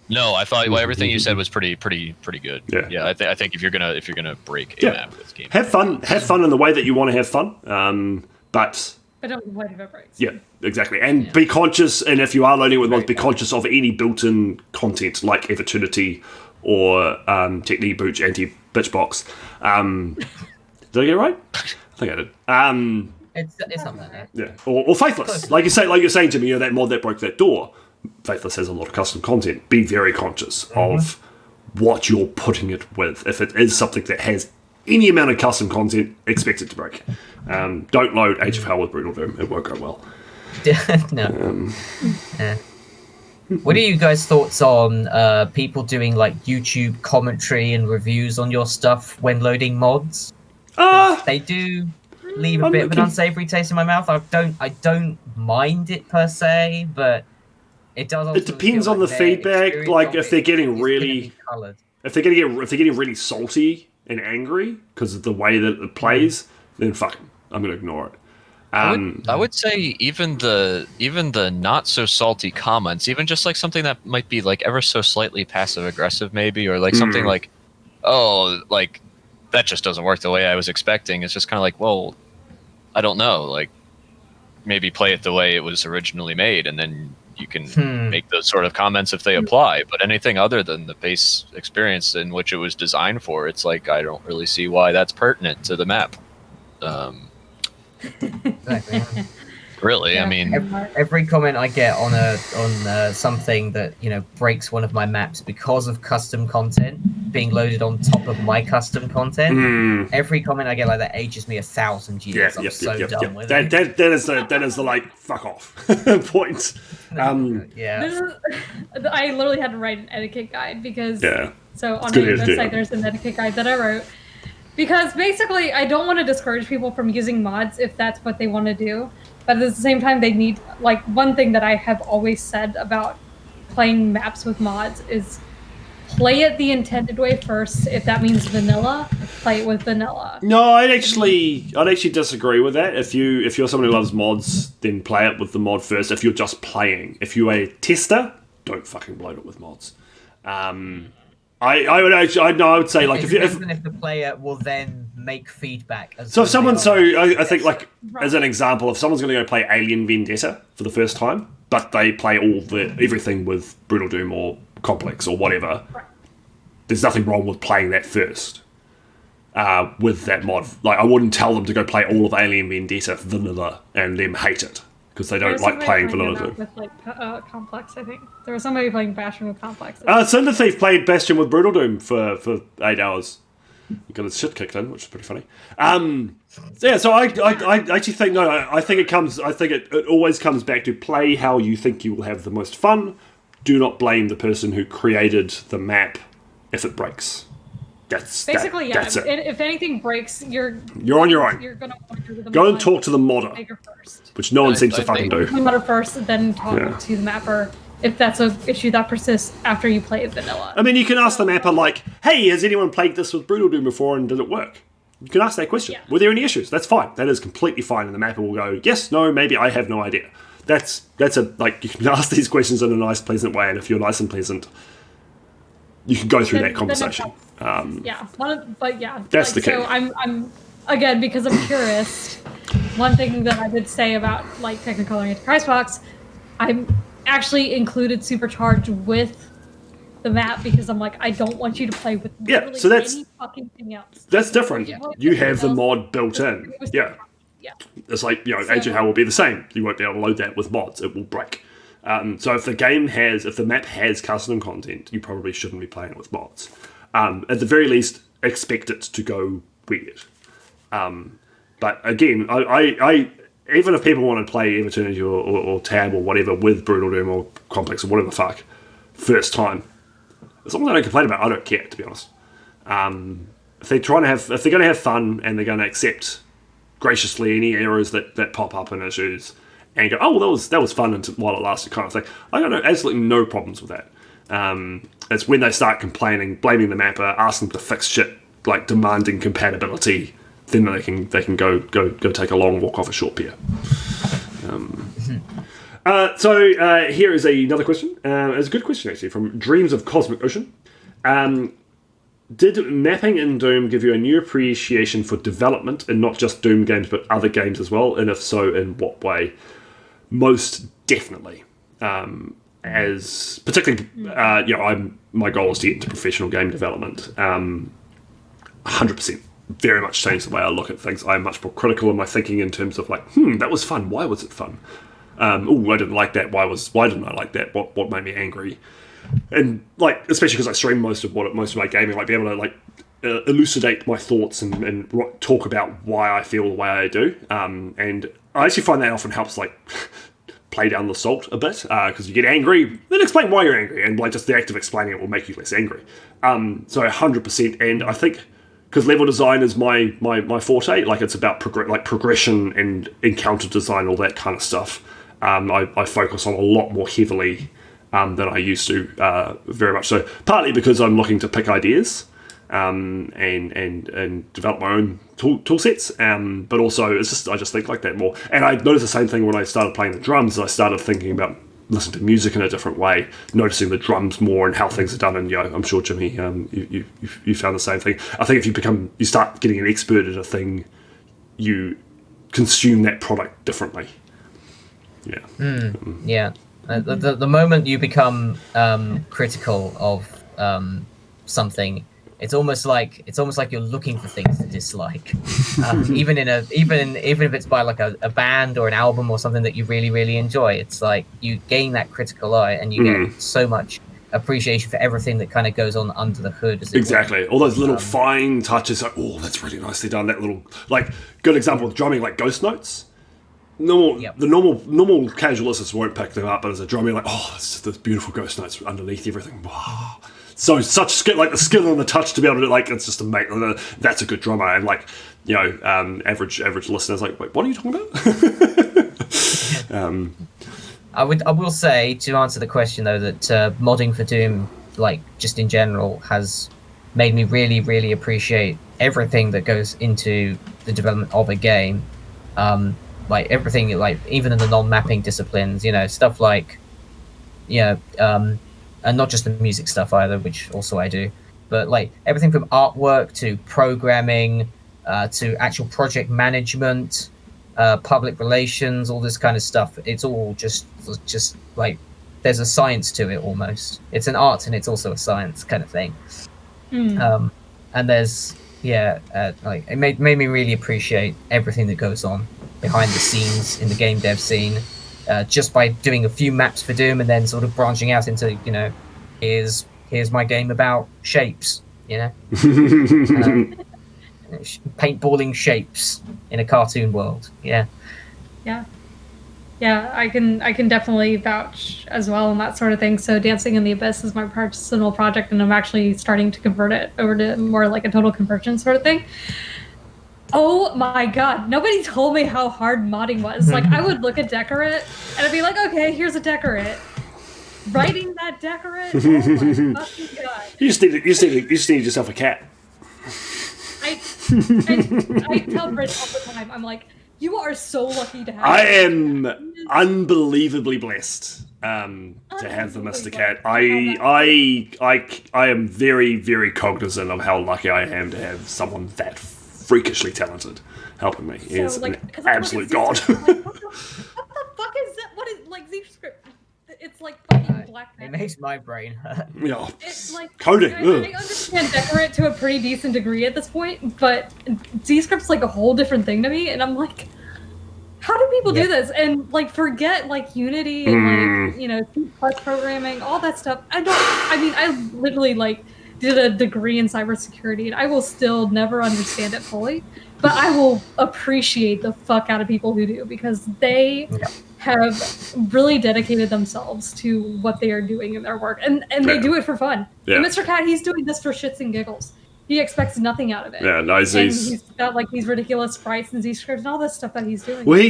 No, I thought everything you said was pretty good. Yeah. I think if you're gonna break a map with this game, have fun in the way that you want to have fun. But don't wait if it breaks. Yeah, exactly. And be conscious. And if you are loading with mods, be conscious of any built-in content like Eternity or Technicolor Anti-Bitchbox. Did I get it right? I think I did. It's something like that. Yeah, or Faithless, like you're saying, Jimmy. That mod that broke that door. Faithless has a lot of custom content. Be very conscious of what you're putting it with. If it is something that has any amount of custom content, expect it to break. Don't load Age of Hell with Brutal Doom. It won't go well. No. What are you guys' thoughts on people doing like YouTube commentary and reviews on your stuff when loading mods? They do leave a bit of an unsavory taste in my mouth. I don't mind it per se, but it does. Also it depends on the feedback. Like if they're getting really, if they're getting really salty and angry because of the way that it plays, then fuck 'em. I'm gonna ignore it. I would say even the not so salty comments, even just like something that might be like ever so slightly passive aggressive, maybe, or like something like, oh, like that just doesn't work the way I was expecting. It's just kind of like, well, I don't know, like maybe play it the way it was originally made, and then you can make those sort of comments if they apply. But anything other than the base experience in which it was designed for, it's like I don't really see why that's pertinent to the map. Exactly. Really, Yeah. I mean, every comment I get on something that breaks one of my maps because of custom content being loaded on top of my custom content, every comment I get like that ages me 1,000 years. I'm so done with it. That is the like fuck off point. I literally had to write an etiquette guide because so on good my idea. website there's an etiquette guide that I wrote because basically I don't want to discourage people from using mods if that's what they want to do, but at the same time they need, like, one thing that I have always said about playing maps with mods is play it the intended way first. If that means vanilla, play it with vanilla. No, I'd actually disagree with that. If you're someone who loves mods, then play it with the mod first. If you're just playing, if you're a tester, don't fucking load it with mods. I would say like if the player will then make feedback. I think like as an example, if someone's going to go play Alien Vendetta for the first time, but they play everything with Brutal Doom or Complex or whatever, there's nothing wrong with playing that first with that mod. Like I wouldn't tell them to go play all of Alien Vendetta vanilla and them hate it because they don't like playing vanilla Doom. With like Complex, I think there was somebody playing Bastion with Complex. Cinder Thief played Bastion with Brutal Doom for 8 hours. He got his shit kicked in, which is pretty funny. So I actually think I think it always comes back to play how you think you will have the most fun. Do not blame the person who created the map if it breaks. That's it. If anything breaks, you're on your own. You're gonna want to go and talk to the modder first. Which no one seems to fucking do. The modder first, then talk to the mapper. If that's an issue that persists after you play vanilla. I mean, you can ask the mapper like, "Hey, has anyone played this with Brutal Doom before and did it work?" You can ask that question. Were there any issues? That's fine. That is completely fine, and the mapper will go, "Yes, no, maybe, I have no idea." That's you can ask these questions in a nice, pleasant way, and if you're nice and pleasant, you can go through that conversation. That's the key. So I'm again, because I'm curious. One thing that I did say about like Technicolor Anticolor Christ, I'm actually included Supercharge with the map because I'm like, I don't want you to play with any fucking thing else. That's different. You have the mod built in. Yeah. It's like, Age of Hell will be the same. You won't be able to load that with mods. It will break. So if the map has custom content, you probably shouldn't be playing it with mods. At the very least, expect it to go weird. But again, I even if people want to play Eternity or Tab or whatever with Brutal Doom or Complex or whatever the fuck, first time, as long as I don't complain about it, I don't care, to be honest. If they're going to have fun and they're going to accept graciously any errors that pop up and issues and go, oh, well, that was fun while it lasted, kind of thing, I got absolutely no problems with that. It's when they start complaining, blaming the mapper, asking them to fix shit, like demanding compatibility, then they can go take a long walk off a short pier. So here is another question. It's a good question, actually, from Dreams of Cosmic Ocean. Did mapping in Doom give you a new appreciation for development in not just Doom games but other games as well? And if so, in what way? Most definitely. As particularly, my goal is to get into professional game development. 100%. Very much changed the way I look at things. I'm much more critical in my thinking in terms of like, that was fun. Why was it fun? I didn't like that. Why didn't I like that? What made me angry? and like especially because I stream most of my gaming, like be able to like elucidate my thoughts and talk about why I feel the way I do, and I actually find that often helps like play down the salt a bit, because you get angry, then explain why you're angry, and like just the act of explaining it will make you less angry. So 100%, and I think because level design is my forte, like it's about progression and encounter design, all that kind of stuff. I focus on a lot more heavily than I used to, very much so. Partly because I'm looking to pick ideas and develop my own tool sets, but also it's just I just think like that more. And I noticed the same thing when I started playing the drums. I started thinking about listening to music in a different way, noticing the drums more and how things are done. And I'm sure Jimmy, you found the same thing. I think if you start getting an expert at a thing, you consume that product differently. Yeah. Yeah. The moment you become critical of something, it's almost like you're looking for things to dislike, even if it's by like a band or an album or something that you really, really enjoy. It's like you gain that critical eye and you get so much appreciation for everything that kind of goes on under the hood. Exactly. All those little fine touches, like, oh, that's really nicely done. That little, like, good example of drumming, like ghost notes. The normal casual listeners won't pick them up, but as a drummer, you're like, oh, it's just those beautiful ghost notes underneath everything. Wow. So such skill, like the skill and the touch to be able to, like, it's just amazing. That's a good drummer. And like, average listeners like, wait, what are you talking about? I will say, to answer the question though, that modding for Doom, like just in general, has made me really, really appreciate everything that goes into the development of a game. Like everything, like even in the non-mapping disciplines, stuff like, and not just the music stuff either, which also I do, but like everything from artwork to programming, to actual project management, public relations, all this kind of stuff. It's all just like there's a science to it almost. It's an art and it's also a science kind of thing. And there's like it made me really appreciate everything that goes on behind the scenes in the game dev scene, just by doing a few maps for Doom and then sort of branching out into, here's my game about shapes, paintballing shapes in a cartoon world. Yeah, I can definitely vouch as well on that sort of thing. So Dancing in the Abyss is my personal project, and I'm actually starting to convert it over to more like a total conversion sort of thing. Oh my god, nobody told me how hard modding was. Like, I would look at Decorate and I'd be like, okay, here's a Decorate. Writing that Decorate? Oh my fucking god. You just need yourself a cat. I tell Bridge all the time, I'm like, you are so lucky to have I am unbelievably blessed to have the Mr. Cat. I am very, very cognizant of how lucky I am to have someone that freakishly talented helping me. He is an absolute god. Like, what the fuck is that? What is like Z-script? It's like fucking black magic. It makes my brain hurt. Yeah, it's like coding. I understand Decorate to a pretty decent degree at this point, but Z-script's like a whole different thing to me, and I'm like, how do people do this and like forget like Unity and like C+ programming, all that stuff? I literally like did a degree in cybersecurity, and I will still never understand it fully, but I will appreciate the fuck out of people who do, because they have really dedicated themselves to what they are doing in their work, and they do it for fun. Yeah. And Mr. Cat, he's doing this for shits and giggles. He expects nothing out of it. Yeah, no, he's got like these ridiculous sprites and Z-scripts and all this stuff that he's doing. Well, he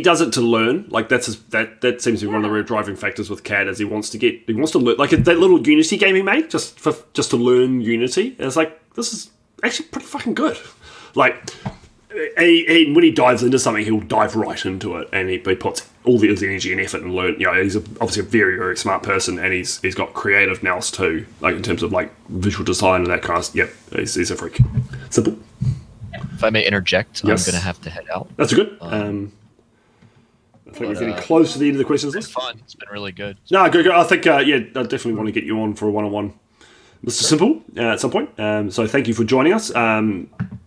does it to learn. Like that seems to be one of the real driving factors with Cad, is he wants to learn, like that little Unity game he made just to learn Unity. And it's like, this is actually pretty fucking good. Like, when he dives into something, he'll dive right into it, and he puts all his energy and effort and learn. He's obviously a very, very smart person, and he's got creative nous too, like in terms of like visual design and that kind of stuff. Yep, he's a freak. Simple. If I may interject, yes. I'm going to have to head out. That's good. I think we're getting close to the end of the questions list. It's fun. It's been really good. No, good. I think I definitely want to get you on for a one-on-one, Mr. Simple, at some point. So thank you for joining us.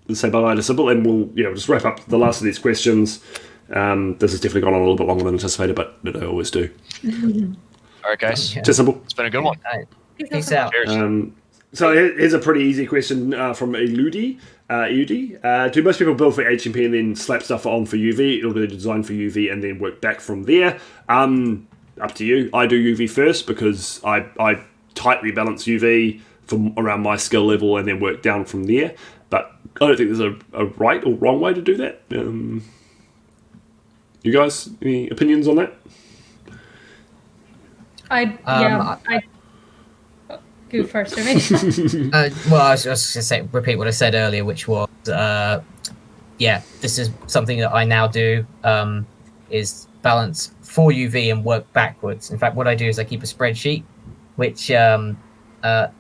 Let's say bye-bye to Simple, and we'll just wrap up the last of these questions. This has definitely gone on a little bit longer than anticipated, but I always do. All right, guys. Yeah. Just simple. It's been a good one. Peace out. Cheers. So here's a pretty easy question from Eludi. Do most people build for HMP and then slap stuff on for UV? It'll be designed for UV and then work back from there. Up to you. I do UV first because I tightly balance UV from around my skill level and then work down from there. But I don't think there's a right or wrong way to do that. You guys, any opinions on that? I go first, Jimmy. Well, I was just going to say, repeat what I said earlier, which was, this is something that I now do, is balance for UV and work backwards. In fact, what I do is I keep a spreadsheet, which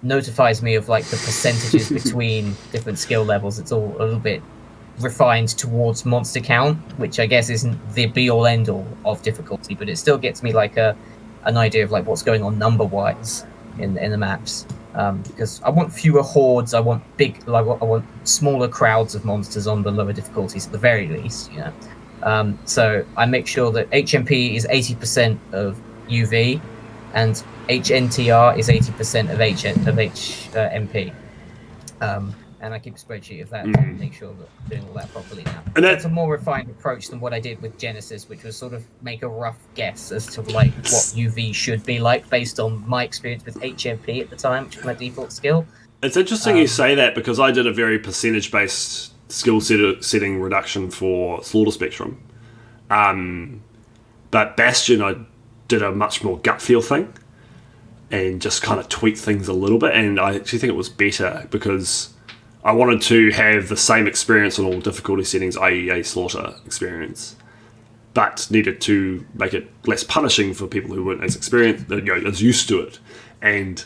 notifies me of like the percentages between different skill levels. It's all a little bit refined towards monster count, which I guess isn't the be-all end-all of difficulty, but it still gets me like an idea of like what's going on number-wise in the maps, because I want fewer hordes. I want I want smaller crowds of monsters on the lower difficulties at the very least. So I make sure that HMP is 80% of UV, and HNTR is 80% of HMP. And I keep a spreadsheet of that to make sure that I'm doing all that properly now. And that's a more refined approach than what I did with Genesis, which was sort of make a rough guess as to like what UV should be like based on my experience with HMP at the time, which was my default skill. It's interesting you say that because I did a very percentage-based skill setting reduction for Slaughter Spectrum. But Bastion, I did a much more gut feel thing and just kind of tweaked things a little bit. And I actually think it was better because I wanted to have the same experience on all difficulty settings, i.e. a Slaughter experience, but needed to make it less punishing for people who weren't as experienced, as used to it. And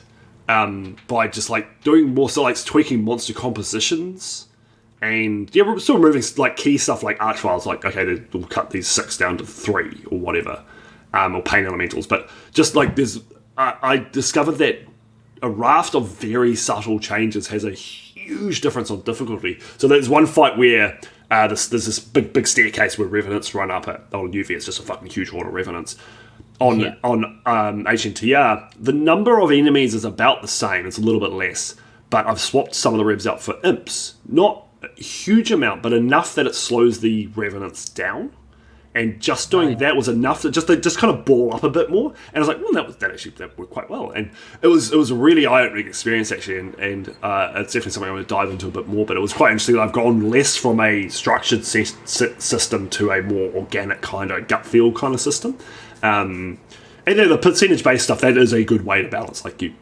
by just like doing more, so like tweaking monster compositions, and we're still removing like key stuff like archviles, like okay, we'll cut these 6 down to 3 or whatever, or pain elementals. But just like I discovered that a raft of very subtle changes has a huge difference on difficulty. So there's one fight where there's this big staircase where revenants run up it. On UV, it's just a fucking huge horde of revenants. On HNTR, the number of enemies is about the same. It's a little bit less, but I've swapped some of the revs out for imps. Not a huge amount, but enough that it slows the revenants down. And just doing that was enough to just kind of ball up a bit more. And I was like, well, that worked quite well. And it was a really eye-opening experience actually. And it's definitely something I want to dive into a bit more. But it was quite interesting that I've gone less from a structured system to a more organic kind of gut feel kind of system. And then the percentage-based stuff, that is a good way to balance. Like it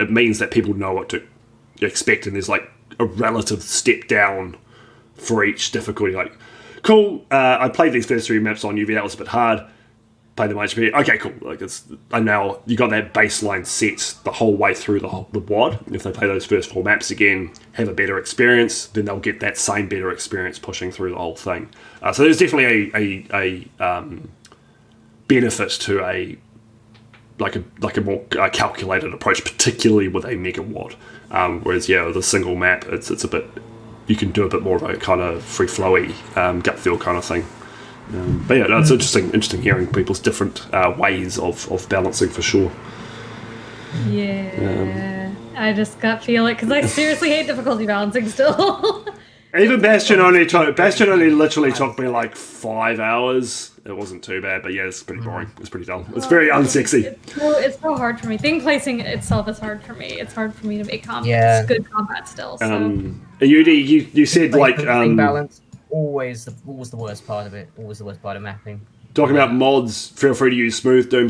means that people know what to expect, and there's like a relative step down for each difficulty. Like, cool. I played these first 3 maps on UV. That was a bit hard. Played them HP. Okay, cool. Like now you got that baseline set the whole way through the WOD. If they play those first 4 maps again, have a better experience, then they'll get that same better experience pushing through the whole thing. So there's definitely a benefit to a more calculated approach, particularly with a mega WOD. Whereas with a single map, it's a bit. You can do a bit more of a kind of free flowy gut feel kind of thing. But it's interesting hearing people's different ways of balancing for sure. Yeah, I just gut feel it because I seriously hate difficulty balancing still. Even Bastion only literally took me like 5 hours. It wasn't too bad, but it's pretty boring. It's pretty dull. It's very unsexy. It's so hard for me. Thing placing itself is hard for me. It's hard for me to make good combat still. So. You said like balance always the worst part of it. Always the worst part of mapping. Talking about mods, feel free to use Smooth Doom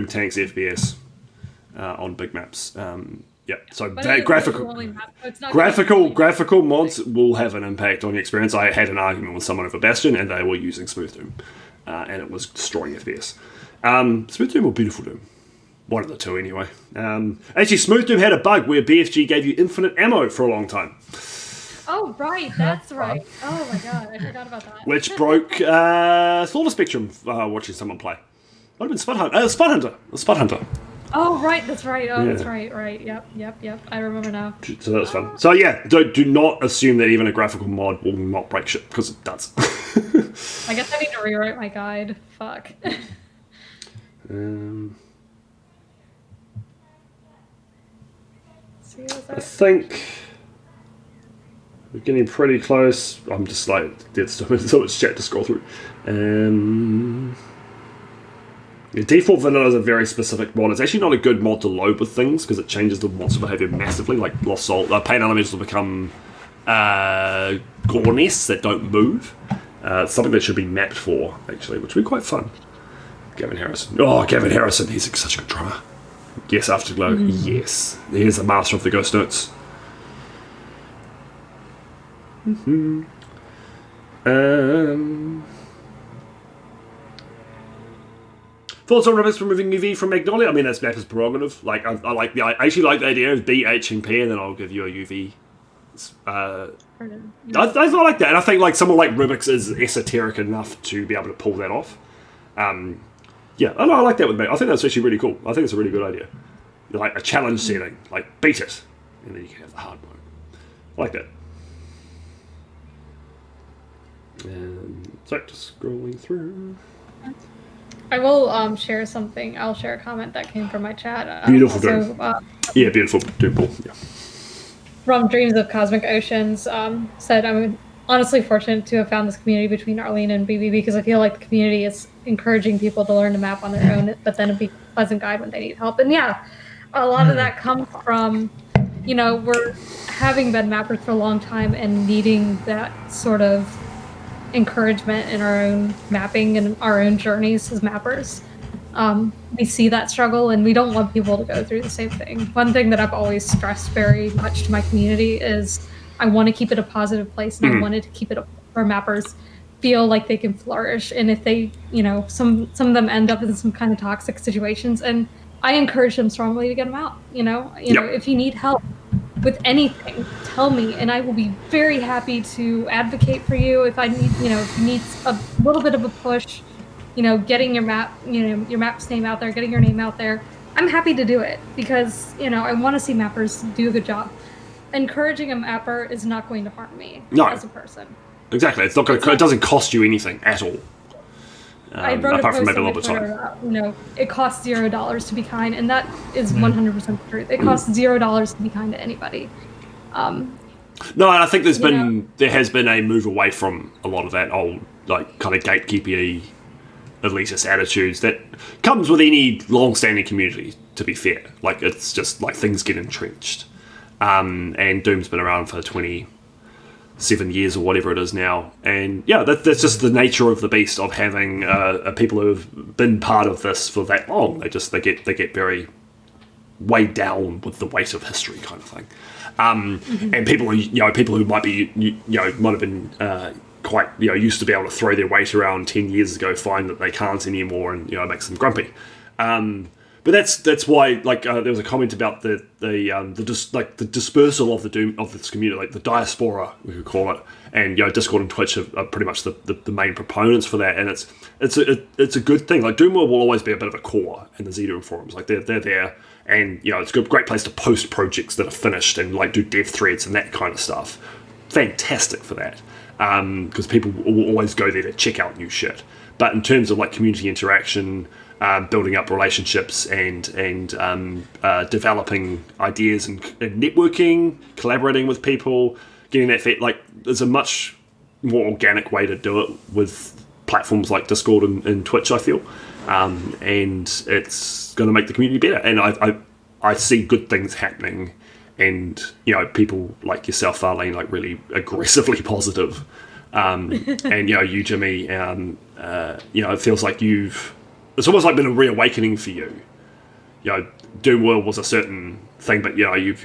tanks FPS on big maps. So graphical mods will have an impact on your experience. I had an argument with someone over Bastion, and they were using Smooth Doom, and it was destroying FPS. Smooth Doom or Beautiful Doom? One of the two, anyway. Actually, Smooth Doom had a bug where BFG gave you infinite ammo for a long time. Oh, right, that's right. Oh my god, I forgot about that. Which broke Slaughter Spectrum watching someone play. Might have been Spud Hunter. Oh, right, that's right. That's right. Yep. I remember now. So that was fun. So do not assume that even a graphical mod will not break shit, because it does. I guess I need to rewrite my guide. Fuck. see is I it? think we're getting pretty close. I'm just like, there's so much chat to scroll through. Yeah, default vanilla is a very specific mod. It's actually not a good mod to load with things because it changes the monster behavior massively. Like Lost Soul, paint elements will become gore nests that don't move. It's something that should be mapped for, actually, which would be quite fun. Gavin Harrison. Oh, Gavin Harrison, he's such a good drummer. Yes, Afterglow. Yes. Here's the master of the ghost notes. Thoughts on Rubik's removing UV from Magnolia? I mean, that's Mapper's prerogative. Like, I actually like the idea of B, H, and P, and then I'll give you a UV. I like that, and I think like someone like Rubik's is esoteric enough to be able to pull that off. Yeah, I like that with me. I think that's actually really cool. I think it's a really good idea. Like a challenge setting, like beat it, and then you can have the hard mode. I like that. So just scrolling through. I will share something. I'll share a comment that came from my chat. Beautiful dream. Yeah, beautiful. Yeah. From Dreams of Cosmic Oceans, said, I'm honestly fortunate to have found this community between Arlene and BB because I feel like the community is encouraging people to learn to map on their own, but then be a pleasant guide when they need help. And yeah, a lot of that comes from, we're having been mappers for a long time and needing that sort of encouragement in our own mapping and our own journeys as mappers. We see that struggle and we don't want people to go through the same thing. One thing that I've always stressed very much to my community is I want to keep it a positive place and I wanted to keep it where mappers feel like they can flourish. And if they, some of them end up in some kind of toxic situations, and I encourage them strongly to get them out. If you need help with anything, tell me, and I will be very happy to advocate for you. If I need, if you need a little bit of a push, getting your map, your map's name out there, getting your name out there, I'm happy to do it because, I want to see mappers do a good job. Encouraging a mapper is not going to harm me as a person. Exactly. It's not going to. It doesn't cost you anything at all. I wrote apart a from post maybe a on little bit of time. It costs $0 to be kind, and that is 100% the truth. It costs $0 to be kind to anybody. No, I think there has been a move away from a lot of that old kind of gatekeeper-y elitist attitudes that comes with any long-standing community. To be fair, it's just things get entrenched, and Doom's been around for 27 years or whatever it is now, and yeah, that's just the nature of the beast of having people who have been part of this for that long. They get very weighed down with the weight of history, kind of thing. And people who might be might have been quite used to be able to throw their weight around 10 years ago find that they can't anymore, and it makes them grumpy. But that's why there was a comment about the dispersal of the Doom of this community, the diaspora we could call it, and Discord and Twitch are pretty much the main proponents for that, and it's a good thing. Doom World will always be a bit of a core in the ZDoom forums. They're there, and it's a great place to post projects that are finished and do dev threads and that kind of stuff. Fantastic for that, because people will always go there to check out new shit. But in terms of community interaction, building up relationships and developing ideas and networking, collaborating with people, getting that there's a much more organic way to do it with platforms like Discord and Twitch, I feel, and it's going to make the community better. And I see good things happening, and people like yourself, Arlene, really aggressively positive, and you, Jimmy, it feels like it's almost been a reawakening for you. Doom World was a certain thing, but you've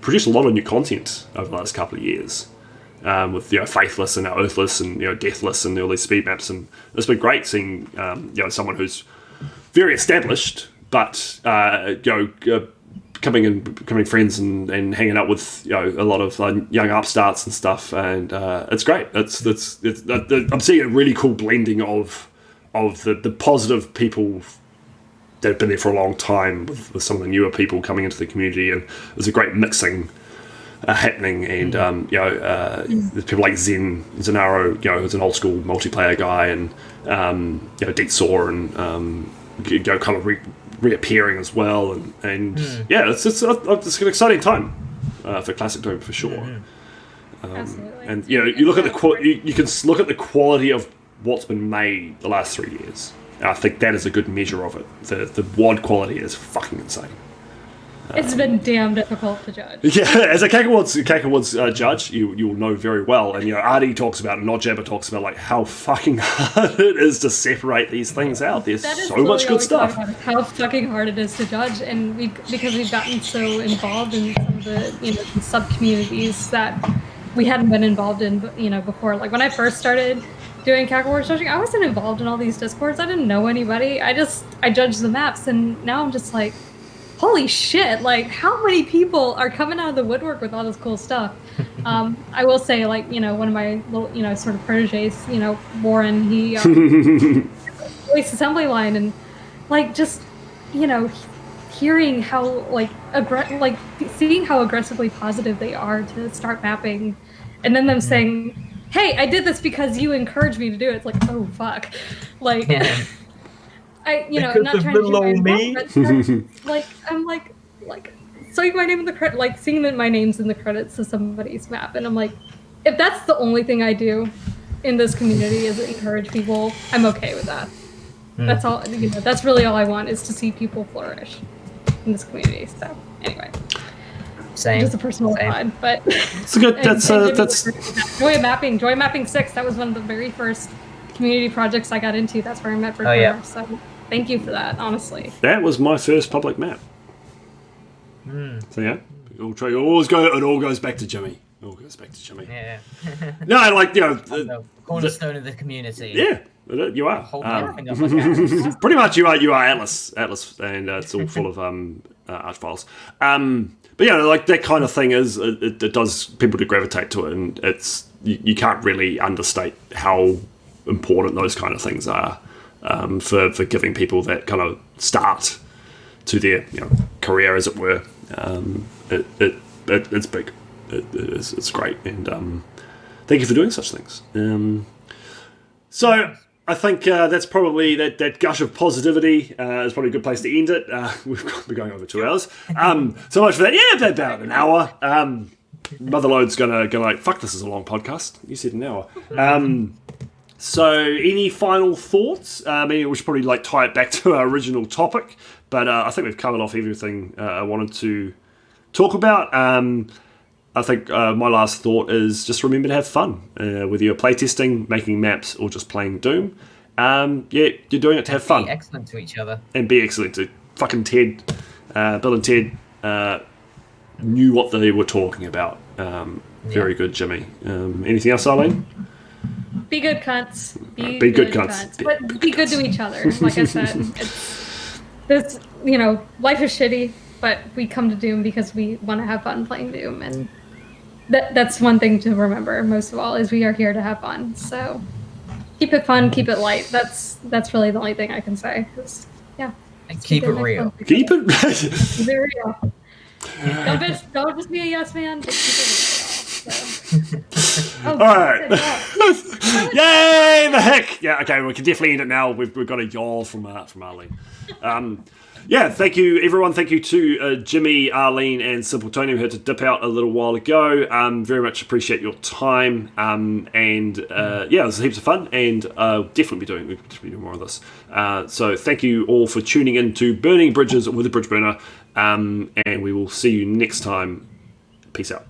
produced a lot of new content over the last couple of years, with Faithless and now Earthless and Deathless and all these speed maps, and it's been great seeing someone who's very established, but becoming friends and hanging out with a lot of young upstarts and stuff, and it's great. I'm seeing a really cool blending of the positive people that have been there for a long time with some of the newer people coming into the community, and there's a great mixing happening. And there's people like Zenaro, who's an old school multiplayer guy, and Deet Saw, and kind of reappearing as well, and yeah, it's an exciting time for classic Doom for sure. Absolutely. And you look at you can look at the quality of what's been made the last 3 years. And I think that is a good measure of it. The WAD quality is fucking insane. It's been damn difficult to judge. Yeah, as a Cackerwoods judge, you'll know very well, and Artie talks about it, Nodjabber talks about like how fucking hard it is to separate these things out. There's so much good stuff. How fucking hard it is to judge, and because we've gotten so involved in some of the sub communities that we hadn't been involved in before. Like when I first started doing Cackerwoods judging, I wasn't involved in all these Discords. I didn't know anybody. I judged the maps, and now I'm just like, holy shit, like how many people are coming out of the woodwork with all this cool stuff. I will say, like, one of my little, sort of proteges, Warren, he voice assembly line, and like just, hearing how seeing how aggressively positive they are to start mapping, and then them saying, hey, I did this because you encouraged me to do it. It's like, oh fuck. Like I'm not trying to do me, but like I'm like seeing my name in the credit, like seeing that my name's in the credits to somebody's map, and I'm like, if that's the only thing I do in this community is encourage people, I'm okay with that. That's all. That's really all I want, is to see people flourish in this community. So anyway, just a personal side, but it's good. That's Joy Mapping 6. That was one of the very first community projects I got into. That's where I met Bridgeburner. So thank you for that, honestly. That was my first public map. So yeah, it all goes back to Jimmy. It all goes back to Jimmy. Yeah. No, like the cornerstone of the community. Yeah, you are. Pretty much, you are Atlas, and it's all full of art files. But like that kind of thing is it does people to gravitate to it, and it's you can't really understate how important those kind of things are for giving people that kind of start to their career, as it were. It's big. It's great, and thank you for doing such things. So I think that's probably that gush of positivity is probably a good place to end it. We've been going over 2 hours. So much for that. Yeah, about an hour. Motherload's gonna go like, fuck, this is a long podcast. You said an hour. So any final thoughts? We should probably tie it back to our original topic, but I think we've covered off everything I wanted to talk about. I think my last thought is just remember to have fun, whether you're playtesting, making maps, or just playing Doom. You're doing it to have fun. Be excellent to each other. And be excellent to fucking Ted. Bill and Ted knew what they were talking about. Very good, Jimmy. Anything else, Arlene? Be good cunts. Be good cunts. But be good to each other. Like I said, life is shitty, but we come to Doom because we want to have fun playing Doom, and that's one thing to remember most of all, is we are here to have fun. So keep it fun, keep it light. That's really the only thing I can say. And keep it real. Keep it real. Don't just be a yes man. But keep it real. So. All right. Yay, the heck! Yeah, okay, we can definitely end it now. We've got a yawl from Arlene. Thank you, everyone. Thank you to Jimmy, Arlene, and Simpletonium, who had to dip out a little while ago. Very much appreciate your time. It was heaps of fun, and definitely be doing more of this. So thank you all for tuning in to Burning Bridges with the Bridgeburner, and we will see you next time. Peace out.